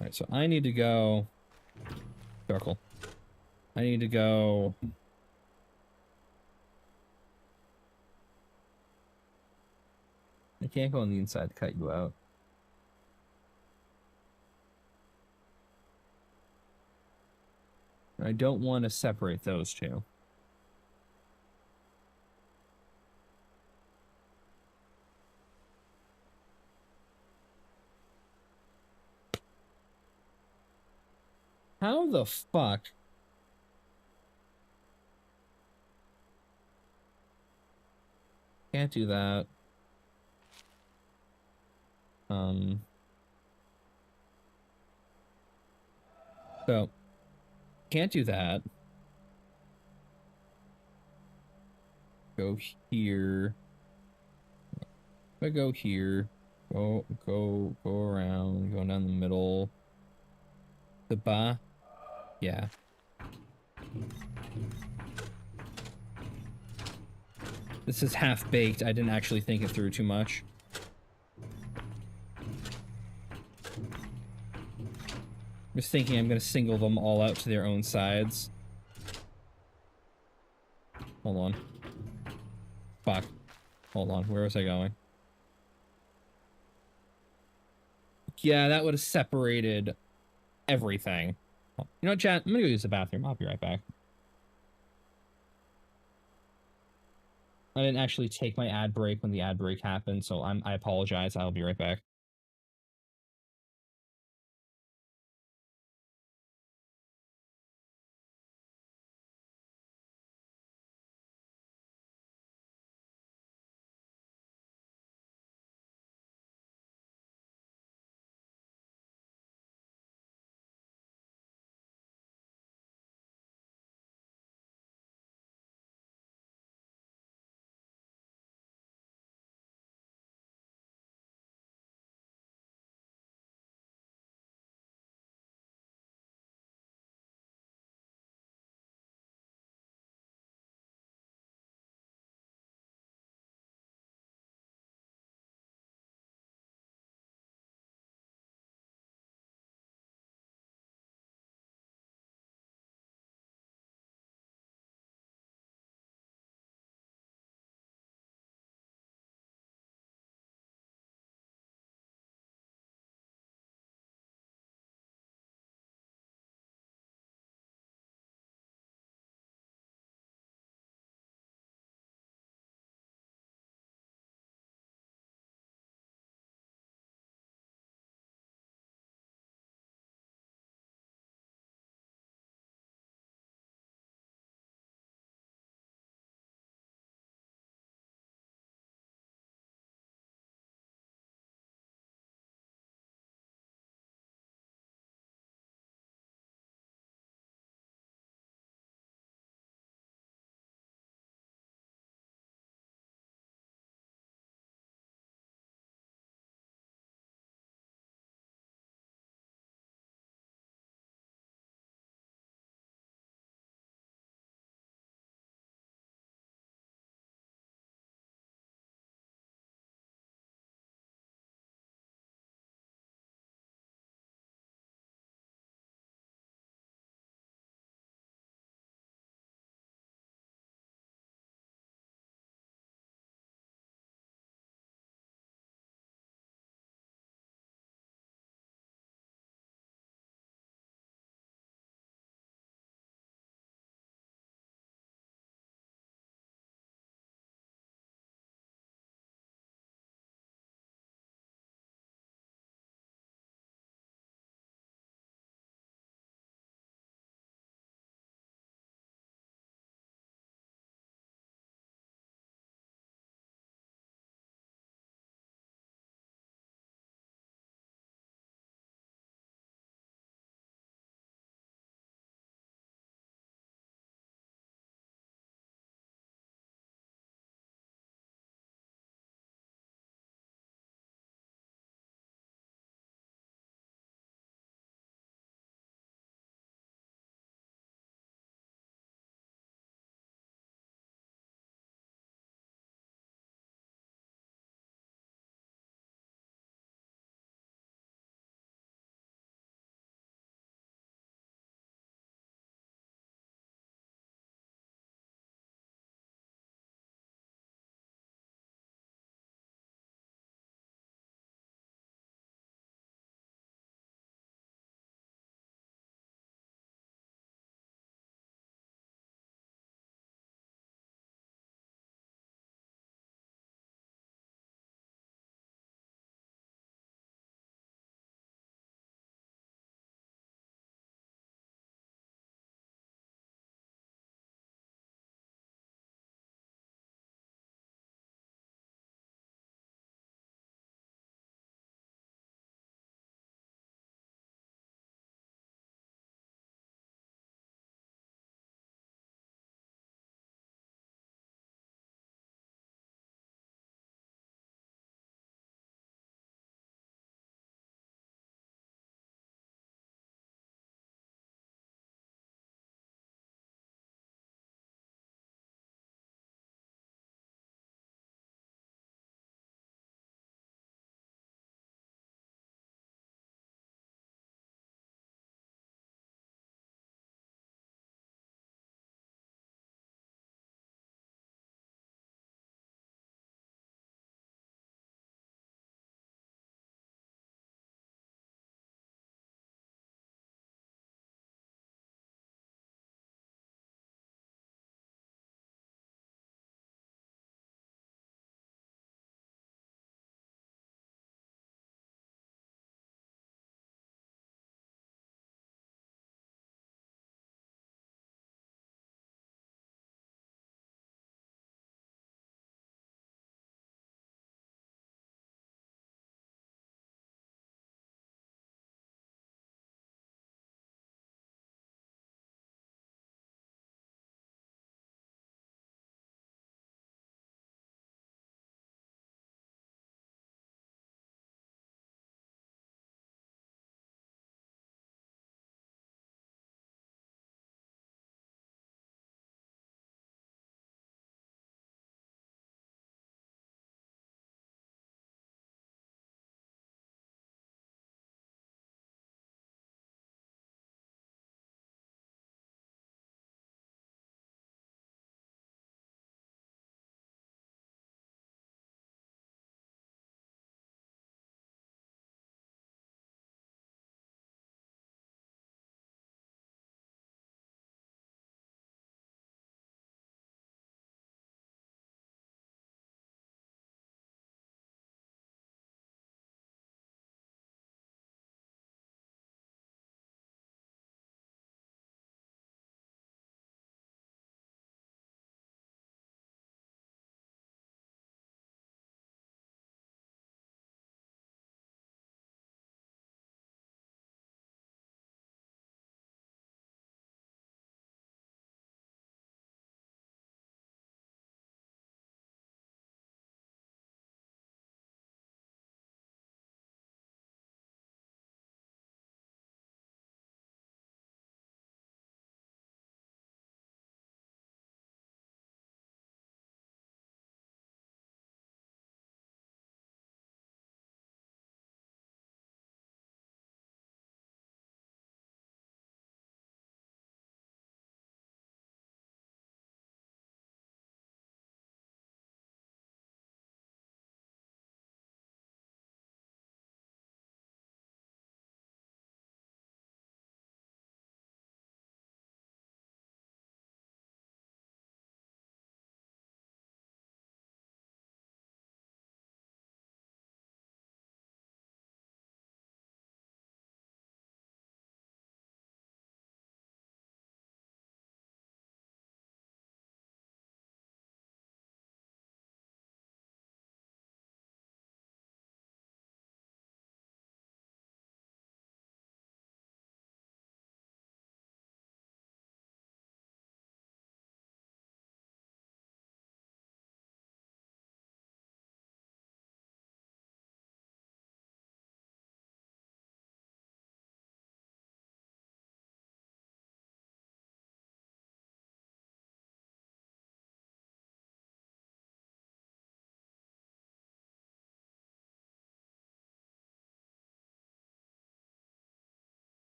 Alright, so I need to go... Circle. I need to go... I can't go on the inside to cut you out. I don't want to separate those two. How the fuck? Can't do that. So, can't do that. Go here. If I go here, go around, go down the middle. The ba, yeah. This is half baked. I didn't actually think it through too much. I'm just thinking I'm gonna single them all out to their own sides. Hold on. Fuck. Hold on. Where was I going? Yeah, that would have separated everything. You know what, chat? I'm gonna go use the bathroom. I'll be right back. I didn't actually take my ad break when the ad break happened, so I apologize. I'll be right back.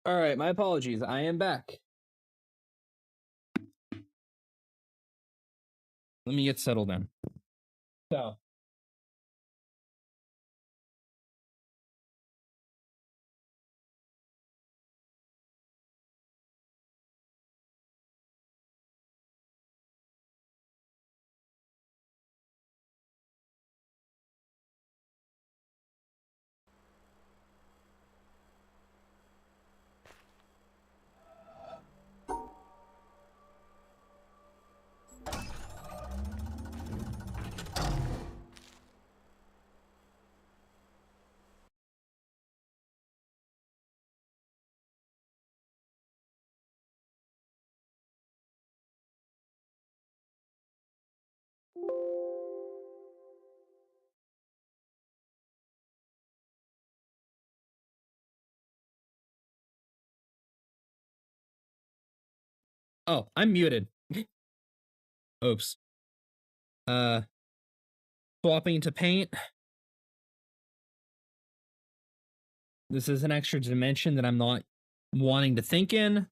All right, my apologies. I am back. Let me get settled in. So. Oh, I'm muted. Oops. Swapping to paint. This is an extra dimension that I'm not wanting to think in.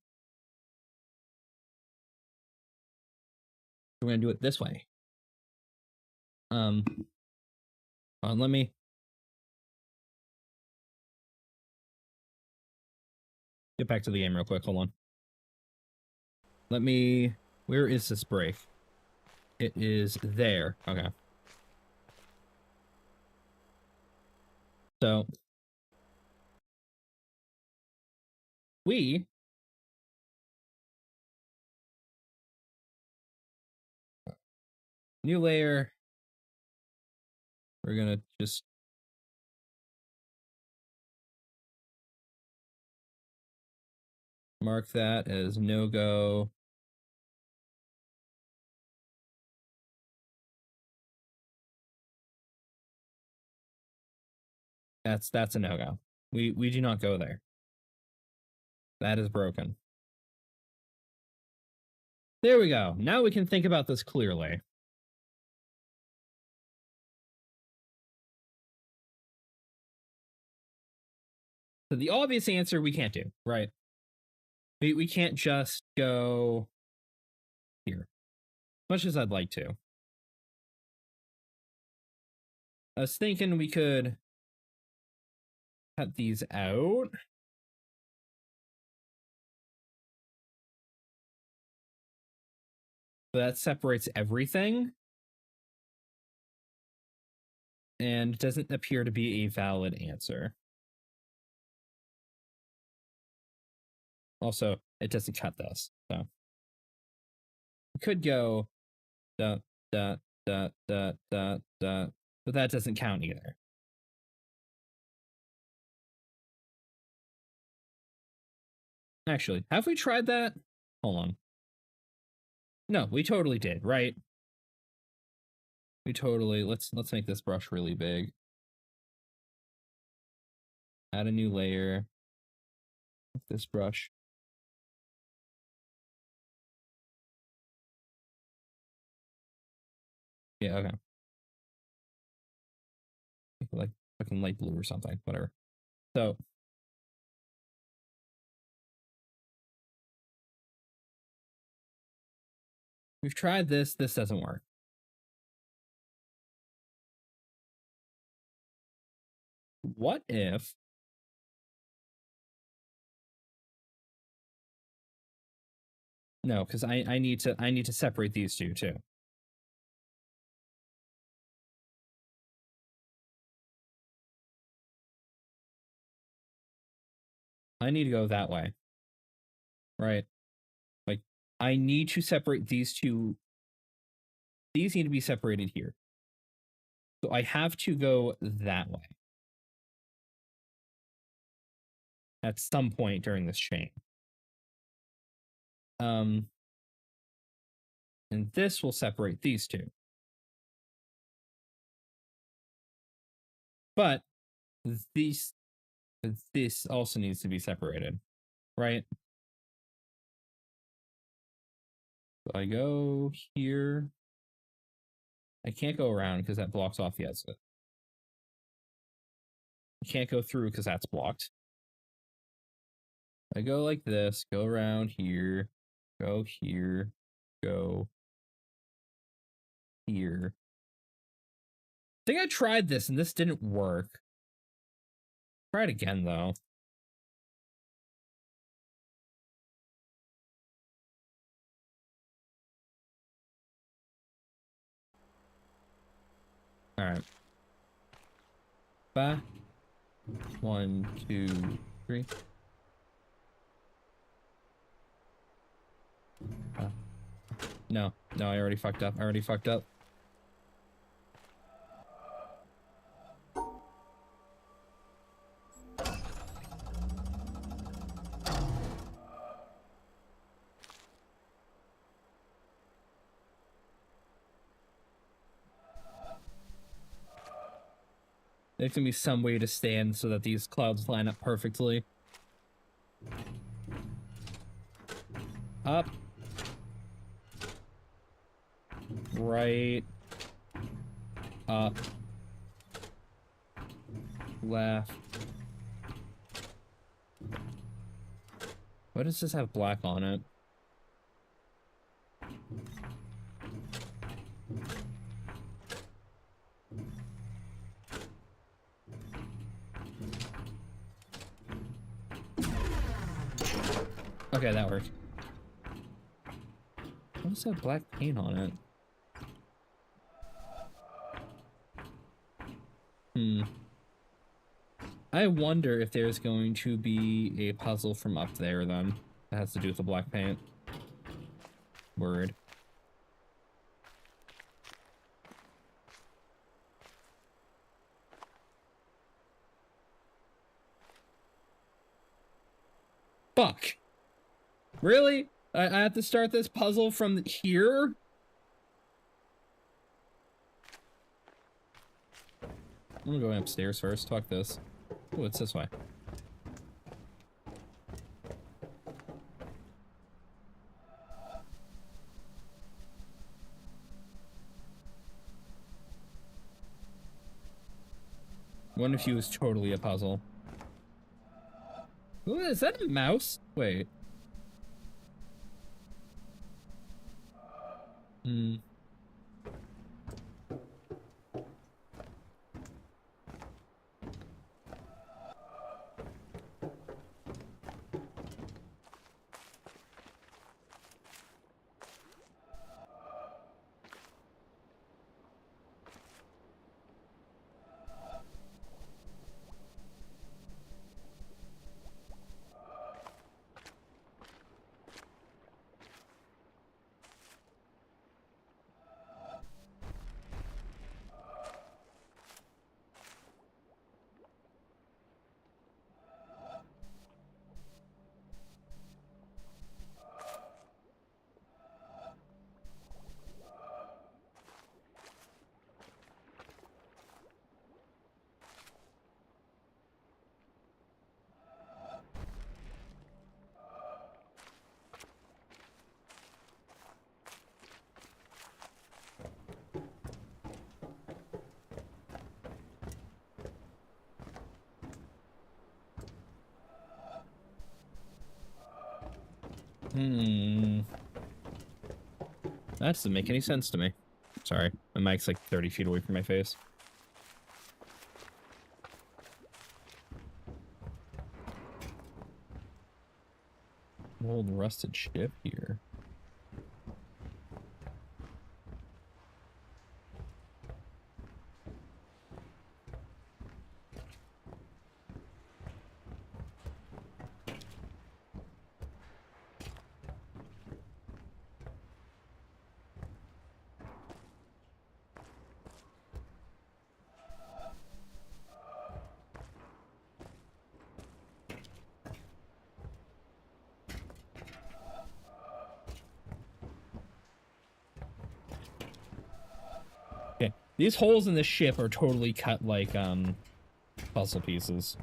We're gonna do it this way. Let me. Get back to the game real quick. Hold on. Let me. Where is this break? It is there. Okay. So. We. New layer. We're gonna just. Mark that as no-go. That's a no-go. We do not go there. That is broken. There we go. Now we can think about this clearly. So the obvious answer we can't do, right? We can't just go here. As much as I'd like to. I was thinking we could cut these out. But that separates everything. And doesn't appear to be a valid answer. Also, it doesn't cut this, so. We could go dot, dot, dot, dot, dot, dot, but that doesn't count either. Actually, have we tried that? Hold on. No, we totally did, right? We totally, let's make this brush really big. Add a new layer. This brush. Yeah, okay. Like fucking light blue or something, whatever. So we've tried this doesn't work. What if no, because I need to separate these two too. I need to go that way. Right? Like, I need to separate these two. These need to be separated here. So I have to go that way. At some point during this chain. And this will separate these two. But this also needs to be separated, right? So I go here. I can't go around because that blocks off the exit. I can't go through because that's blocked. I go like this, go around here, go here, go here. I think I tried this and this didn't work. Try it again though. All right. Back. 1, 2, 3. No, I already fucked up. There's gonna be some way to stand so that these clouds line up perfectly. Up. Right. Up. Left. Why does this have black on it? Okay, that worked. Why does that black paint on it? I wonder if there's going to be a puzzle from up there then that has to do with the black paint. Word. Fuck. Really? I have to start this puzzle from here? I'm gonna go upstairs first. Fuck this. Oh, it's this way. One of you is totally a puzzle. Ooh, is that a mouse? Wait. That doesn't make any sense to me. Sorry, my mic's like 30 feet away from my face. An old rusted ship here. These holes in the ship are totally cut like, puzzle pieces.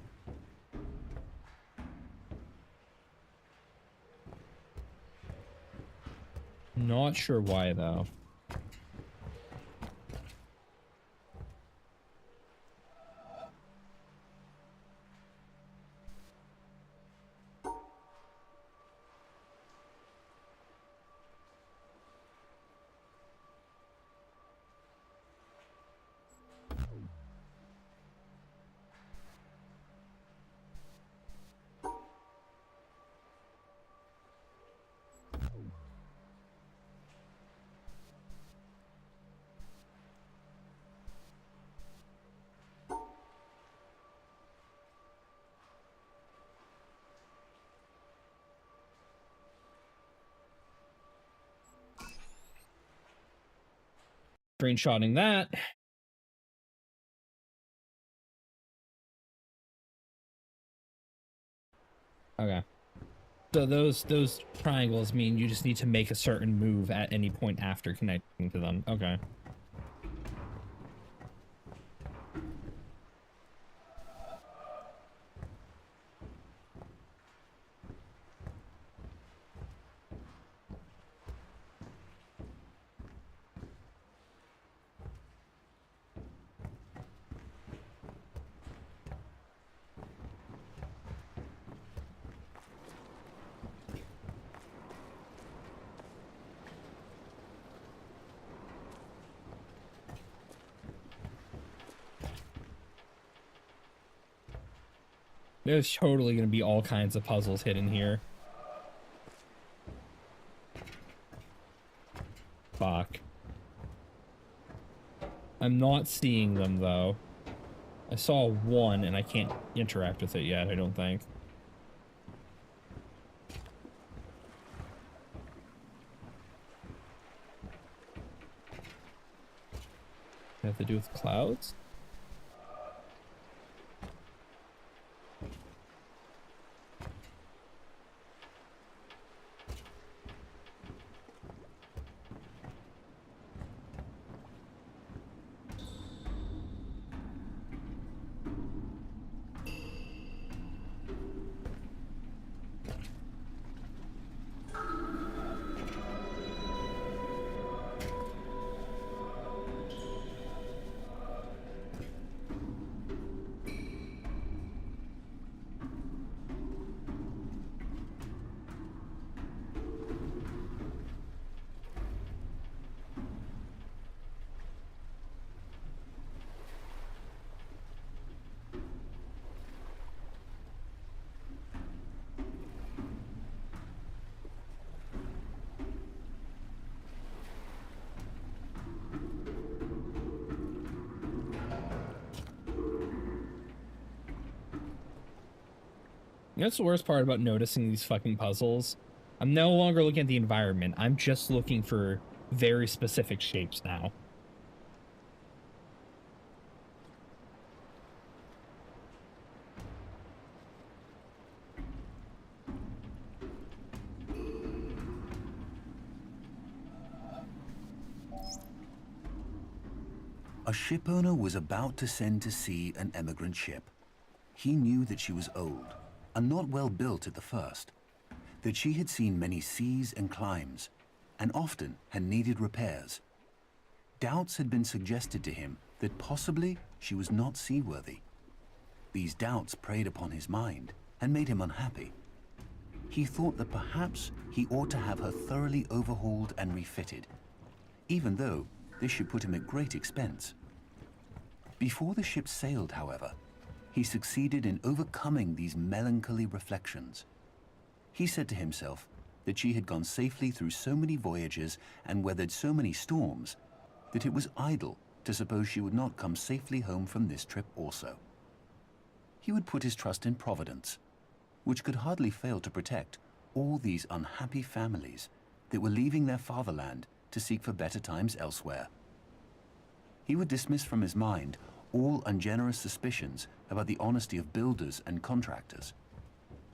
Not sure why, though. Screenshotting that. Okay. So those triangles mean you just need to make a certain move at any point after connecting to them. Okay. There's totally going to be all kinds of puzzles hidden here. Fuck. I'm not seeing them, though. I saw one, and I can't interact with it yet, I don't think. Have to do with clouds? That's the worst part about noticing these fucking puzzles. I'm no longer looking at the environment. I'm just looking for very specific shapes now. A shipowner was about to send to sea an emigrant ship. He knew that she was old and not well built at the first, that she had seen many seas and climes, and often had needed repairs. Doubts had been suggested to him that possibly she was not seaworthy. These doubts preyed upon his mind and made him unhappy. He thought that perhaps he ought to have her thoroughly overhauled and refitted, even though this should put him at great expense. Before the ship sailed, however, he succeeded in overcoming these melancholy reflections. He said to himself that she had gone safely through so many voyages and weathered so many storms that it was idle to suppose she would not come safely home from this trip also. He would put his trust in Providence, which could hardly fail to protect all these unhappy families that were leaving their fatherland to seek for better times elsewhere. He would dismiss from his mind all ungenerous suspicions about the honesty of builders and contractors.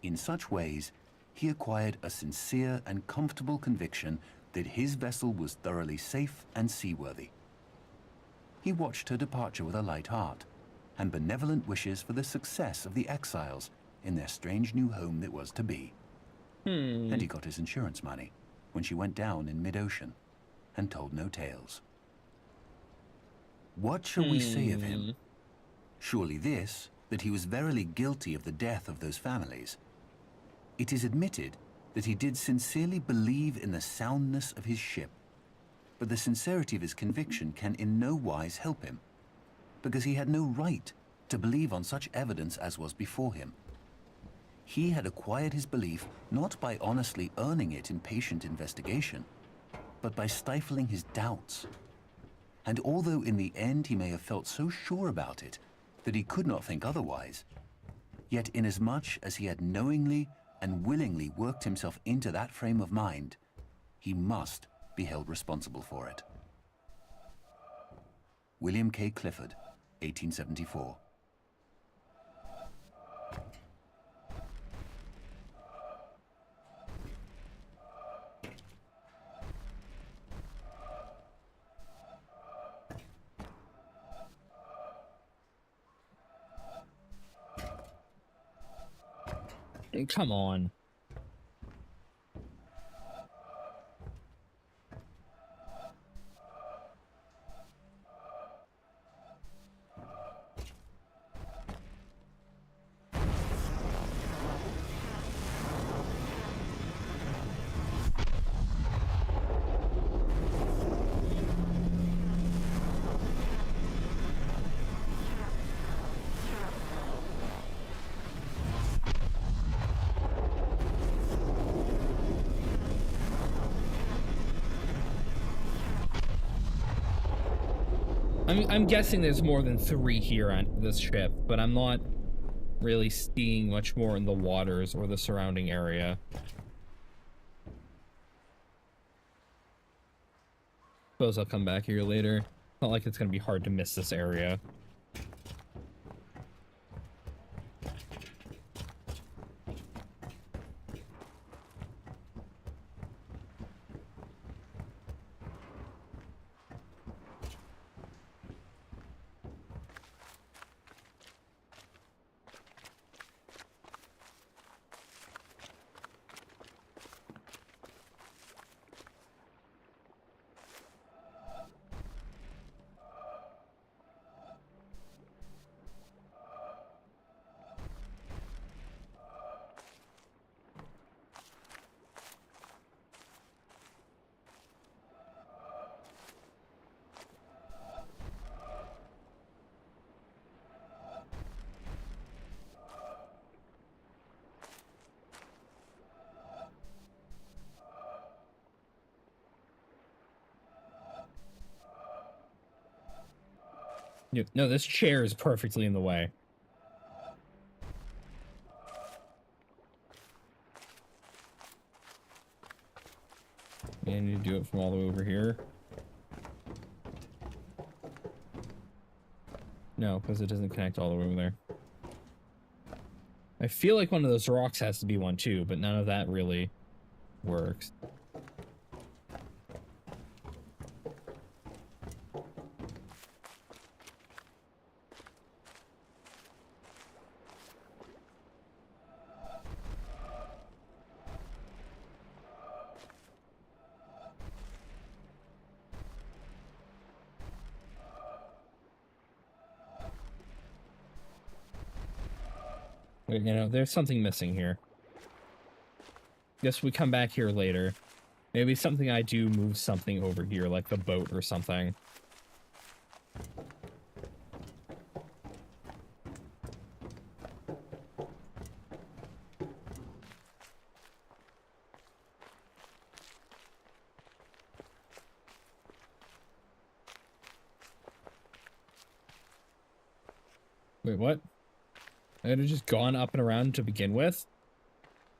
In such ways, he acquired a sincere and comfortable conviction that his vessel was thoroughly safe and seaworthy. He watched her departure with a light heart and benevolent wishes for the success of the exiles in their strange new home that was to be. And he got his insurance money when she went down in mid-ocean and told no tales. What shall we say of him? Surely this, that he was verily guilty of the death of those families. It is admitted that he did sincerely believe in the soundness of his ship, but the sincerity of his conviction can in no wise help him, because he had no right to believe on such evidence as was before him. He had acquired his belief not by honestly earning it in patient investigation, but by stifling his doubts. And although in the end he may have felt so sure about it that he could not think otherwise, yet inasmuch as he had knowingly and willingly worked himself into that frame of mind, he must be held responsible for it. William K. Clifford, 1874. Come on. I'm guessing there's more than 3 here on this ship, but I'm not really seeing much more in the waters or the surrounding area. Suppose I'll come back here later. Not like it's gonna be hard to miss this area. No, this chair is perfectly in the way. And you do it from all the way over here. No, because it doesn't connect all the way over there. I feel like one of those rocks has to be one too, but none of that really works. You know, there's something missing here. Guess we come back here later. Maybe something I do move something over here, like the boat or something. Wait, what? I could have just gone up and around to begin with?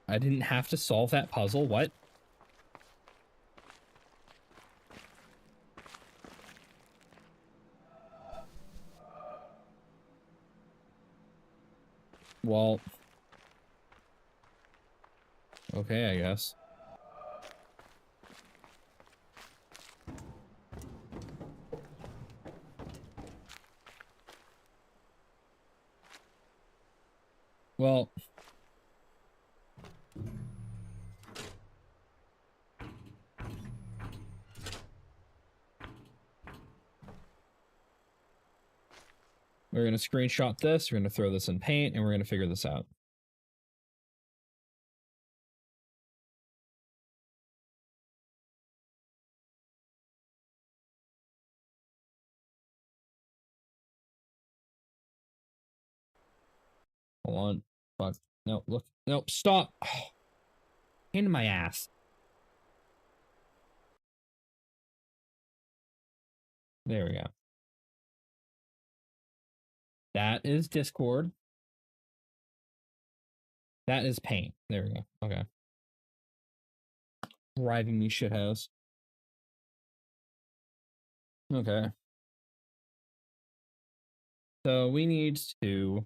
I didn't have to solve that puzzle? What? Well... okay, I guess. Well... we're going to screenshot this, we're going to throw this in paint, and we're going to figure this out. Hold on. Fuck. No, look. No, stop. Oh, into my ass. There we go. That is Discord. That is paint. There we go. Okay. Driving me shithouse. Okay. So we need to...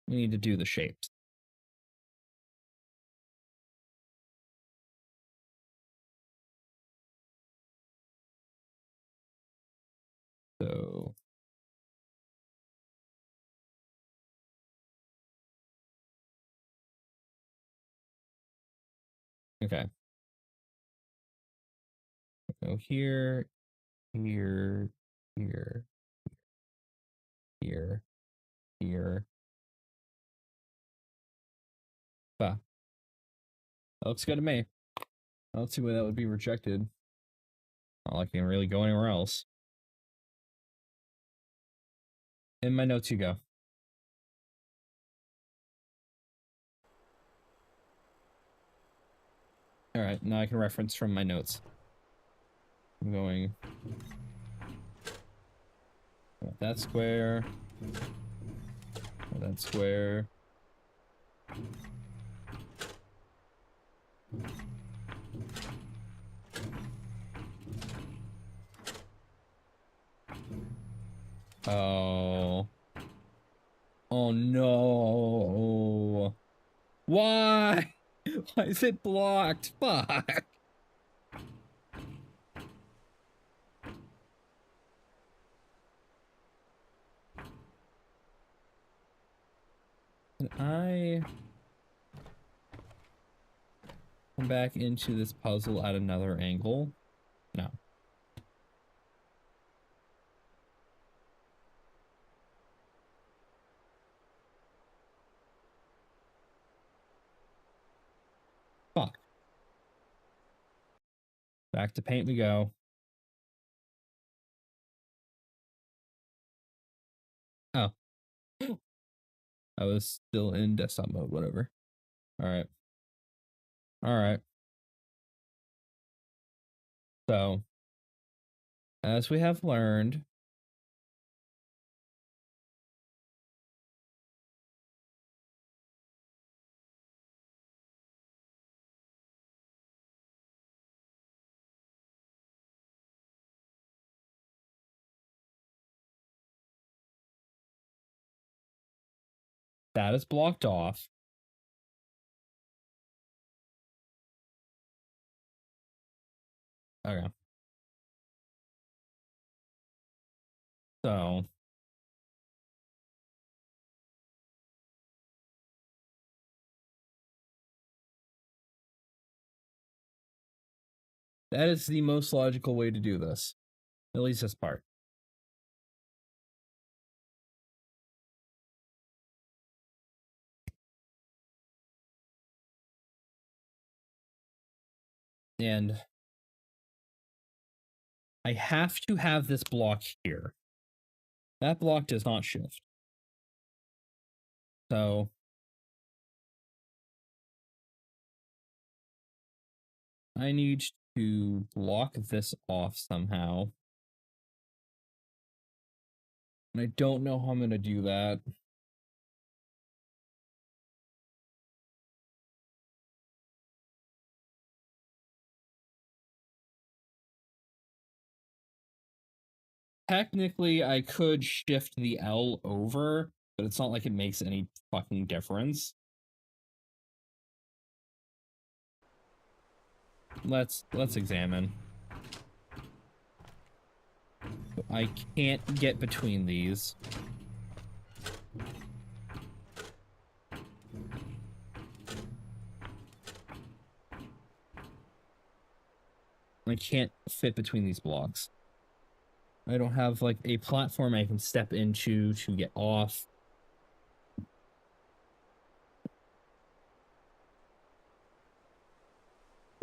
We need to do the shapes. So... Okay. So here, here, here, here, here. Bah. That looks good to me. I don't see why that would be rejected. Not like I can really go anywhere else. In my notes you go. Alright, now I can reference from my notes. I'm going... that square. That square. Oh. Oh no. Why? Why is it blocked? Fuck. Can I come back into this puzzle at another angle? No. Fuck. Back to paint we go. Oh. I was still in desktop mode, whatever. Alright. Alright. So, as we have learned, that is blocked off. Okay. So, that is the most logical way to do this. At least this part. And I have to have this block here. That block does not shift. So I need to block this off somehow. And I don't know how I'm going to do that. Technically, I could shift the L over, but it's not like it makes any fucking difference. Let's examine. I can't get between these. I can't fit between these blocks. I don't have like a platform I can step into to get off.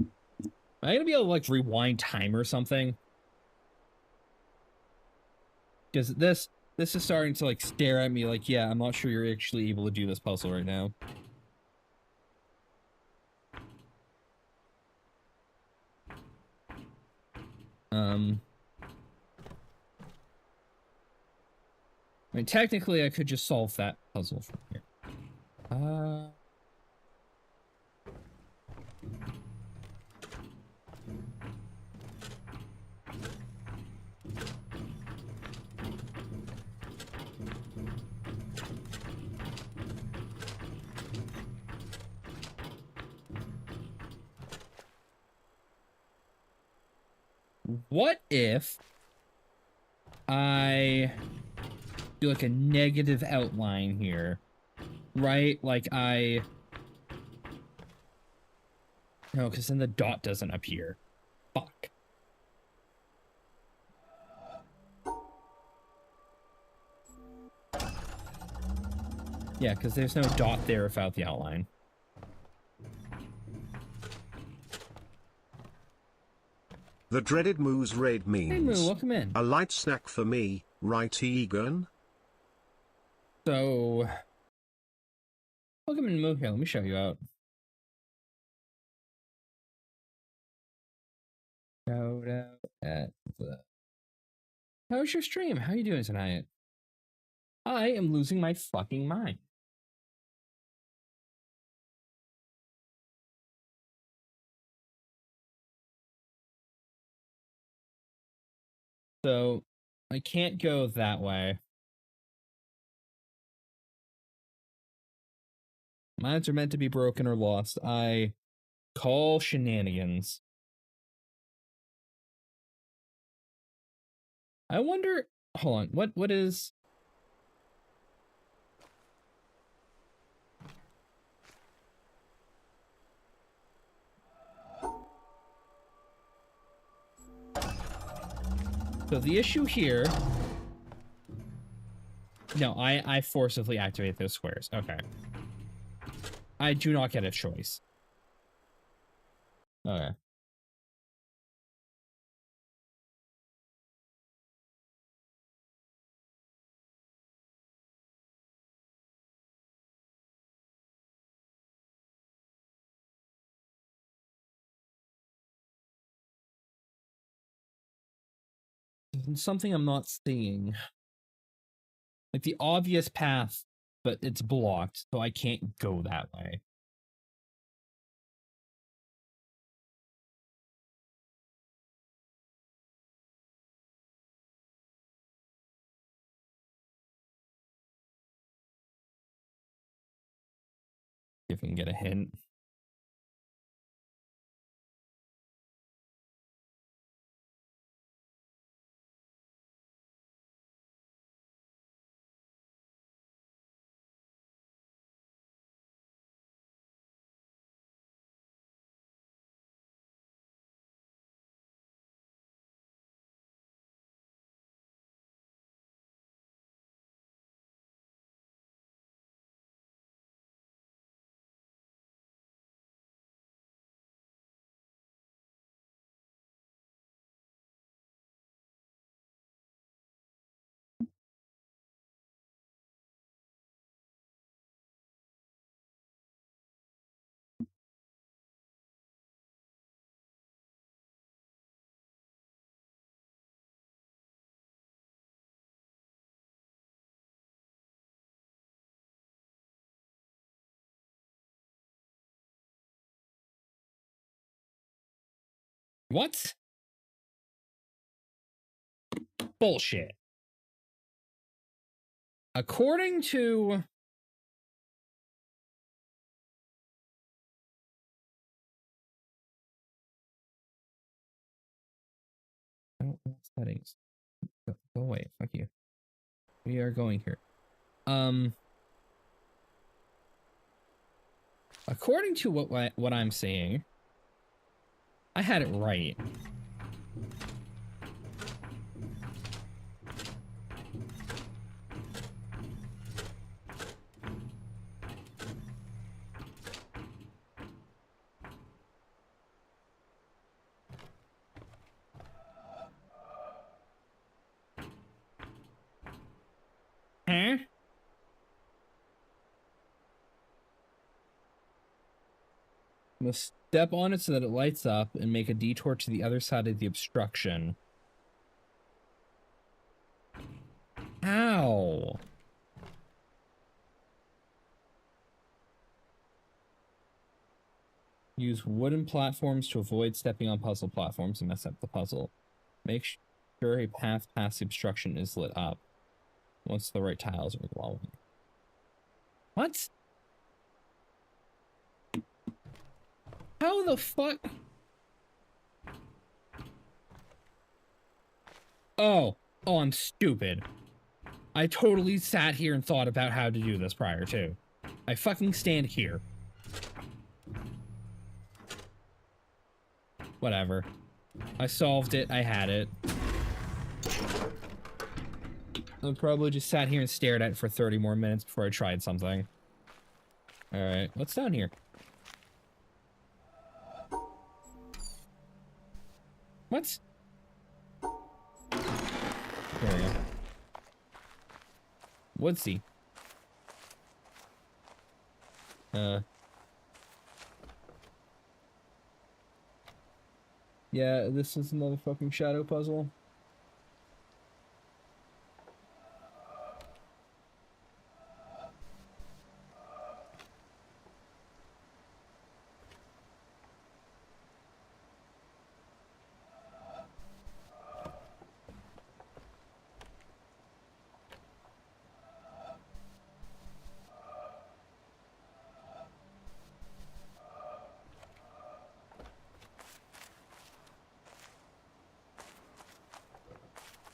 Am I gonna be able to like rewind time or something? Because this is starting to like stare at me like, yeah, I'm not sure you're actually able to do this puzzle right now. I mean, technically, I could just solve that puzzle from here. what if I do like a negative outline here, right? Like no, because then the dot doesn't appear. Fuck. Yeah, because there's no dot there without the outline. The dreaded Moo's raid means Hey Moo, welcome in. a light snack for me, right Egan? So, welcome in Moo here. Let me show you out. Shout out at the... How's your stream? How you doing tonight? I am losing my fucking mind. So, I can't go that way. Mines are meant to be broken or lost. I call shenanigans. I wonder... Hold on. What is... So the issue here... No, I forcibly activate those squares. Okay. I do not get a choice. Okay. Something I'm not seeing. Like the obvious path, but it's blocked, so I can't go that way. See if we can get a hint. What? Bullshit. According to... Oh, settings. Go away. Fuck you. We are going here. According to what I'm seeing, I had it right. Huh? Must step on it so that it lights up and make a detour to the other side of the obstruction. Ow. Use wooden platforms to avoid stepping on puzzle platforms and mess up the puzzle. Make sure a path past the obstruction is lit up once the right tiles are glowing. What? How the fuck? Oh, I'm stupid. I totally sat here and thought about how to do this prior to. I fucking stand here. Whatever. I solved it. I had it. I probably just sat here and stared at it for 30 more minutes before I tried something. Alright, what's down here? What? There we go. Woodsy. Yeah, this is another fucking shadow puzzle.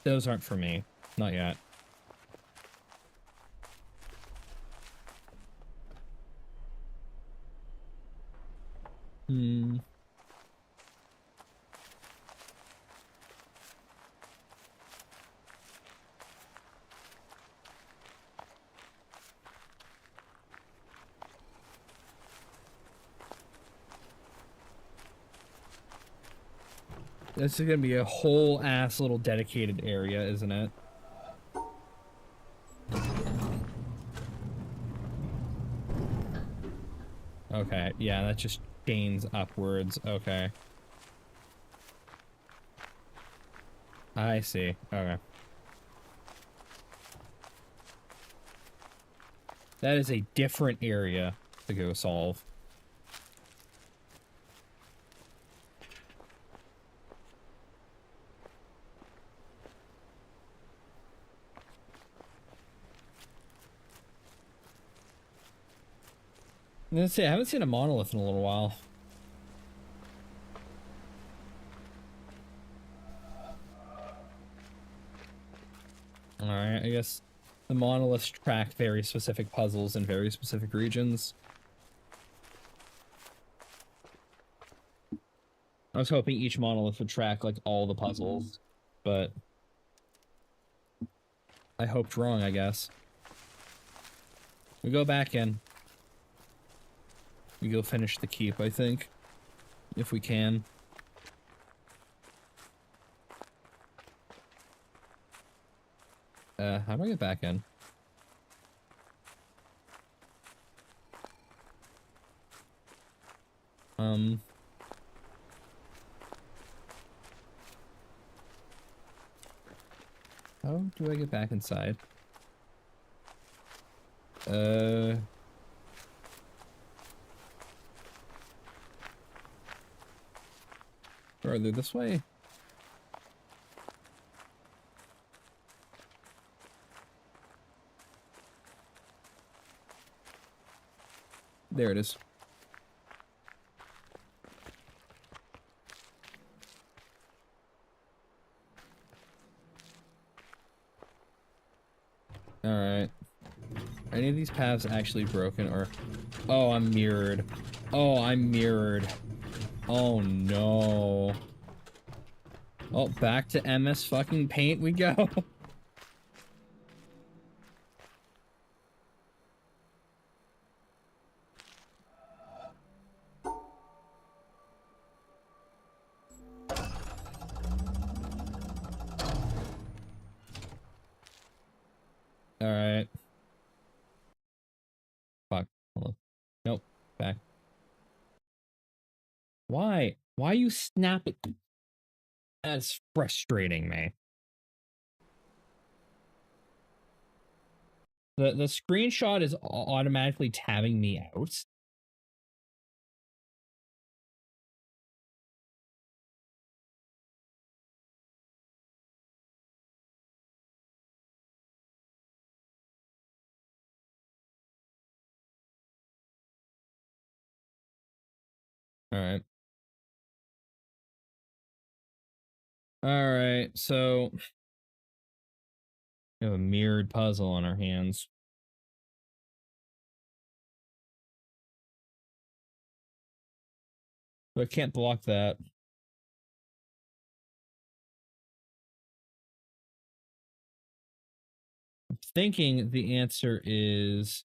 Those aren't for me. Not yet. This is gonna be a whole ass little dedicated area, isn't it? Okay, yeah, that just chains upwards. Okay. I see. Okay. That is a different area to go solve. Let's see, I haven't seen a monolith in a little while. Alright, I guess the monoliths track very specific puzzles in very specific regions. I was hoping each monolith would track, like, all the puzzles, but I hoped wrong, I guess. We go back in. We go finish the keep, I think. If we can. How do I get back in? How do I get back inside? Further this way? There it is. Alright. Are any of these paths actually broken or... Oh, I'm mirrored. Oh, I'm mirrored. Oh, no. Oh, back to MS fucking Paint we go. Alright. Fuck. Hold on. Nope. Back. Why? Why you snap it? That's frustrating me. The screenshot is automatically tabbing me out. Alright. Alright, so We have a mirrored puzzle on our hands. But I can't block that. I'm thinking the answer is...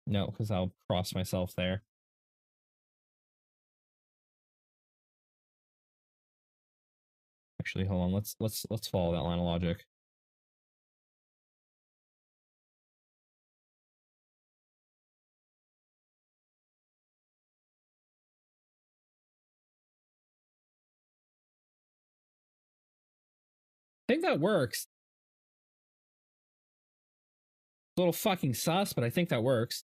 No, because I'll cross myself there. Actually, hold on. Let's follow that line of logic. I think that works. It's a little fucking sus, but I think that works.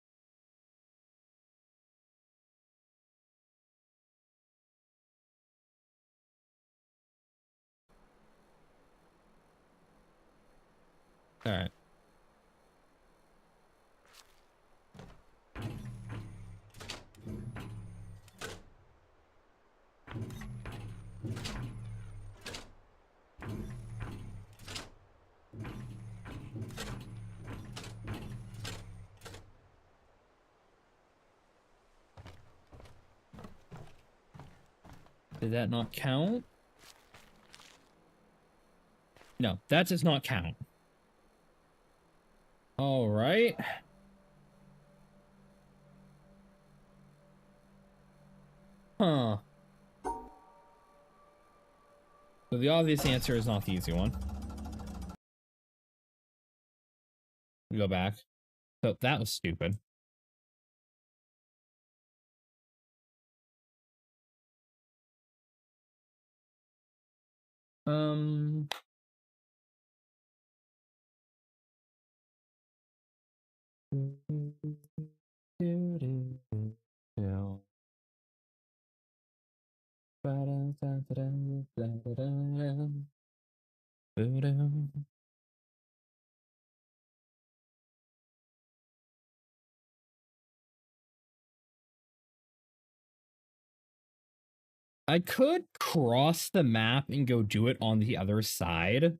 All right. Did that not count? No, that does not count. All right. Huh. So the obvious answer is not the easy one. We go back. So that was stupid. I could cross the map and go do it on the other side.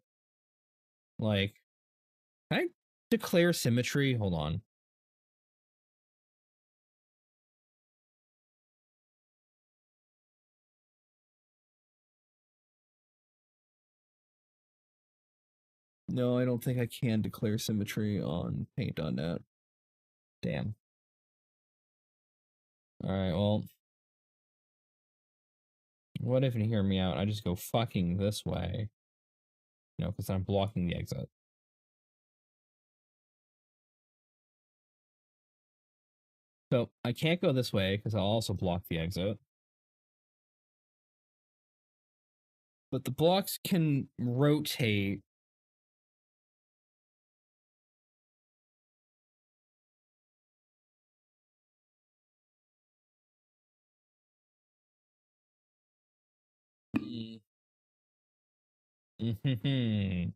Like, can I declare symmetry? Hold on. No, I don't think I can declare symmetry on paint.net. Damn. All right, well, what if you hear me out? I just go fucking this way. No, because I'm blocking the exit. So I can't go this way because I'll also block the exit. But the blocks can rotate. Mm-hmm.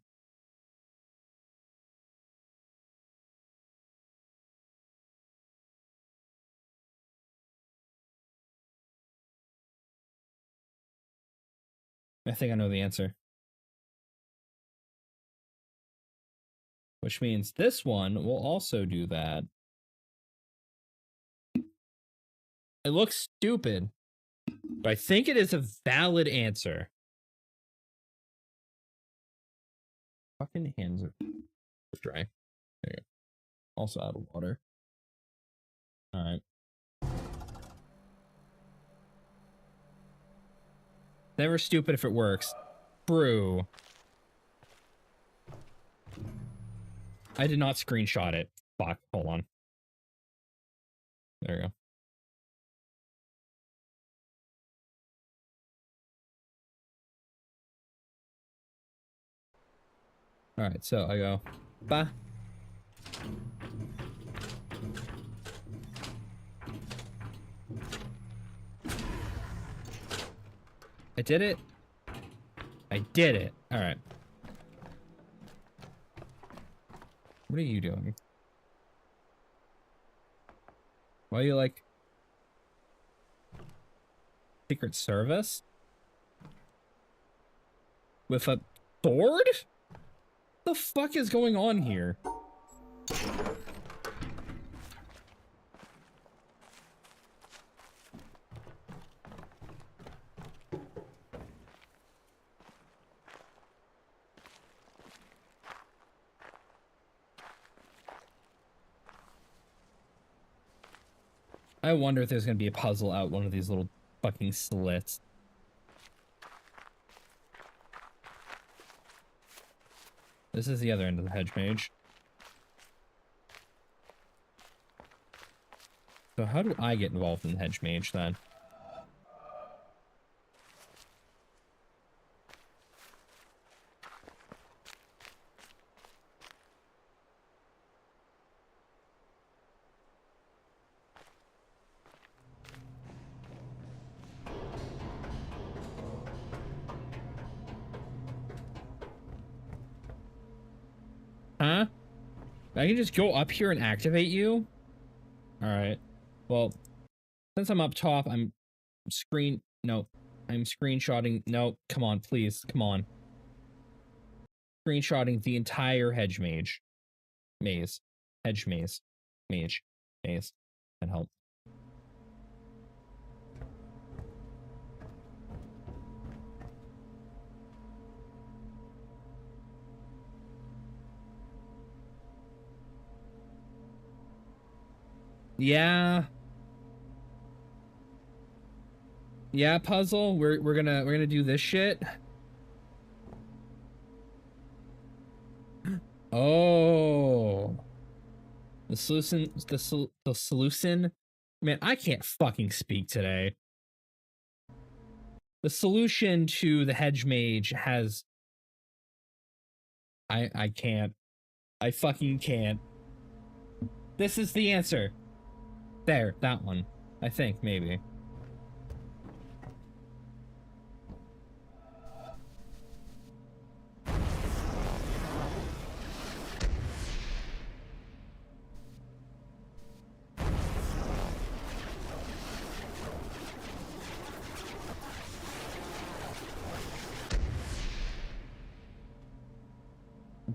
I think I know the answer. Which means this one will also do that. It looks stupid, but I think it is a valid answer. Fucking hands are dry. There you go. Also out of water. All right. Never stupid if it works. True. I did not screenshot it. Fuck. Hold on. There you go. All right, so I go, bah. I did it. I did it. All right. What are you doing? Why are you like... Secret Service? With a sword? What the fuck is going on here? I wonder if there's gonna be a puzzle out one of these little fucking slits. This is the other end of the hedge mage. So how do I get involved in the hedge mage then? Huh? I can just go up here and activate you? Alright. Well, since I'm up top, I'm screenshotting. No, come on, please. Come on. Screenshotting the entire hedge mage. Maze. Hedge maze. Mage. Maze. And help. Yeah. Yeah, puzzle. We're gonna do this shit. Oh. The solution. Man, I can't fucking speak today. The solution to the hedge mage has I can't. I fucking can't. This is the answer. There, that one. I think, maybe.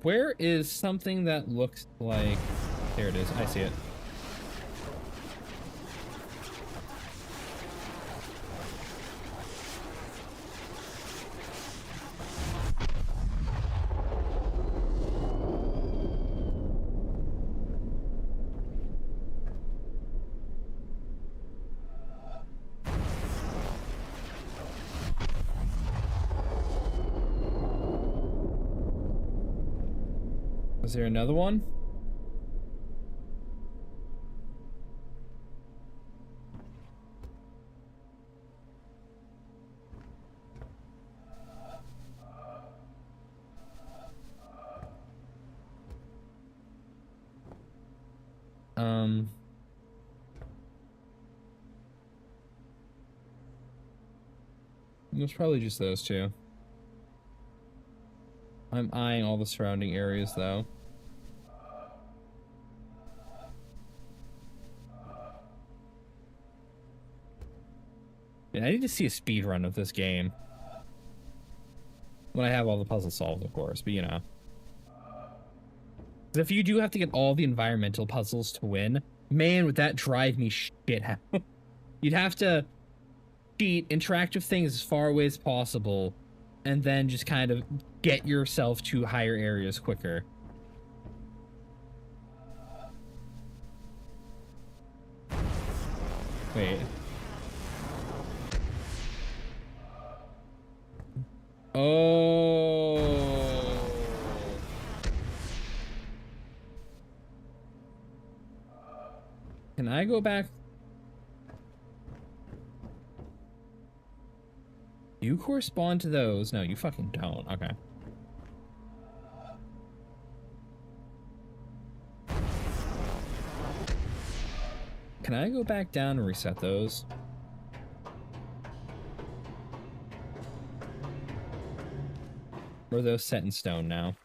Where is something that looks like... There it is. I see it. Is there another one? There's probably just those two. I'm eyeing all the surrounding areas, though. Yeah, I need to see a speed run of this game. When I have all the puzzles solved, of course, but you know. 'Cause if you do have to get all the environmental puzzles to win, man, would that drive me shit out. You'd have to cheat, interact with things as far away as possible, and then just kind of get yourself to higher areas quicker. Wait. Oh. Can I go back? You correspond to those. No, you fucking don't. Okay. Can I go back down and reset those? Or are those set in stone now?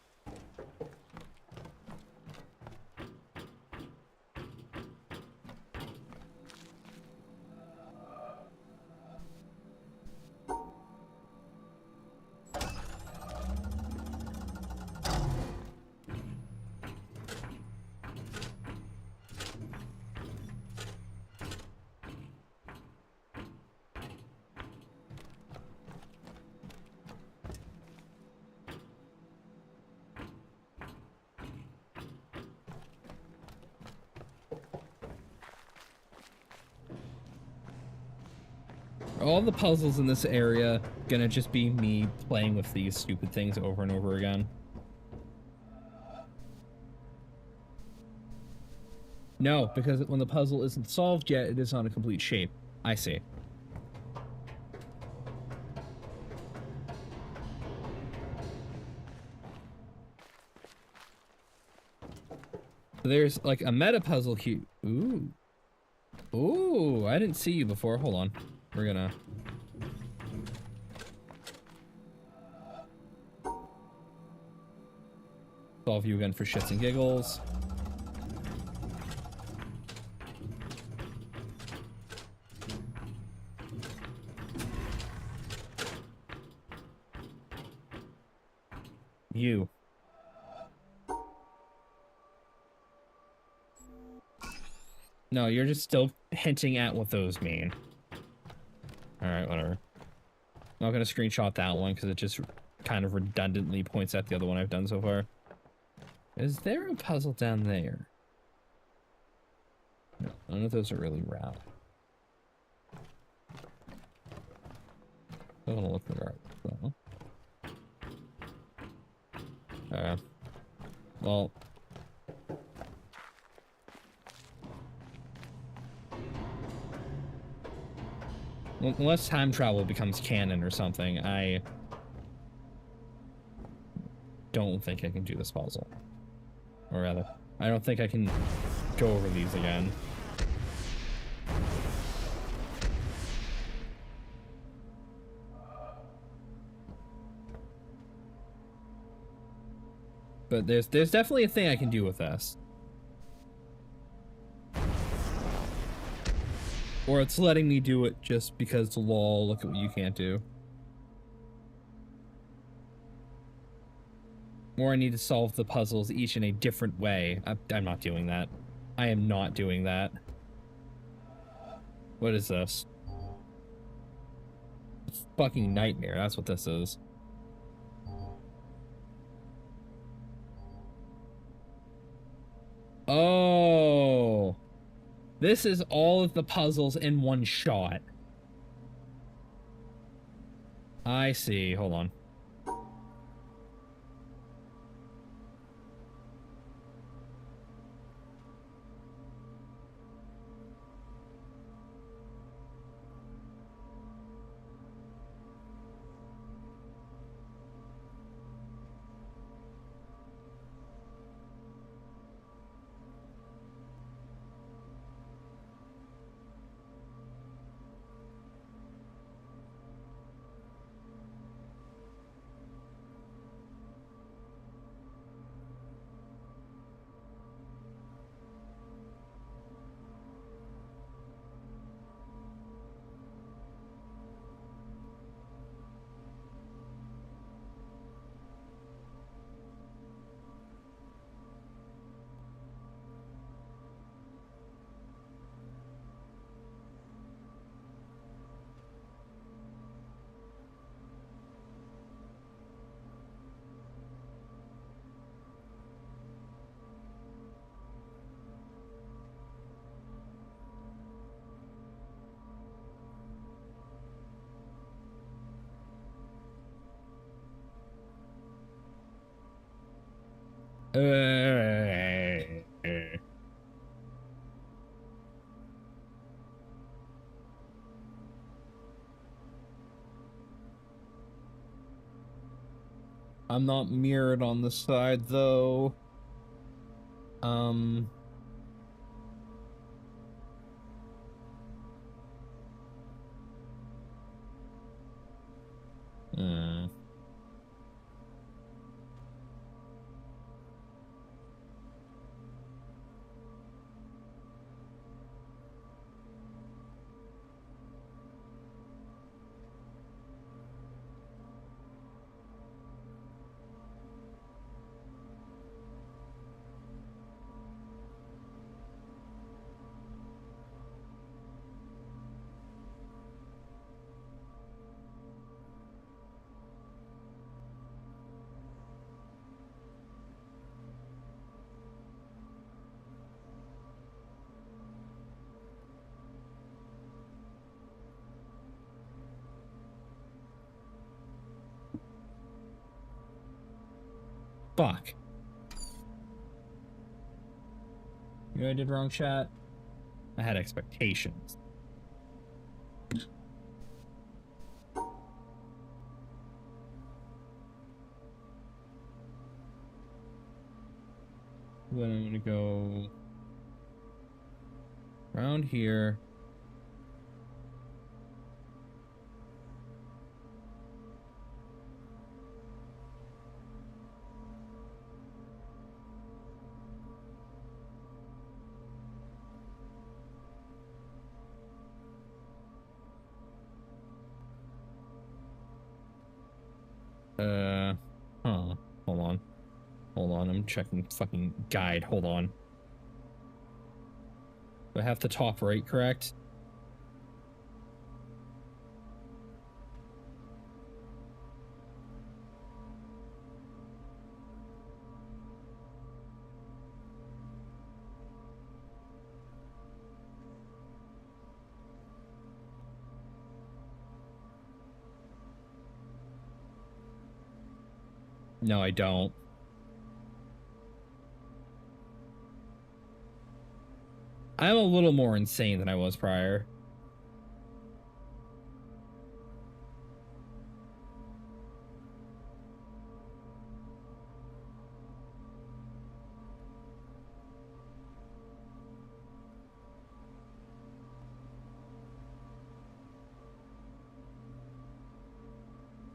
all the puzzles in this area gonna just be me playing with these stupid things over and over again? No, because when the puzzle isn't solved yet, it is not a complete shape. I see. So there's like a meta puzzle here. Ooh. Ooh, I didn't see you before. Hold on. We're gonna... solve you again for shits and giggles. You. No, you're just still hinting at what those mean. Alright, whatever. I'm not gonna screenshot that one because it just kind of redundantly points at the other one I've done so far. Is there a puzzle down there? No, none of those are really round. I want to look for art. Well. Unless time travel becomes canon or something, I don't think I can do this puzzle. Or rather, I don't think I can go over these again. But there's definitely a thing I can do with this. Or it's letting me do it just because lol, look at what you can't do. Or I need to solve the puzzles each in a different way. I'm not doing that. I am not doing that. What is this? Fucking nightmare, that's what this is. Oh. This is all of the puzzles in one shot. I see. Hold on. I'm not mirrored on the side though. Hmm. Fuck. You know I did wrong, chat? I had expectations. Then I'm gonna go around here. Huh. Hold on. Hold on, I'm checking fucking guide. Hold on. Do I have the top right, correct? No, I don't. I'm a little more insane than I was prior.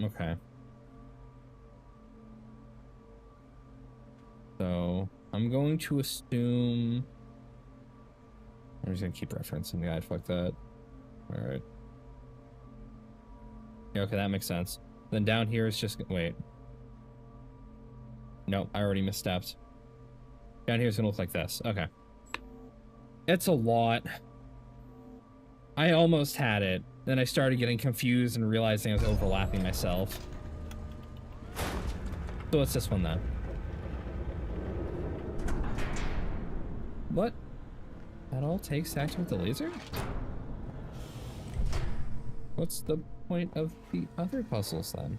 Okay. So, I'm going to assume... I'm just gonna keep referencing the guide, fuck that. Alright. Yeah, okay, that makes sense. Then down here is just... Wait. Nope, I already misstepped. Down here is gonna look like this. Okay. It's a lot. I almost had it. Then I started getting confused and realizing I was overlapping myself. So what's this one then? What? That all takes to activate the laser? What's the point of the other puzzles then?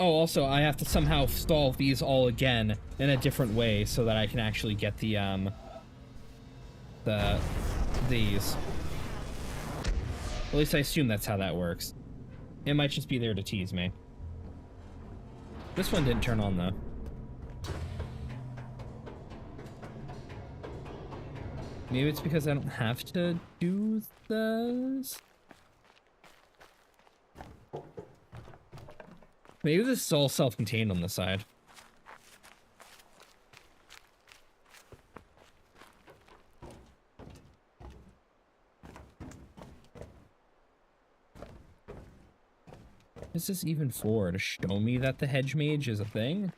Oh, also, I have to somehow solve these all again in a different way so that I can actually get these. At least I assume that's how that works. It might just be there to tease me. This one didn't turn on, though. Maybe it's because I don't have to do this? Maybe this is all self-contained on the side. What is this even for? To show me that the hedge mage is a thing?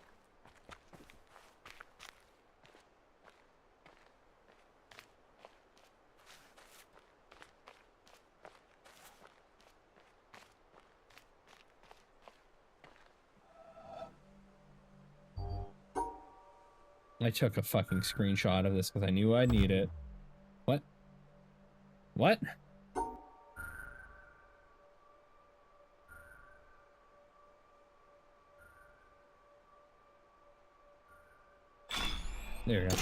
I took a fucking screenshot of this because I knew I'd need it. What? What? There we go.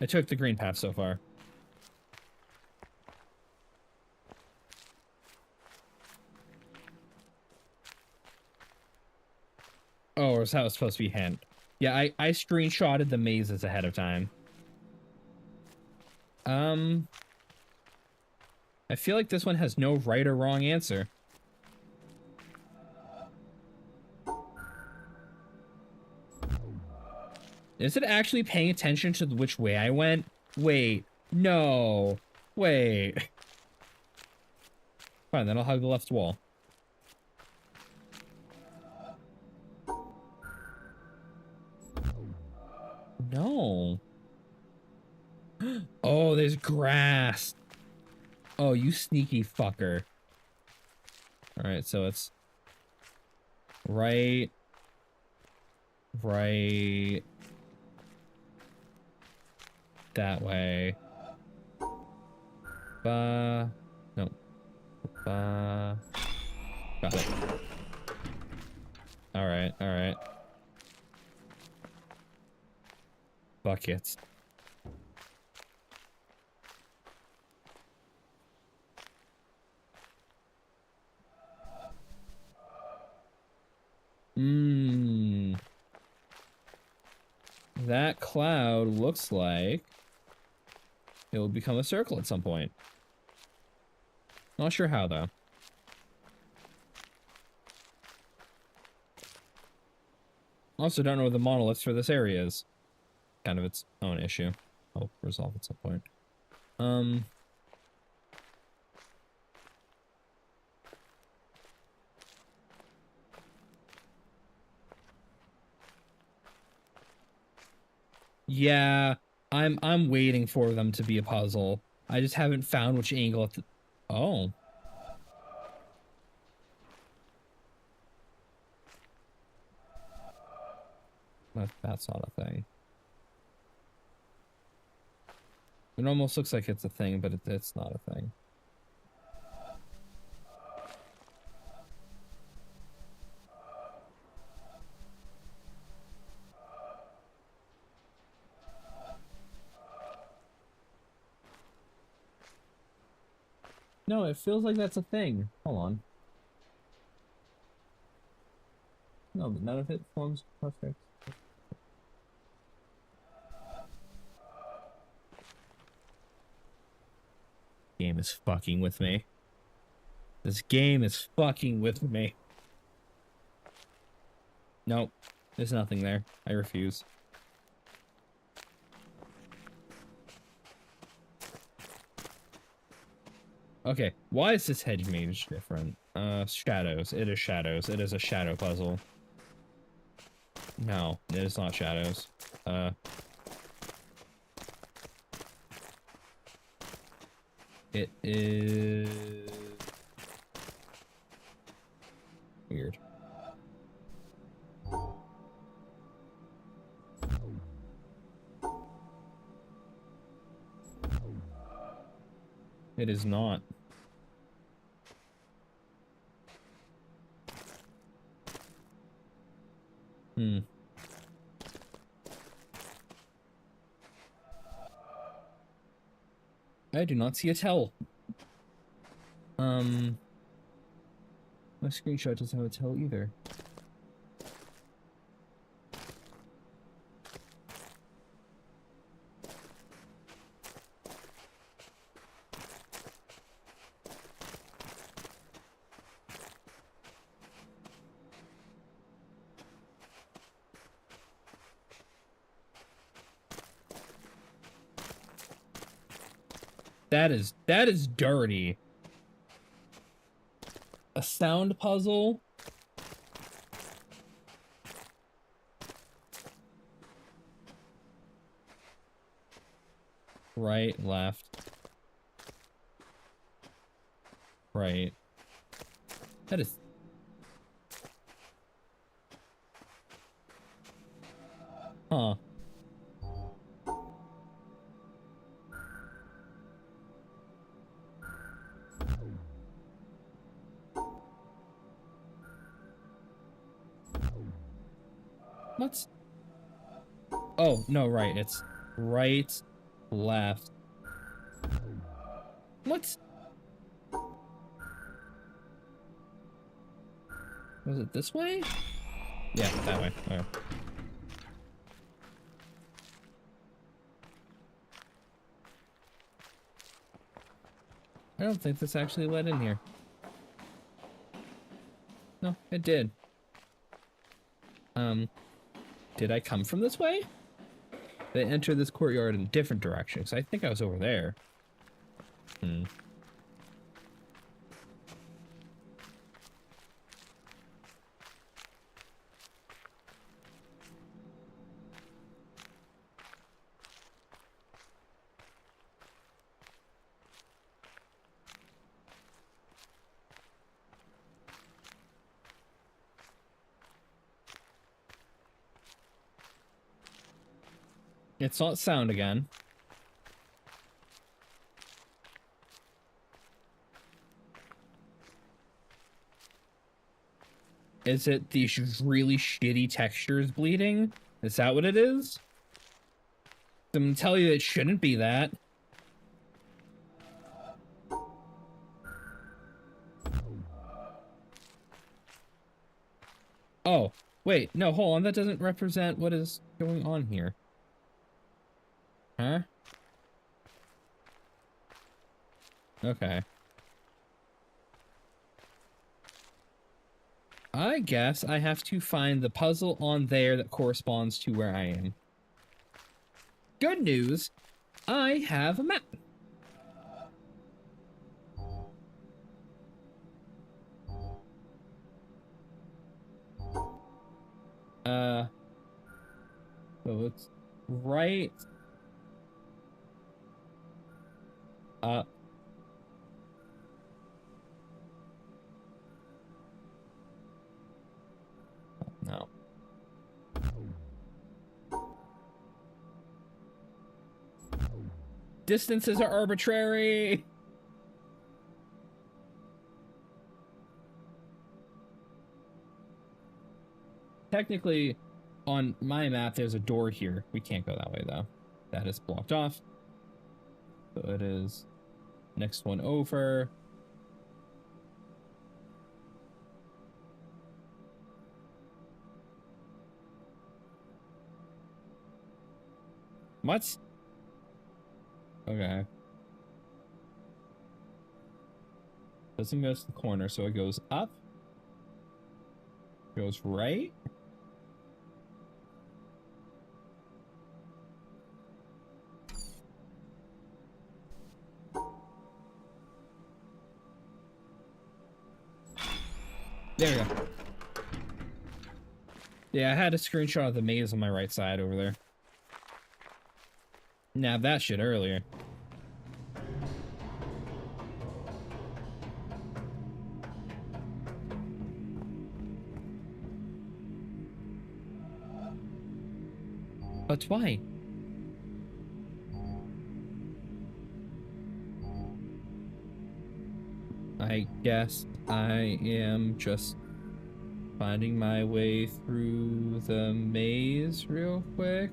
I took the green path so far. Oh, or is that was supposed to be hint? Yeah, I screenshotted the mazes ahead of time. I feel like this one has no right or wrong answer. Is it actually paying attention to which way I went? Wait, no, wait. Fine, then I'll hug the left wall. No. Oh, there's grass. Oh, you sneaky fucker. All right, so it's right. that way. No. Got it. Alright, alright. Buckets. That cloud looks like it will become a circle at some point. Not sure how, though. Also don't know what the monoliths for this area is. Kind of its own issue. I'll resolve at some point. Yeah, I'm waiting for them to be a puzzle. I just haven't found which angle at the... Oh. That's not a thing. It almost looks like it's a thing, but it's not a thing. No, it feels like that's a thing. Hold on. No, but none of it forms perfect. Game is fucking with me. This game is fucking with me. Nope. There's nothing there. I refuse. Okay, why is this hedge mage different? Shadows. It is shadows. It is a shadow puzzle. No, it is not shadows. It is... weird. It is not. I do not see a tell. My screenshot doesn't have a tell either. That is dirty. A sound puzzle? Right, left. Right. That is... huh. What? Oh, no, right. It's right, left. What? Was it this way? Yeah, that way. Okay. I don't think this actually led in here. No, it did. Did I come from this way? They entered this courtyard in different directions. I think I was over there. It's not sound again. Is it these really shitty textures bleeding? Is that what it is? I'm gonna tell you it shouldn't be that. Oh, wait, no, hold on, that doesn't represent what is going on here. Huh? Okay. I guess I have to find the puzzle on there that corresponds to where I am. Good news, I have a map. So it's right up. No. Distances are arbitrary. Technically, on my map, there's a door here. We can't go that way, though. That is blocked off. So it is next one over. What? Okay. Doesn't go to the corner, so it goes up. Goes right. There we go. Yeah, I had a screenshot of the maze on my right side over there. Nabbed that shit earlier. But why? I guess I am just finding my way through the maze real quick.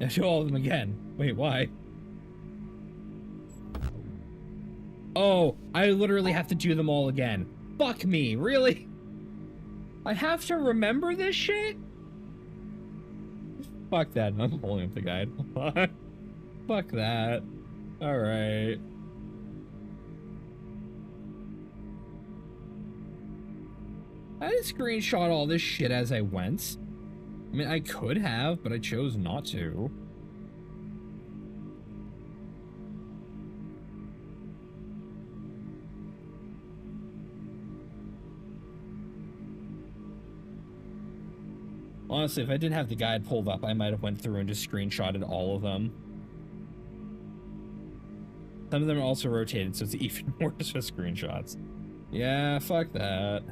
I do all of them again. Wait, why? Oh, I literally have to do them all again. Fuck me, really? I have to remember this shit? Fuck that, I'm pulling up the guide. Fuck that. Alright. I just screenshot all this shit as I went. I mean, I could have, but I chose not to. Honestly, if I didn't have the guide pulled up, I might have went through and just screenshotted all of them. Some of them are also rotated, so it's even more just screenshots. Yeah, fuck that.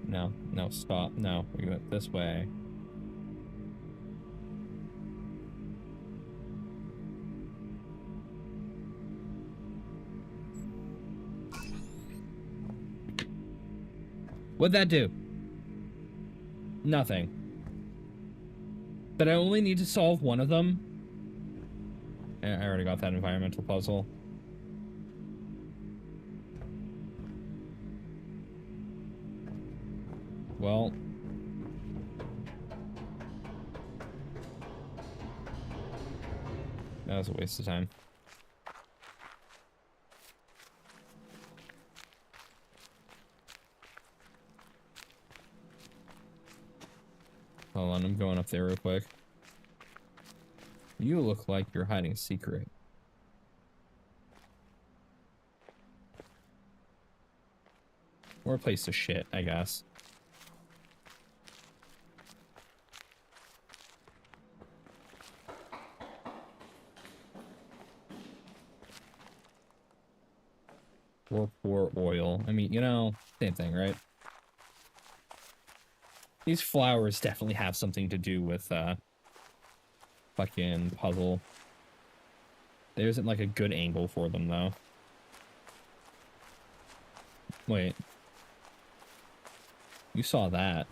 No, no, stop. No, we went this way. What'd that do? Nothing. But I only need to solve one of them. I already got that environmental puzzle. Well. That was a waste of time. Hold on, I'm going up there real quick. You look like you're hiding a secret. Or a place to shit, I guess. Or pour oil. I mean, you know... Same thing, right? These flowers definitely have something to do with, fucking puzzle. There isn't, like, a good angle for them, though. Wait. You saw that.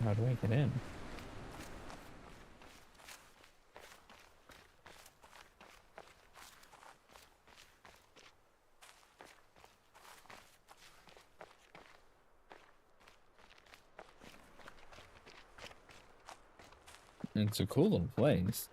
How do I get in? It's a cool little place.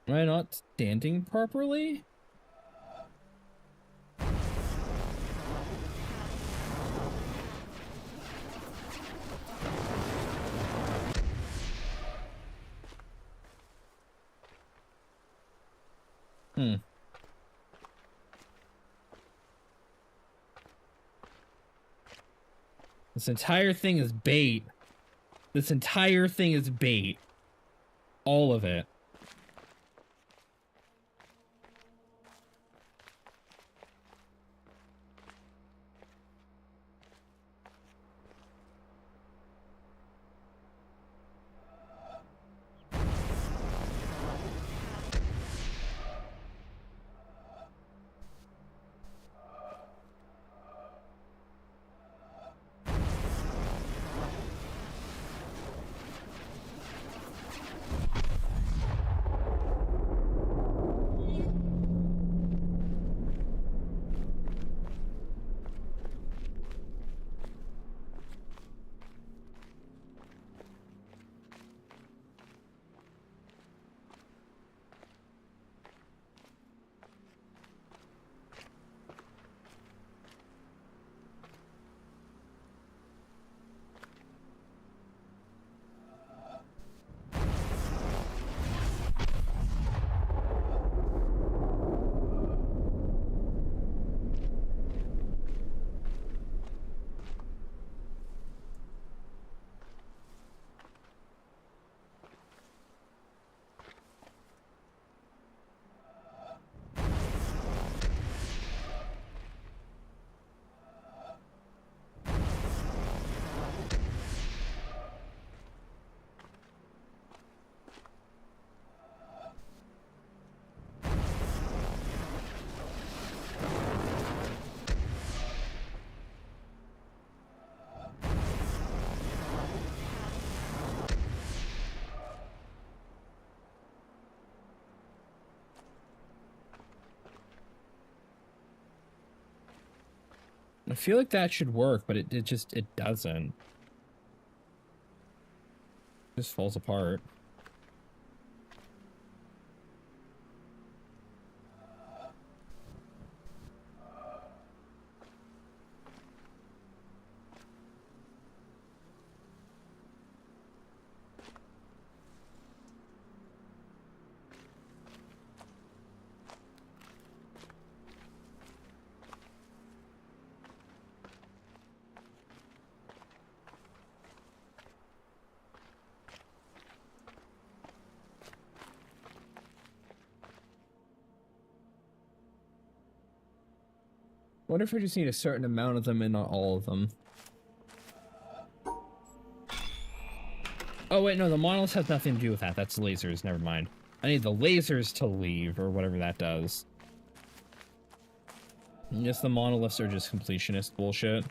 Am I not standing properly? This entire thing is bait. This entire thing is bait. All of it. I feel like that should work, but it doesn't. It just falls apart. What if I just need a certain amount of them and not all of them? Oh wait, no, the monoliths have nothing to do with that. That's lasers, never mind. I need the lasers to leave, or whatever that does. I guess the monoliths are just completionist bullshit.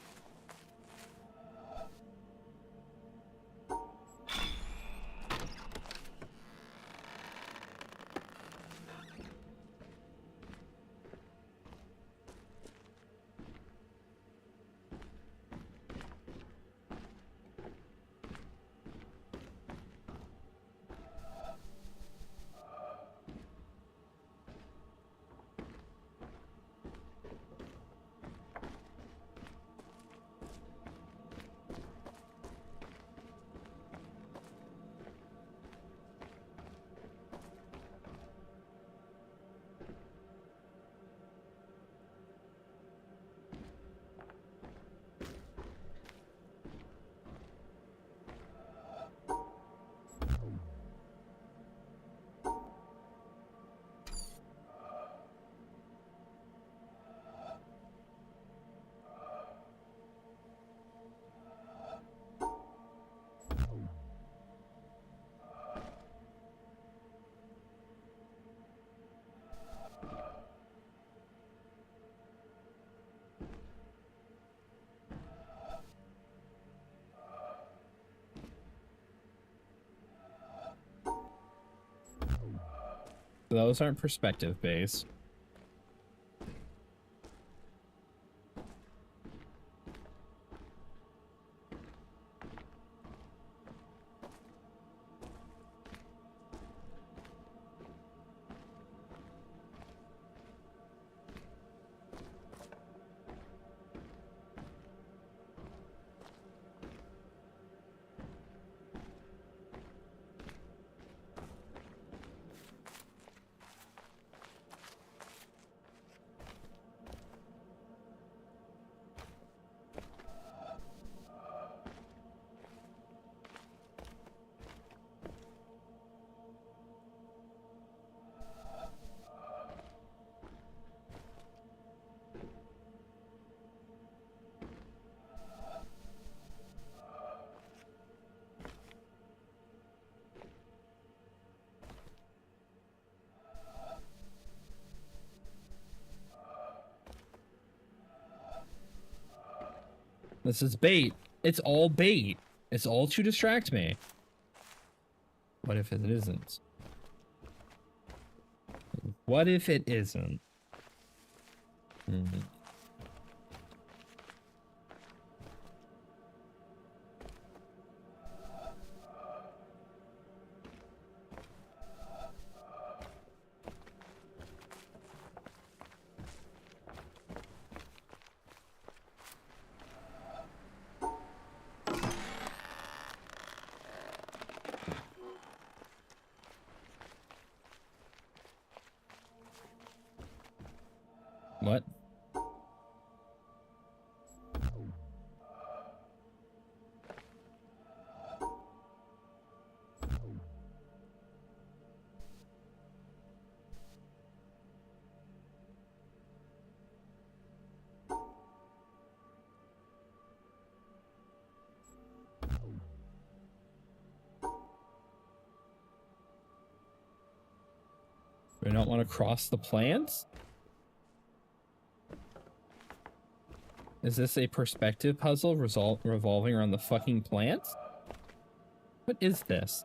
Those aren't perspective based. This is bait. It's all bait. It's all to distract me. What if it isn't? What if it isn't? What? Do I not want to cross the plants? Is this a perspective puzzle revolving around the fucking plants? What is this?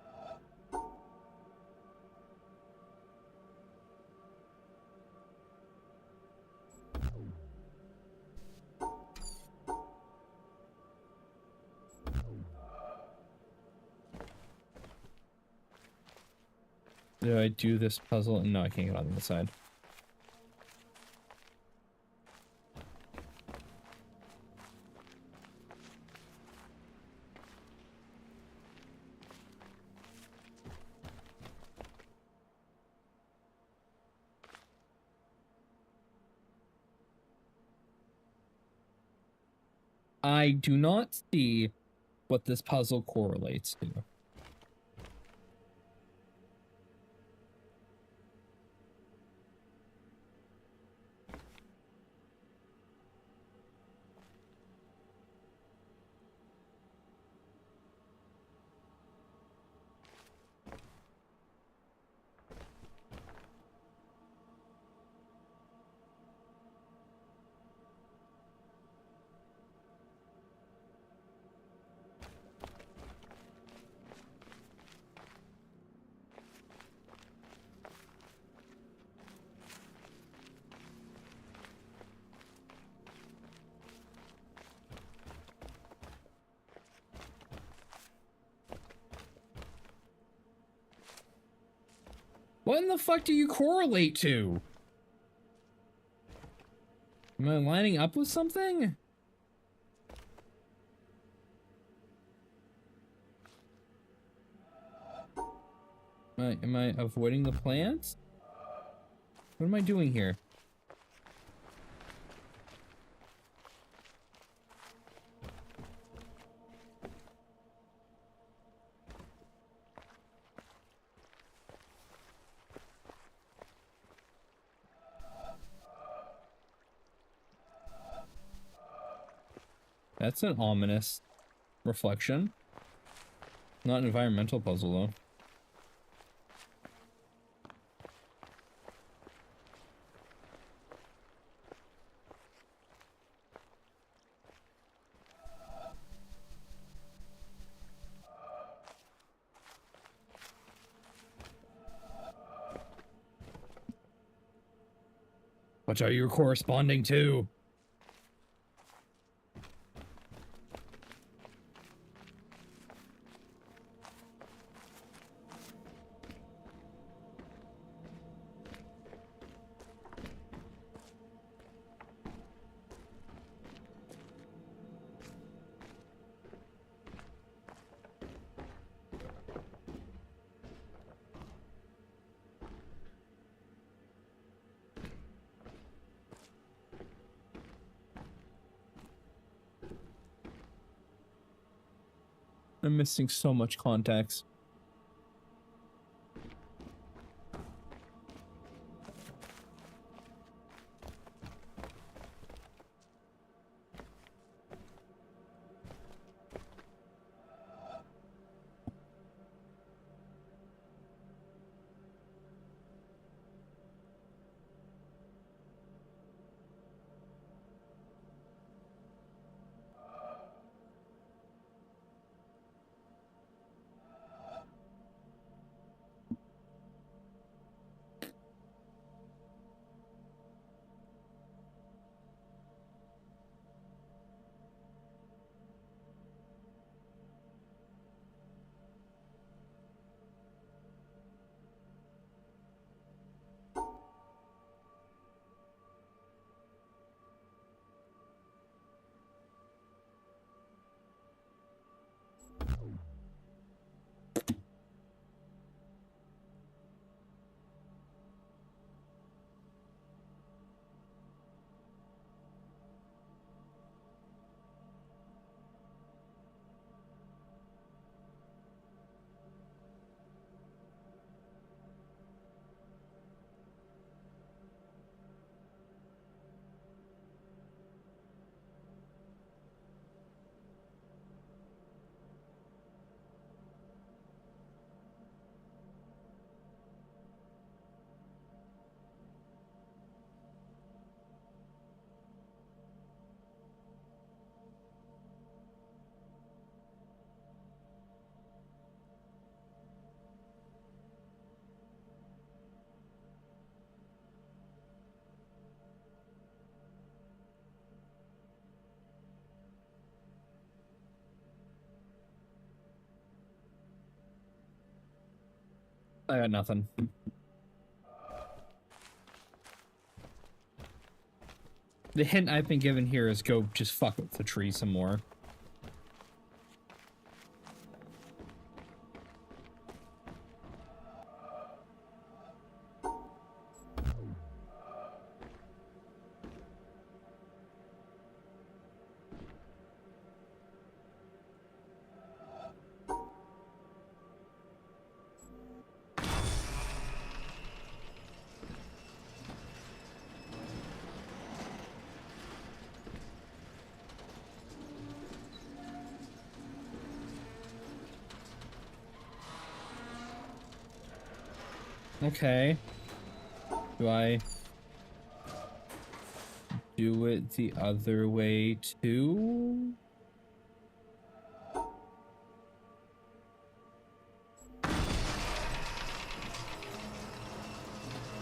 Do I do this puzzle? No, I can't get on the other side. I do not see what this puzzle correlates to. What in the fuck do you correlate to? Am I lining up with something? Am I avoiding the plants? What am I doing here? That's an ominous reflection. Not an environmental puzzle, though. What are you corresponding to? I'm missing so much context. I got nothing. The hint I've been given here is go just fuck with the tree some more. Okay. Do I do it the other way too?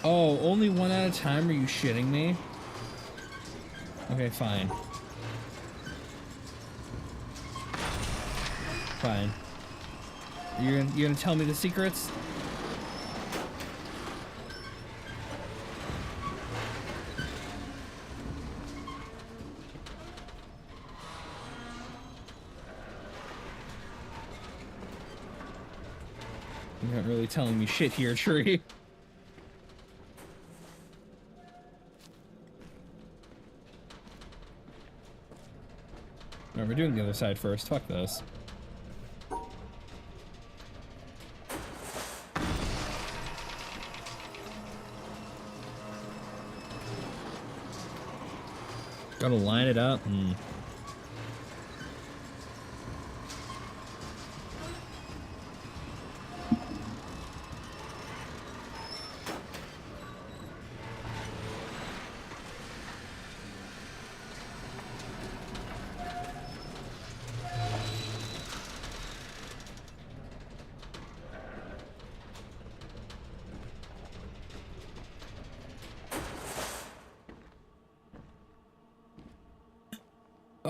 Oh, only one at a time? Are you shitting me? Okay, fine. Fine. You're gonna tell me the secrets? You're not really telling me shit here, tree. Alright, we're doing the other side first. Fuck this. Gotta line it up and...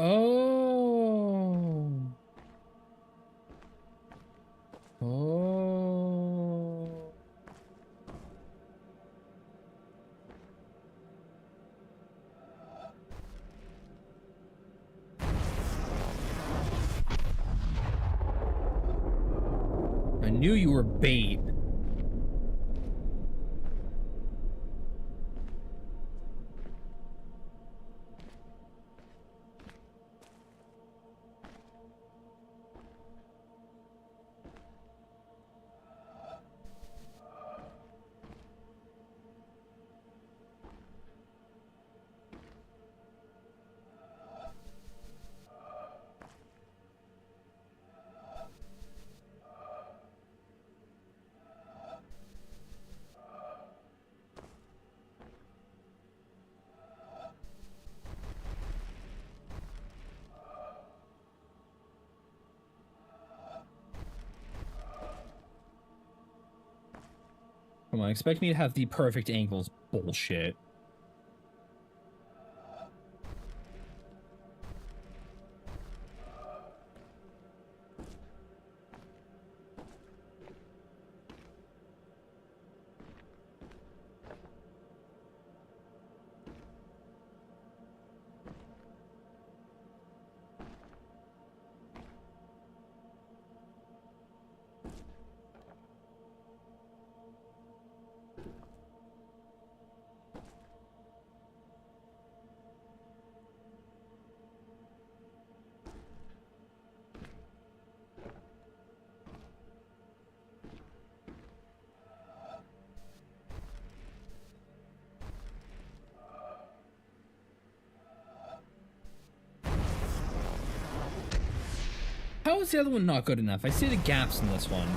Oh. Oh. I knew you were bait. Come on, expect me to have the perfect angles. Bullshit. How is the other one not good enough? I see the gaps in this one.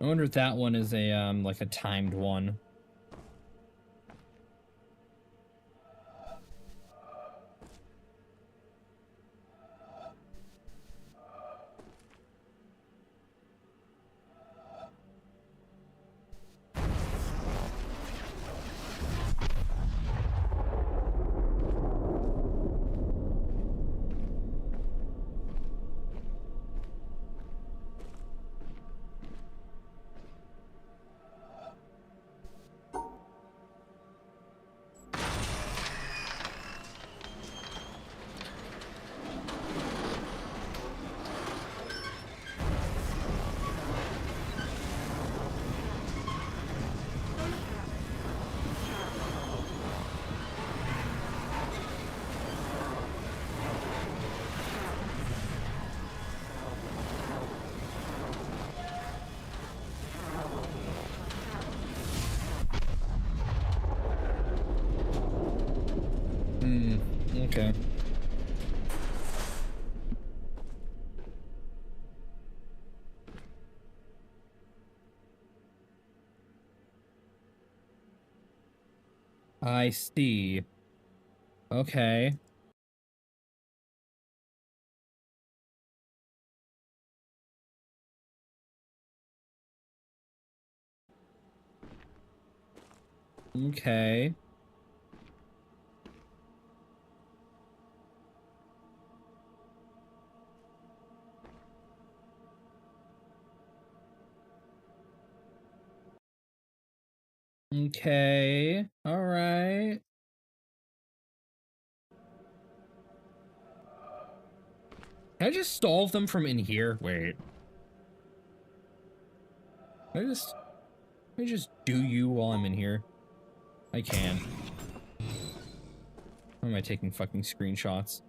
I wonder if that one is a like a timed one. I see. Okay. Okay. Okay. All right. Can I just solve them from in here? Wait. Can I just do you while I'm in here? I can. Why am I taking fucking screenshots?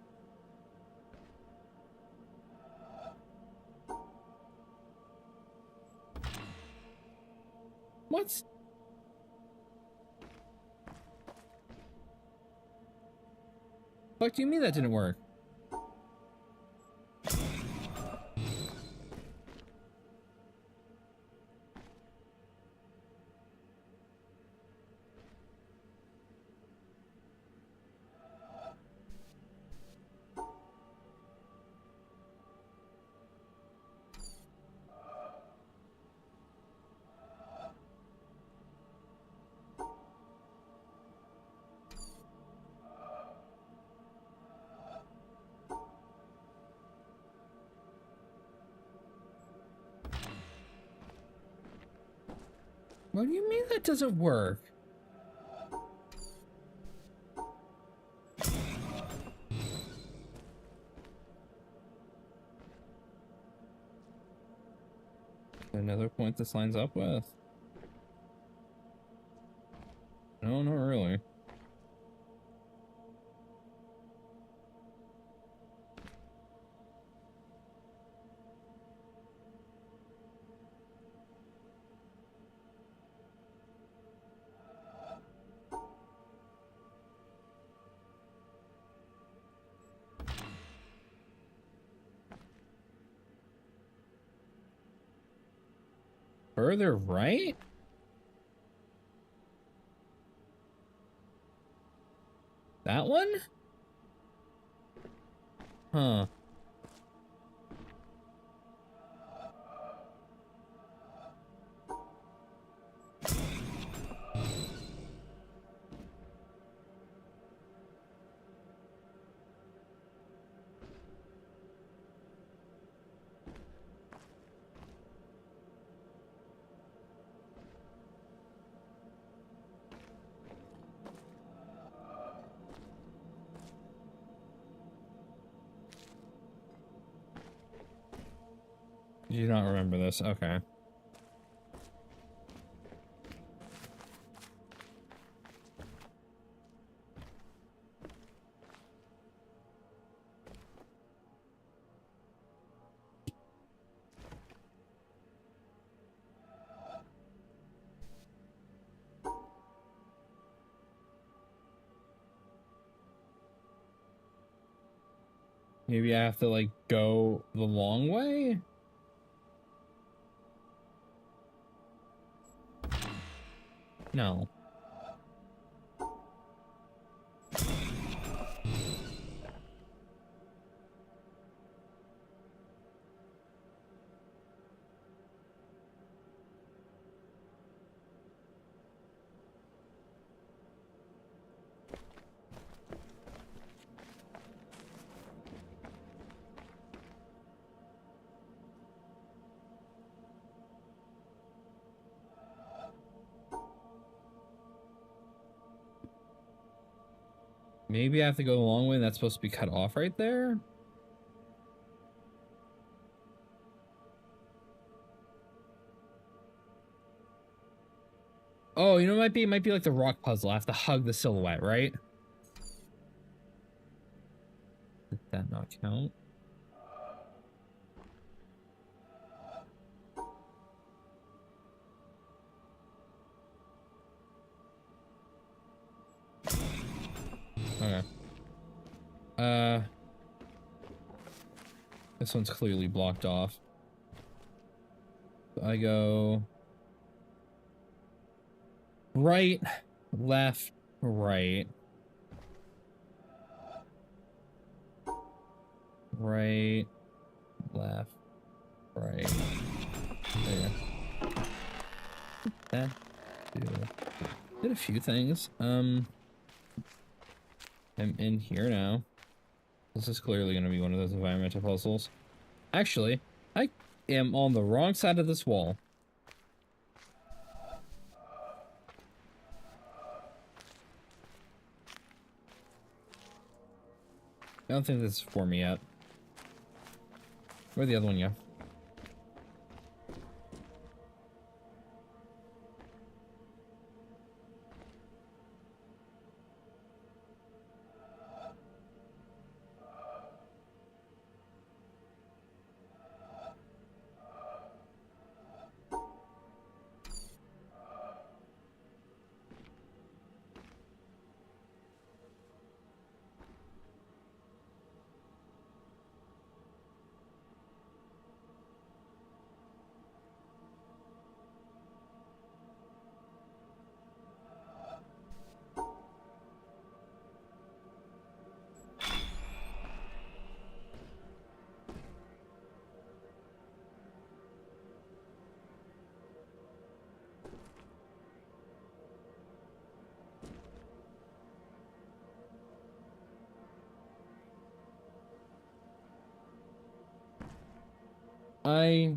What? Fuck do you mean that didn't work? What do you mean that doesn't work? Another point this lines up with? No, not really. Further right? That one? Huh. Do you not remember this? Okay. Maybe I have to, like, go the long way? No. Maybe I have to go the long way and that's supposed to be cut off right there? Oh, you know, it might be like the rock puzzle. I have to hug the silhouette, right? Did that not count? Okay. This one's clearly blocked off. I go right, left, Right. Right. Left. Right. There. That. Did a few things. I'm in here now. This is clearly going to be one of those environmental puzzles. Actually, I am on the wrong side of this wall. I don't think this is for me yet. Where'd the other one go? I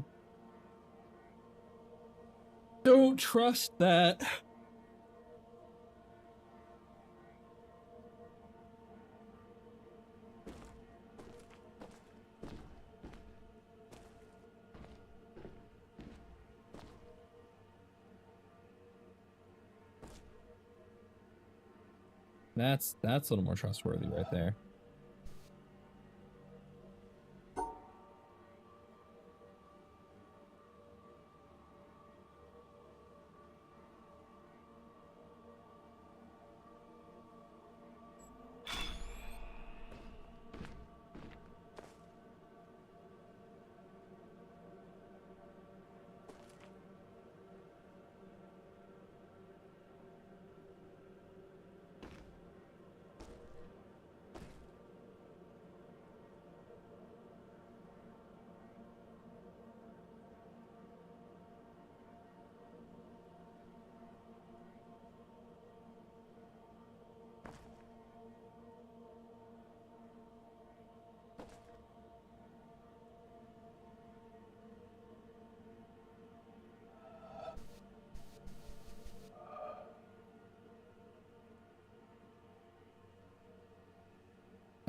don't trust that. That's a little more trustworthy right there.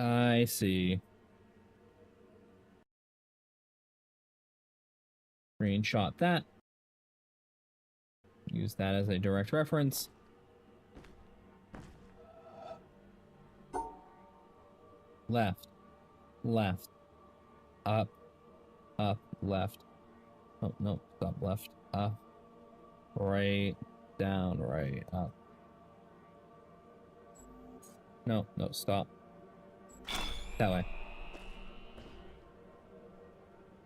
I see. Screenshot that. Use that as a direct reference. Left. Left. Up. Up. Left. Oh, no. Stop. Left. Up. Right. Down. Right. Up. No. No. Stop. That way.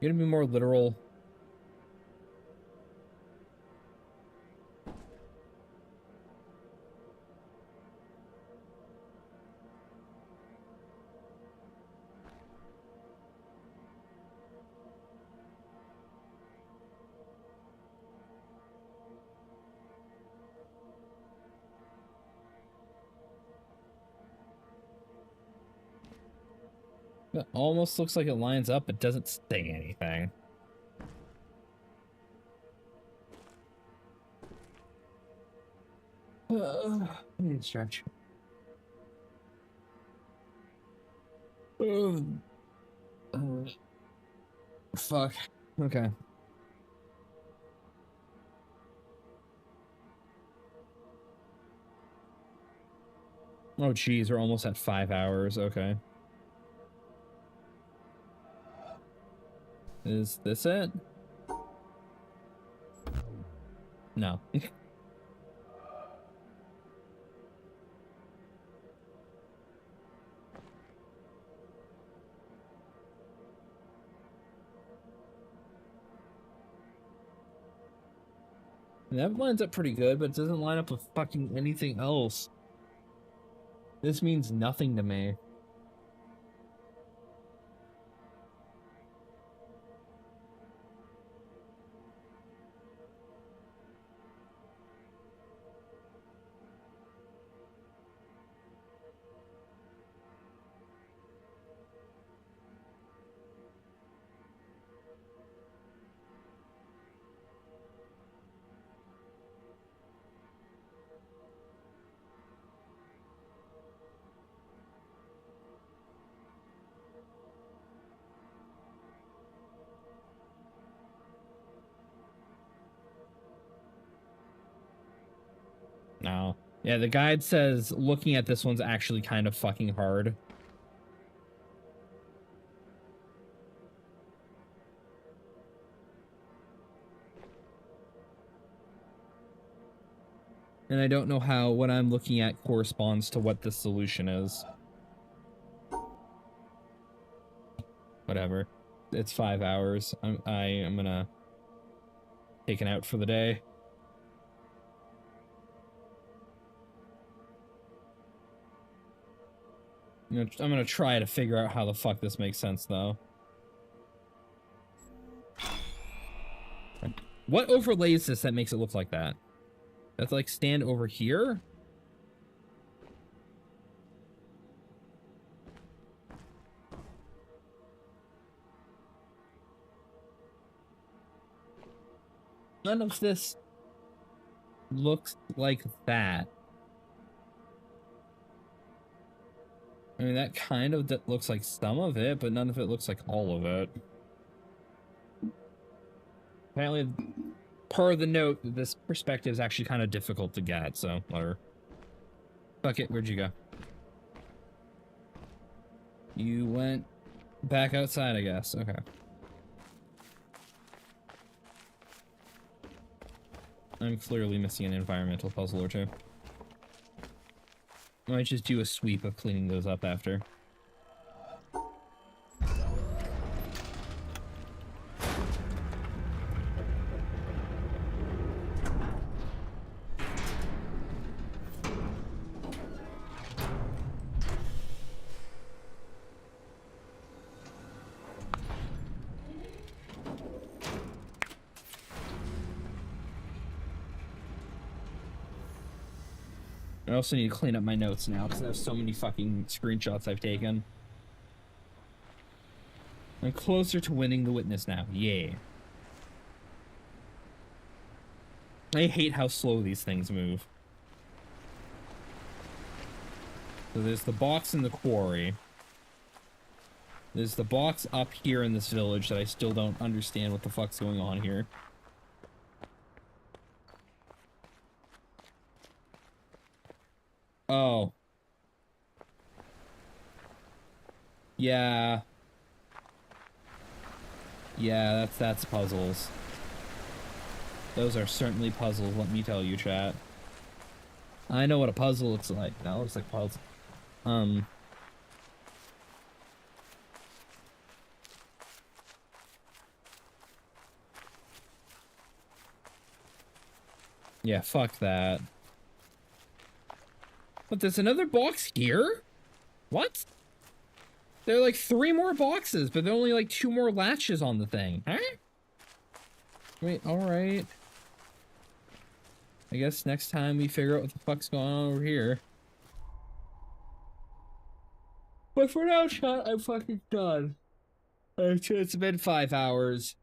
You're gonna be more literal. It almost looks like it lines up, but doesn't say anything. I need to stretch. Fuck. Okay. Oh, geez, we're almost at 5 hours. Okay. Is this it? No. That lines up pretty good, but it doesn't line up with fucking anything else. This means nothing to me. No. Yeah, the guide says looking at this one's actually kind of fucking hard. And I don't know how what I'm looking at corresponds to what the solution is. Whatever. It's 5 hours. I am gonna take it out for the day. I'm gonna try to figure out how the fuck this makes sense, though. What overlays this that makes it look like that? That's like stand over here? None of this looks like that. I mean, that kind of looks like some of it, but none of it looks like all of it. Apparently, per the note, this perspective is actually kind of difficult to get, so whatever. Fuck it, where'd you go? You went back outside, I guess. Okay. I'm clearly missing an environmental puzzle or two. I might just do a sweep of cleaning those up after. I also need to clean up my notes now because I have so many fucking screenshots I've taken. I'm closer to winning the witness now. Yay. I hate how slow these things move. So there's the box in the quarry. There's the box up here in this village that I still don't understand what the fuck's going on here. Oh. Yeah. Yeah, that's puzzles. Those are certainly puzzles, let me tell you, chat. I know what a puzzle looks like. That looks like puzzle. Yeah, fuck that. But there's another box here? What? There are like 3 more boxes, but there are only like 2 more latches on the thing. Huh? Wait, alright. I guess next time we figure out what the fuck's going on over here. But for now, chat, I'm fucking done. It's been 5 hours.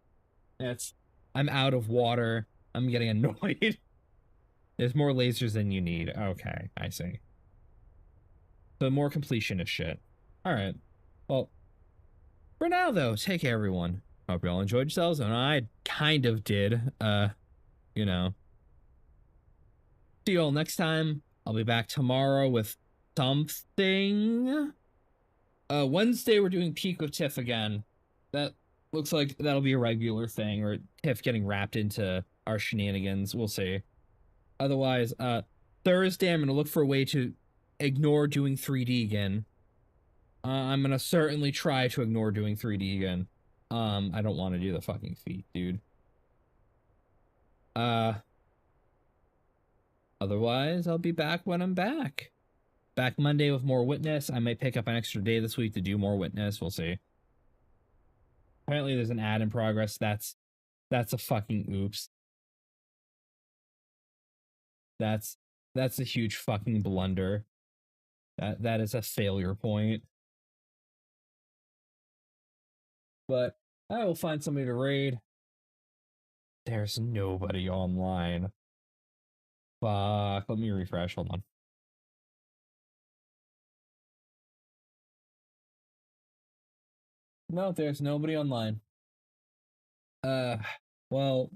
I'm out of water. I'm getting annoyed. There's more lasers than you need. Okay, I see. So more completionist shit. Alright. Well, for now, though, take care, everyone. Hope you all enjoyed yourselves, and I kind of did. You know. See you all next time. I'll be back tomorrow with something. Wednesday, we're doing Peak of Tiff again. That looks like that'll be a regular thing, or Tiff getting wrapped into our shenanigans. We'll see. Otherwise, Thursday, I'm going to look for a way to ignore doing 3D again. I'm going to certainly try to ignore doing 3D again. I don't want to do the fucking feet, dude. Otherwise, I'll be back when I'm back. Back Monday with more Witness. I might pick up an extra day this week to do more Witness. We'll see. Apparently there's an ad in progress. That's a fucking oops. That's a huge fucking blunder. That is a failure point. But I will find somebody to raid. There's nobody online. Fuck. Let me refresh. Hold on. No, there's nobody online. Well.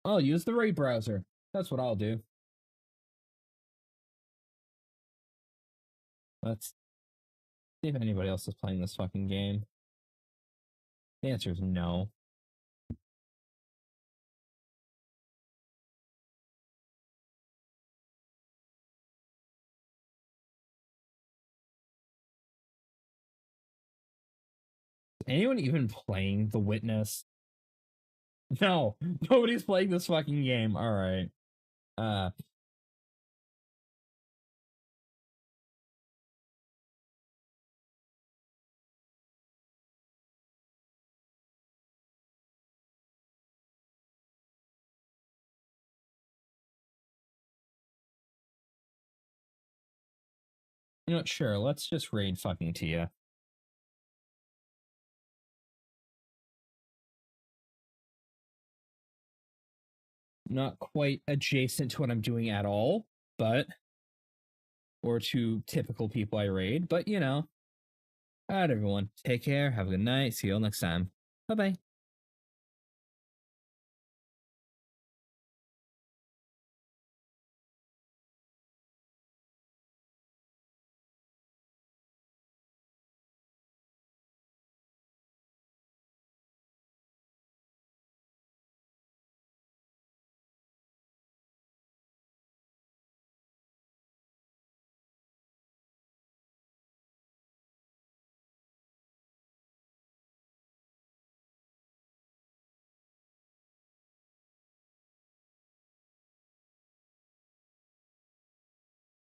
I'll use the raid browser. That's what I'll do. Let's see if anybody else is playing this fucking game. The answer is no. Is anyone even playing The Witness? No, nobody's playing this fucking game. All right. You know what? Sure, let's just raid fucking Tia. Not quite adjacent to what I'm doing at all, but or to typical people I raid, but you know. All right, everyone. Take care. Have a good night. See you all next time. Bye bye.